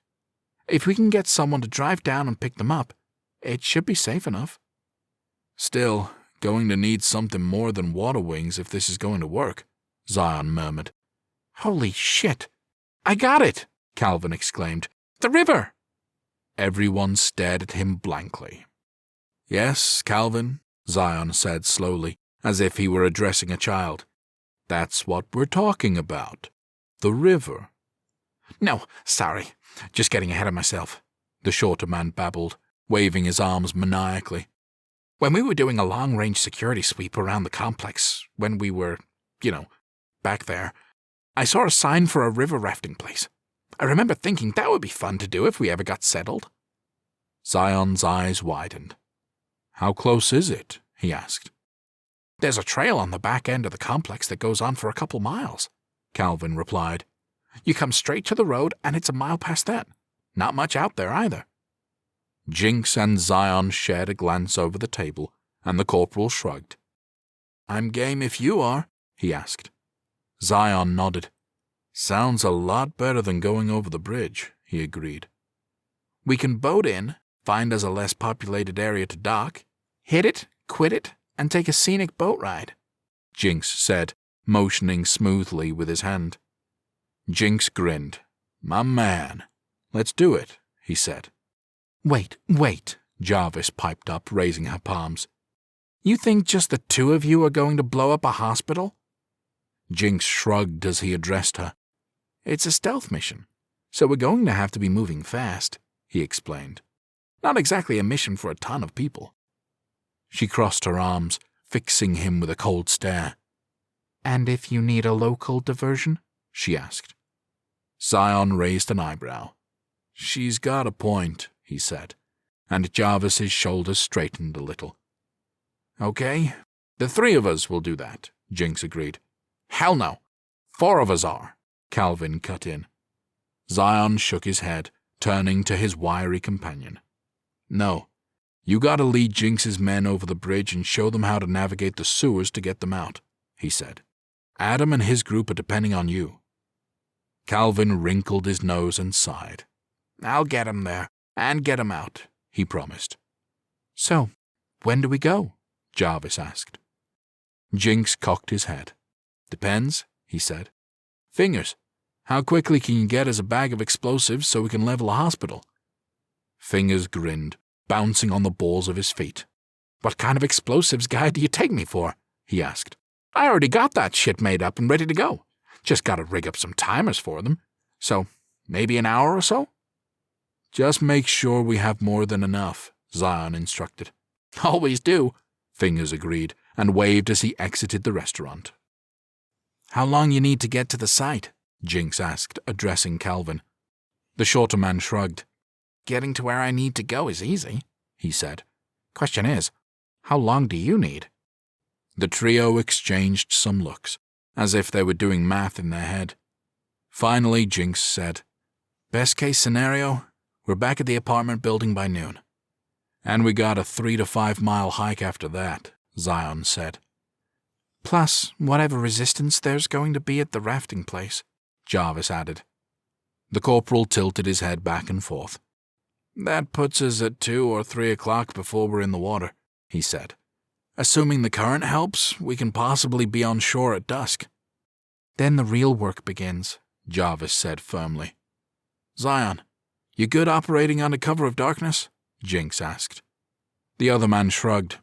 Speaker 2: If we can get someone to drive down and pick them up, it should be safe enough.
Speaker 1: Still, going to need something more than water wings if this is going to work, Zion murmured.
Speaker 2: Holy shit! I got it! Calvin exclaimed. The river!
Speaker 1: Everyone stared at him blankly. Yes, Calvin, Zion said slowly, as if he were addressing a child. That's what we're talking about. The river.
Speaker 2: No, sorry. Just getting ahead of myself,
Speaker 1: the shorter man babbled, waving his arms maniacally.
Speaker 2: When we were doing a long-range security sweep around the complex, when we were, back there, I saw a sign for a river rafting place. I remember thinking that would be fun to do if we ever got settled.
Speaker 1: Zion's eyes widened. How close is it? He asked.
Speaker 2: There's a trail on the back end of the complex that goes on for a couple miles, Calvin replied. You come straight to the road and it's a mile past that. Not much out there either.
Speaker 1: Jinx and Zion shared a glance over the table, and the corporal shrugged.
Speaker 2: I'm game if you are, he asked.
Speaker 1: Zion nodded. Sounds a lot better than going over the bridge, he agreed.
Speaker 2: We can boat in, find us a less populated area to dock, hit it, quit it, and take a scenic boat ride,
Speaker 1: Jinx said, motioning smoothly with his hand. Jinx grinned. My man. Let's do it, he said.
Speaker 2: Wait,
Speaker 1: Jarvis piped up, raising her palms.
Speaker 2: You think just the two of you are going to blow up a hospital?
Speaker 1: Jinx shrugged as he addressed her.
Speaker 2: It's a stealth mission, so we're going to have to be moving fast, he explained. Not exactly a mission for a ton of people.
Speaker 1: She crossed her arms, fixing him with a cold stare.
Speaker 2: And if you need a local diversion? She asked.
Speaker 1: Zion raised an eyebrow. She's got a point, he said, and Jarvis's shoulders straightened a little.
Speaker 3: Okay, the 3 of us will do that, Jinx agreed. Hell no, 4 of us are, Calvin cut in.
Speaker 1: Zion shook his head, turning to his wiry companion. No, you gotta lead Jinx's men over the bridge and show them how to navigate the sewers to get them out, he said. Adam and his group are depending on you. Calvin wrinkled his nose and sighed.
Speaker 3: I'll get 'em there, and get 'em out, he promised.
Speaker 2: So, when do we go?
Speaker 1: Jarvis asked. Jinx cocked his head. Depends, he said. Fingers, how quickly can you get us a bag of explosives so we can level a hospital? Fingers grinned, bouncing on the balls of his feet.
Speaker 3: What kind of explosives guy do you take me for? He asked. I already got that shit made up and ready to go. Just gotta rig up some timers for them. So, maybe an hour or so?
Speaker 1: Just make sure we have more than enough, Zion instructed.
Speaker 3: Always do,
Speaker 1: Fingers agreed, and waved as he exited the restaurant.
Speaker 2: How long you need to get to the site?
Speaker 1: Jinx asked, addressing Calvin. The shorter man shrugged.
Speaker 3: Getting to where I need to go is easy, he said. Question is, how long do you need?
Speaker 1: The trio exchanged some looks, as if they were doing math in their head. Finally, Jinx said,
Speaker 2: Best case scenario, we're back at the apartment building by noon.
Speaker 1: And we got a 3 to 5 mile hike after that, Zion said.
Speaker 2: Plus, whatever resistance there's going to be at the rafting place,
Speaker 1: Jarvis added. The corporal tilted his head back and forth.
Speaker 3: That puts us at 2 or 3 o'clock before we're in the water, he said.
Speaker 2: Assuming the current helps, we can possibly be on shore at dusk. Then the real work begins, Jarvis said firmly.
Speaker 3: Zion, you good operating under cover of darkness? Jinx asked.
Speaker 1: The other man shrugged.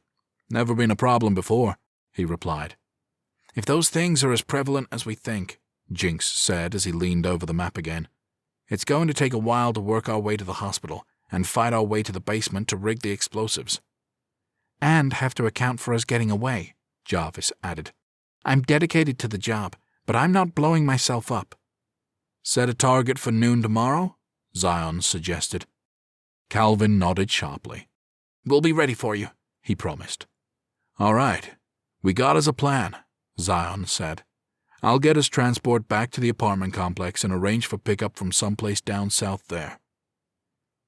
Speaker 1: Never been a problem before, he replied.
Speaker 2: If those things are as prevalent as we think,
Speaker 1: Jinx said as he leaned over the map again,
Speaker 2: it's going to take a while to work our way to the hospital and fight our way to the basement to rig the explosives. And have to account for us getting away, Jarvis added. I'm dedicated to the job, but I'm not blowing myself up.
Speaker 1: Set a target for noon tomorrow? Zion suggested. Calvin nodded sharply.
Speaker 3: We'll be ready for you, he promised.
Speaker 1: All right. We got us a plan, Zion said. I'll get us transport back to the apartment complex and arrange for pickup from someplace down south there.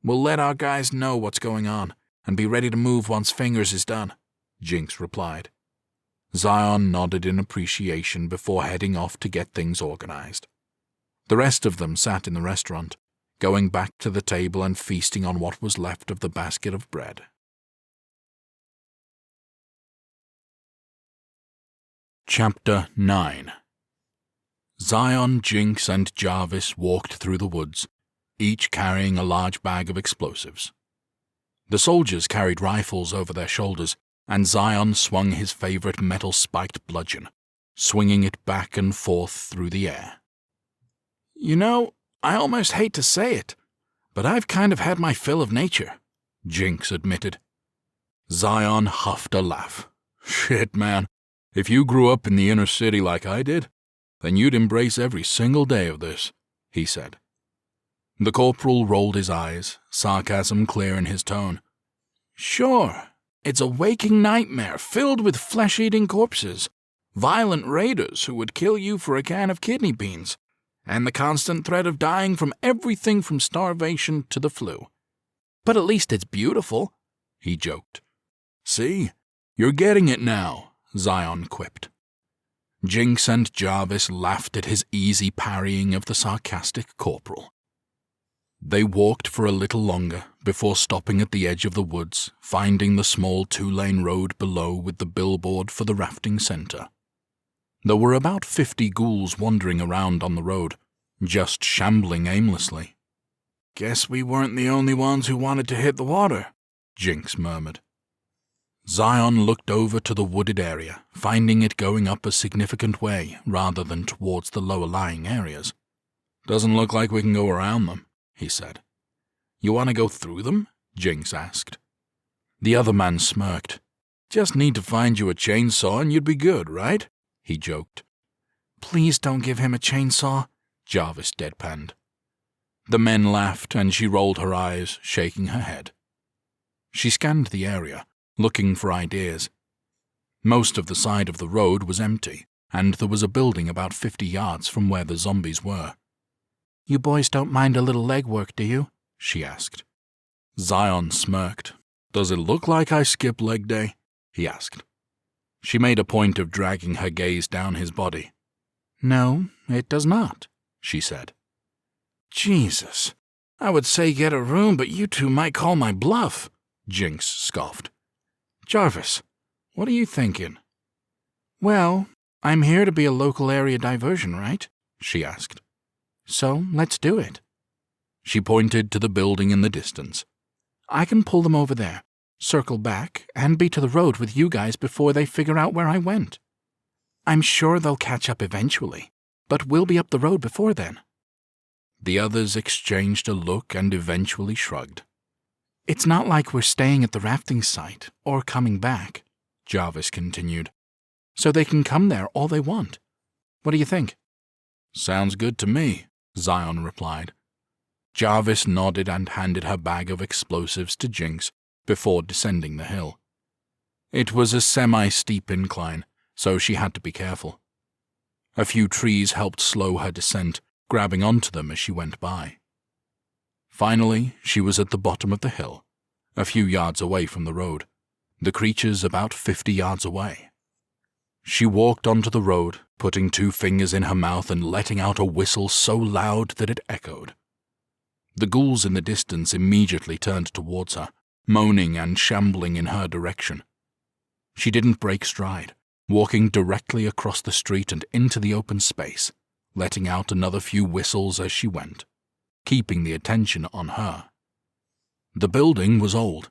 Speaker 2: We'll let our guys know what's going on and be ready to move once Fingers is done, Jinx replied.
Speaker 1: Zion nodded in appreciation before heading off to get things organized. The rest of them sat in the restaurant, going back to the table and feasting on what was left of the basket of bread. Chapter 9. Zion, Jinx, and Jarvis walked through the woods, each carrying a large bag of explosives. The soldiers carried rifles over their shoulders, and Zion swung his favorite metal-spiked bludgeon, swinging it back and forth through the air.
Speaker 2: You know, I almost hate to say it, but I've kind of had my fill of nature, Jinx admitted.
Speaker 1: Zion huffed a laugh. Shit, man. If you grew up in the inner city like I did, then you'd embrace every single day of this, he said. The corporal rolled his eyes, sarcasm clear in his tone.
Speaker 2: Sure, it's a waking nightmare filled with flesh-eating corpses, violent raiders who would kill you for a can of kidney beans, and the constant threat of dying from everything from starvation to the flu. But at least it's beautiful, he joked.
Speaker 1: See, you're getting it now, Zion quipped. Jinx and Jarvis laughed at his easy parrying of the sarcastic corporal. They walked for a little longer before stopping at the edge of the woods, finding the small 2-lane road below with the billboard for the rafting center. There were about 50 ghouls wandering around on the road, just shambling aimlessly.
Speaker 2: Guess we weren't the only ones who wanted to hit the water, Jinx murmured.
Speaker 1: Zion looked over to the wooded area, finding it going up a significant way rather than towards the lower-lying areas. Doesn't look like we can go around them, he said.
Speaker 2: You want to go through them? Jinx asked.
Speaker 1: The other man smirked.
Speaker 2: Just need to find you a chainsaw and you'd be good, right? He joked.
Speaker 3: Please don't give him a chainsaw, Jarvis deadpanned.
Speaker 1: The men laughed and she rolled her eyes, shaking her head. She scanned the area, looking for ideas. Most of the side of the road was empty, and there was a building about 50 yards from where the zombies were.
Speaker 2: "You boys don't mind a little legwork, do you?" she asked.
Speaker 1: Zion smirked. "Does it look like I skip leg day?" he asked. She made a point of dragging her gaze down his body.
Speaker 2: "No, it does not," she said.
Speaker 3: "Jesus, I would say get a room, but you two might call my bluff,"
Speaker 1: Jinx scoffed.
Speaker 3: "Jarvis, what are you thinking?"
Speaker 2: "Well, I'm here to be a local area diversion, right?"
Speaker 1: she asked.
Speaker 2: "So, let's do it."
Speaker 1: She pointed to the building in the distance.
Speaker 2: "I can pull them over there, circle back, and be to the road with you guys before they figure out where I went. I'm sure they'll catch up eventually, but we'll be up the road before then."
Speaker 1: The others exchanged a look and eventually shrugged.
Speaker 2: "It's not like we're staying at the rafting site or coming back,"
Speaker 1: Jarvis continued.
Speaker 2: "So they can come there all they want. What do you think?"
Speaker 1: "Sounds good to me," Zion replied. Jarvis nodded and handed her bag of explosives to Jinx before descending the hill. It was a semi-steep incline, so she had to be careful. A few trees helped slow her descent, grabbing onto them as she went by. Finally, she was at the bottom of the hill, a few yards away from the road, the creatures about 50 yards away. She walked onto the road, putting 2 fingers in her mouth and letting out a whistle so loud that it echoed. The ghouls in the distance immediately turned towards her, moaning and shambling in her direction. She didn't break stride, walking directly across the street and into the open space, letting out another few whistles as she went, keeping the attention on her. The building was old.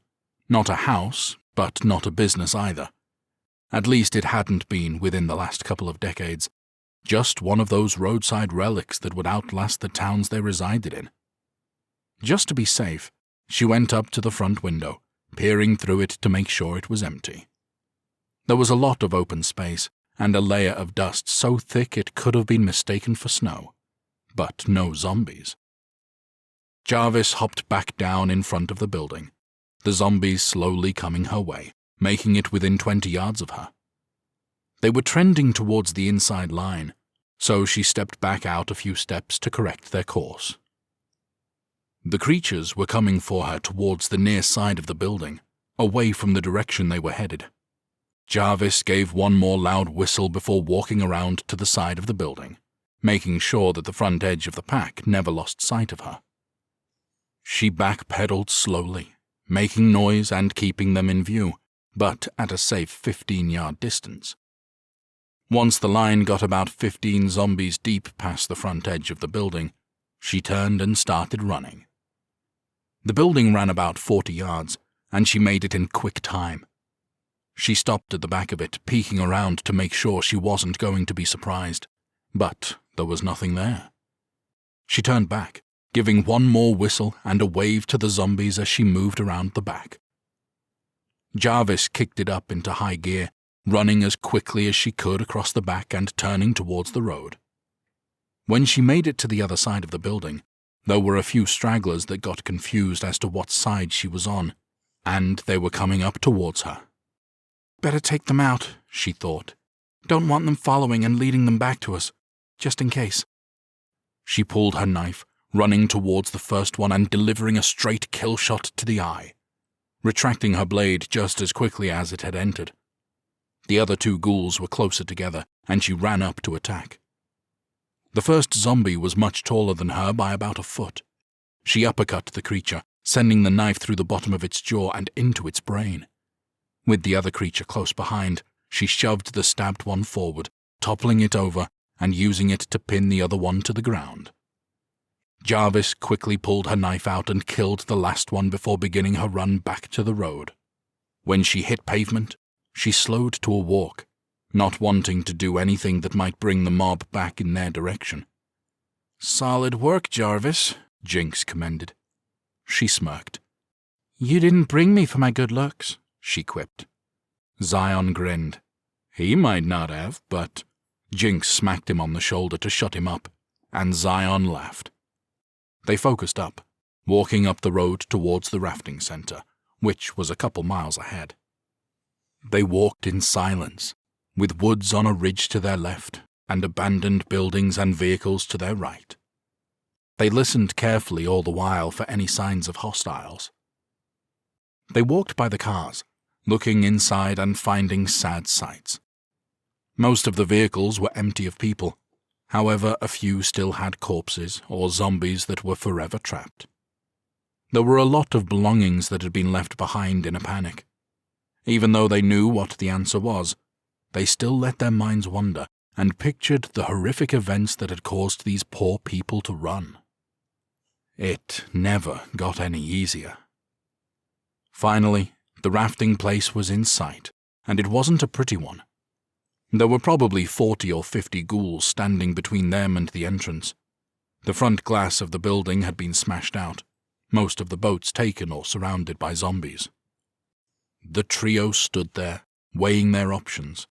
Speaker 1: Not a house, but not a business either. At least it hadn't been within the last couple of decades. Just one of those roadside relics that would outlast the towns they resided in. Just to be safe, she went up to the front window, peering through it to make sure it was empty. There was a lot of open space, and a layer of dust so thick it could have been mistaken for snow. But no zombies. Jarvis hopped back down in front of the building, the zombies slowly coming her way, making it within 20 yards of her. They were trending towards the inside line, so she stepped back out a few steps to correct their course. The creatures were coming for her towards the near side of the building, away from the direction they were headed. Jarvis gave one more loud whistle before walking around to the side of the building, making sure that the front edge of the pack never lost sight of her. She backpedaled slowly, making noise and keeping them in view, but at a safe 15-yard distance. Once the line got about 15 zombies deep past the front edge of the building, she turned and started running. The building ran about 40 yards, and she made it in quick time. She stopped at the back of it, peeking around to make sure she wasn't going to be surprised, but there was nothing there. She turned back, giving one more whistle and a wave to the zombies as she moved around the back. Jarvis kicked it up into high gear, running as quickly as she could across the back and turning towards the road. When she made it to the other side of the building, there were a few stragglers that got confused as to what side she was on, and they were coming up towards her.
Speaker 2: "Better take them out," she thought. "Don't want them following and leading them back to us, just in case."
Speaker 1: She pulled her knife, running towards the first one and delivering a straight kill shot to the eye, retracting her blade just as quickly as it had entered. The other 2 ghouls were closer together, and she ran up to attack. The first zombie was much taller than her by about a foot. She uppercut the creature, sending the knife through the bottom of its jaw and into its brain. With the other creature close behind, she shoved the stabbed one forward, toppling it over and using it to pin the other one to the ground. Jarvis quickly pulled her knife out and killed the last one before beginning her run back to the road. When she hit pavement, she slowed to a walk, not wanting to do anything that might bring the mob back in their direction.
Speaker 3: "Solid work, Jarvis," Jinx commended.
Speaker 1: She smirked.
Speaker 2: "You didn't bring me for my good looks," she quipped.
Speaker 1: Zion grinned. He might not have, but Jinx smacked him on the shoulder to shut him up, and Zion laughed. They focused up, walking up the road towards the rafting center, which was a couple miles ahead. They walked in silence, with woods on a ridge to their left and abandoned buildings and vehicles to their right. They listened carefully all the while for any signs of hostiles. They walked by the cars, looking inside and finding sad sights. Most of the vehicles were empty of people. However, a few still had corpses or zombies that were forever trapped. There were a lot of belongings that had been left behind in a panic. Even though they knew what the answer was, they still let their minds wander and pictured the horrific events that had caused these poor people to run. It never got any easier. Finally, the rafting place was in sight, and it wasn't a pretty one. There were probably 40 or 50 ghouls standing between them and the entrance. The front glass of the building had been smashed out, most of the boats taken or surrounded by zombies. The trio stood there, weighing their options.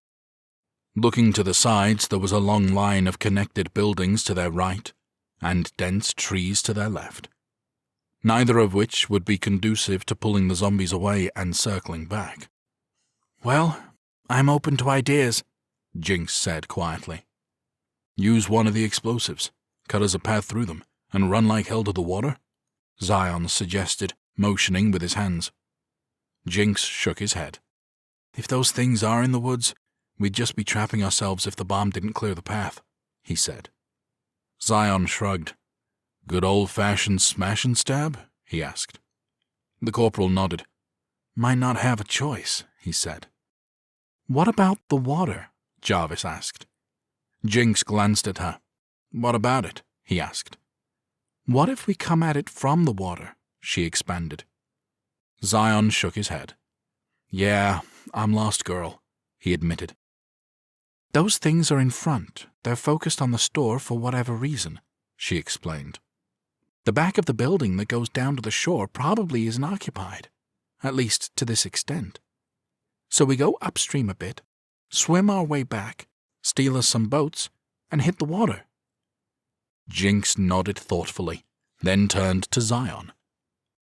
Speaker 1: Looking to the sides, there was a long line of connected buildings to their right, and dense trees to their left, neither of which would be conducive to pulling the zombies away and circling back.
Speaker 2: "Well, I'm open to ideas," Jinx said quietly.
Speaker 1: "Use one of the explosives, cut us a path through them, and run like hell to the water?" Zion suggested, motioning with his hands. Jinx shook his head.
Speaker 2: "If those things are in the woods, we'd just be trapping ourselves if the bomb didn't clear the path," he said.
Speaker 1: Zion shrugged. "Good old-fashioned smash and stab?" he asked.
Speaker 2: The corporal nodded. "Might not have a choice," he said. "What about the water?" Jarvis asked.
Speaker 1: Jinx glanced at her. "What about it?" he asked.
Speaker 2: "What if we come at it from the water?" she expanded.
Speaker 1: Zion shook his head. "Yeah, I'm lost, girl," he admitted.
Speaker 2: "Those things are in front. They're focused on the store for whatever reason," she explained. "The back of the building that goes down to the shore probably isn't occupied, at least to this extent. So we go upstream a bit, swim our way back, steal us some boats, and hit the water."
Speaker 1: Jinx nodded thoughtfully, then turned to Zion.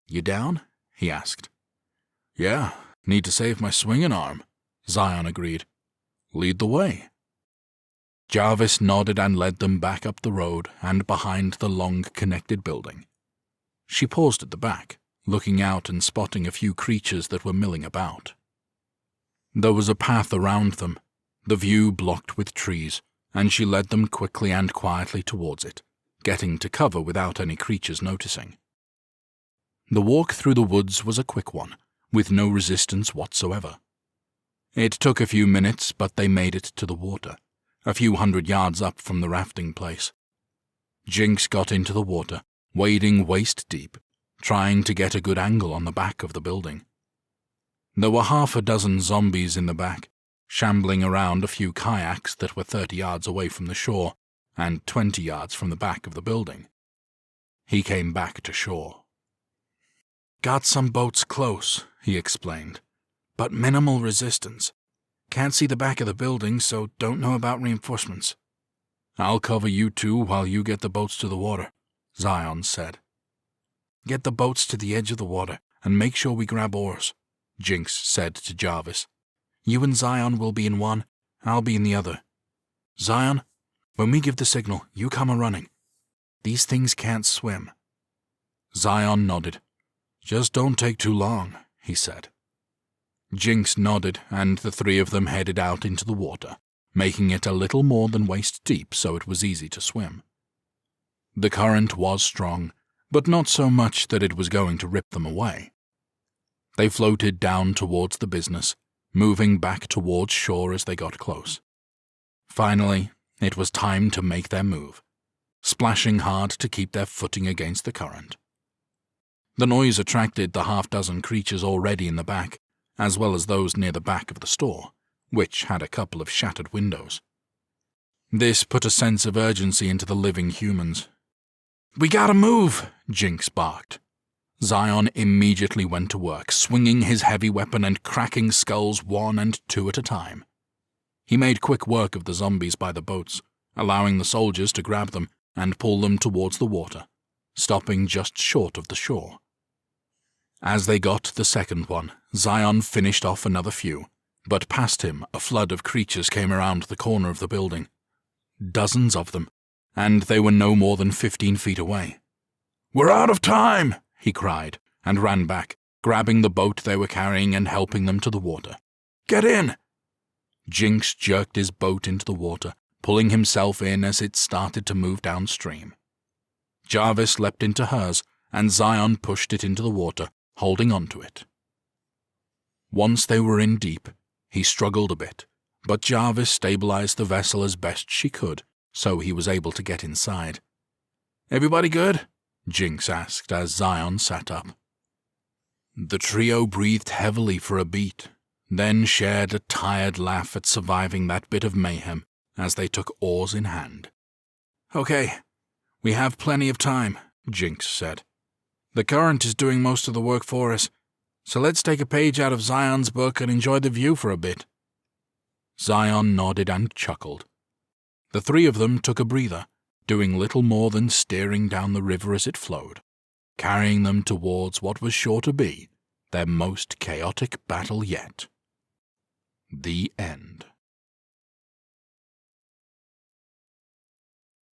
Speaker 2: "You down?"
Speaker 1: he asked. "Yeah, need to save my swinging arm," Zion agreed. "Lead the way." Jarvis nodded and led them back up the road and behind the long connected building. She paused at the back, looking out and spotting a few creatures that were milling about. There was a path around them, the view blocked with trees, and she led them quickly and quietly towards it, getting to cover without any creatures noticing. The walk through the woods was a quick one, with no resistance whatsoever. It took a few minutes, but they made it to the water, a few 100 yards up from the rafting place. Jinx got into the water, wading waist deep, trying to get a good angle on the back of the building. There were half a dozen zombies in the back, shambling around a few kayaks that were 30 yards away from the shore and 20 yards from the back of the building. He came back to shore.
Speaker 2: "Got some boats close," he explained, "but minimal resistance. Can't see the back of the building, so don't know about reinforcements."
Speaker 1: "I'll cover you two while you get the boats to the water," Zion said.
Speaker 2: "Get the boats to the edge of the water and make sure we grab oars," Jinx said to Jarvis. "You and Zion will be in one, I'll be in the other. Zion, when we give the signal, you come a-running. These things can't swim."
Speaker 1: Zion nodded. "Just don't take too long," he said. Jinx nodded, and the three of them headed out into the water, making it a little more than waist deep so it was easy to swim. The current was strong, but not so much that it was going to rip them away. They floated down towards the business, moving back towards shore as they got close. Finally, it was time to make their move, splashing hard to keep their footing against the current. The noise attracted the half-dozen creatures already in the back, as well as those near the back of the store, which had a couple of shattered windows. This put a sense of urgency into the living humans.
Speaker 2: "We gotta move,"
Speaker 1: Jinx barked. Zion immediately went to work, swinging his heavy weapon and cracking skulls one and two at a time. He made quick work of the zombies by the boats, allowing the soldiers to grab them and pull them towards the water, stopping just short of the shore. As they got to the second one, Zion finished off another few, but past him a flood of creatures came around the corner of the building. Dozens of them, and they were no more than 15 feet away. "We're out of time!" he cried, and ran back, grabbing the boat they were carrying and helping them to the water. "Get in!" Jinx jerked his boat into the water, pulling himself in as it started to move downstream. Jarvis leapt into hers, and Zion pushed it into the water, holding onto it. Once they were in deep, he struggled a bit, but Jarvis stabilized the vessel as best she could, so he was able to get inside. "Everybody good?" Jinx asked as Zion sat up. The trio breathed heavily for a beat, then shared a tired laugh at surviving that bit of mayhem as they took oars in hand. "Okay, we have plenty of time," Jinx said. "The current is doing most of the work for us, so let's take a page out of Zion's book and enjoy the view for a bit." Zion nodded and chuckled. The three of them took a breather, doing little more than steering down the river as it flowed, carrying them towards what was sure to be their most chaotic battle yet. The end.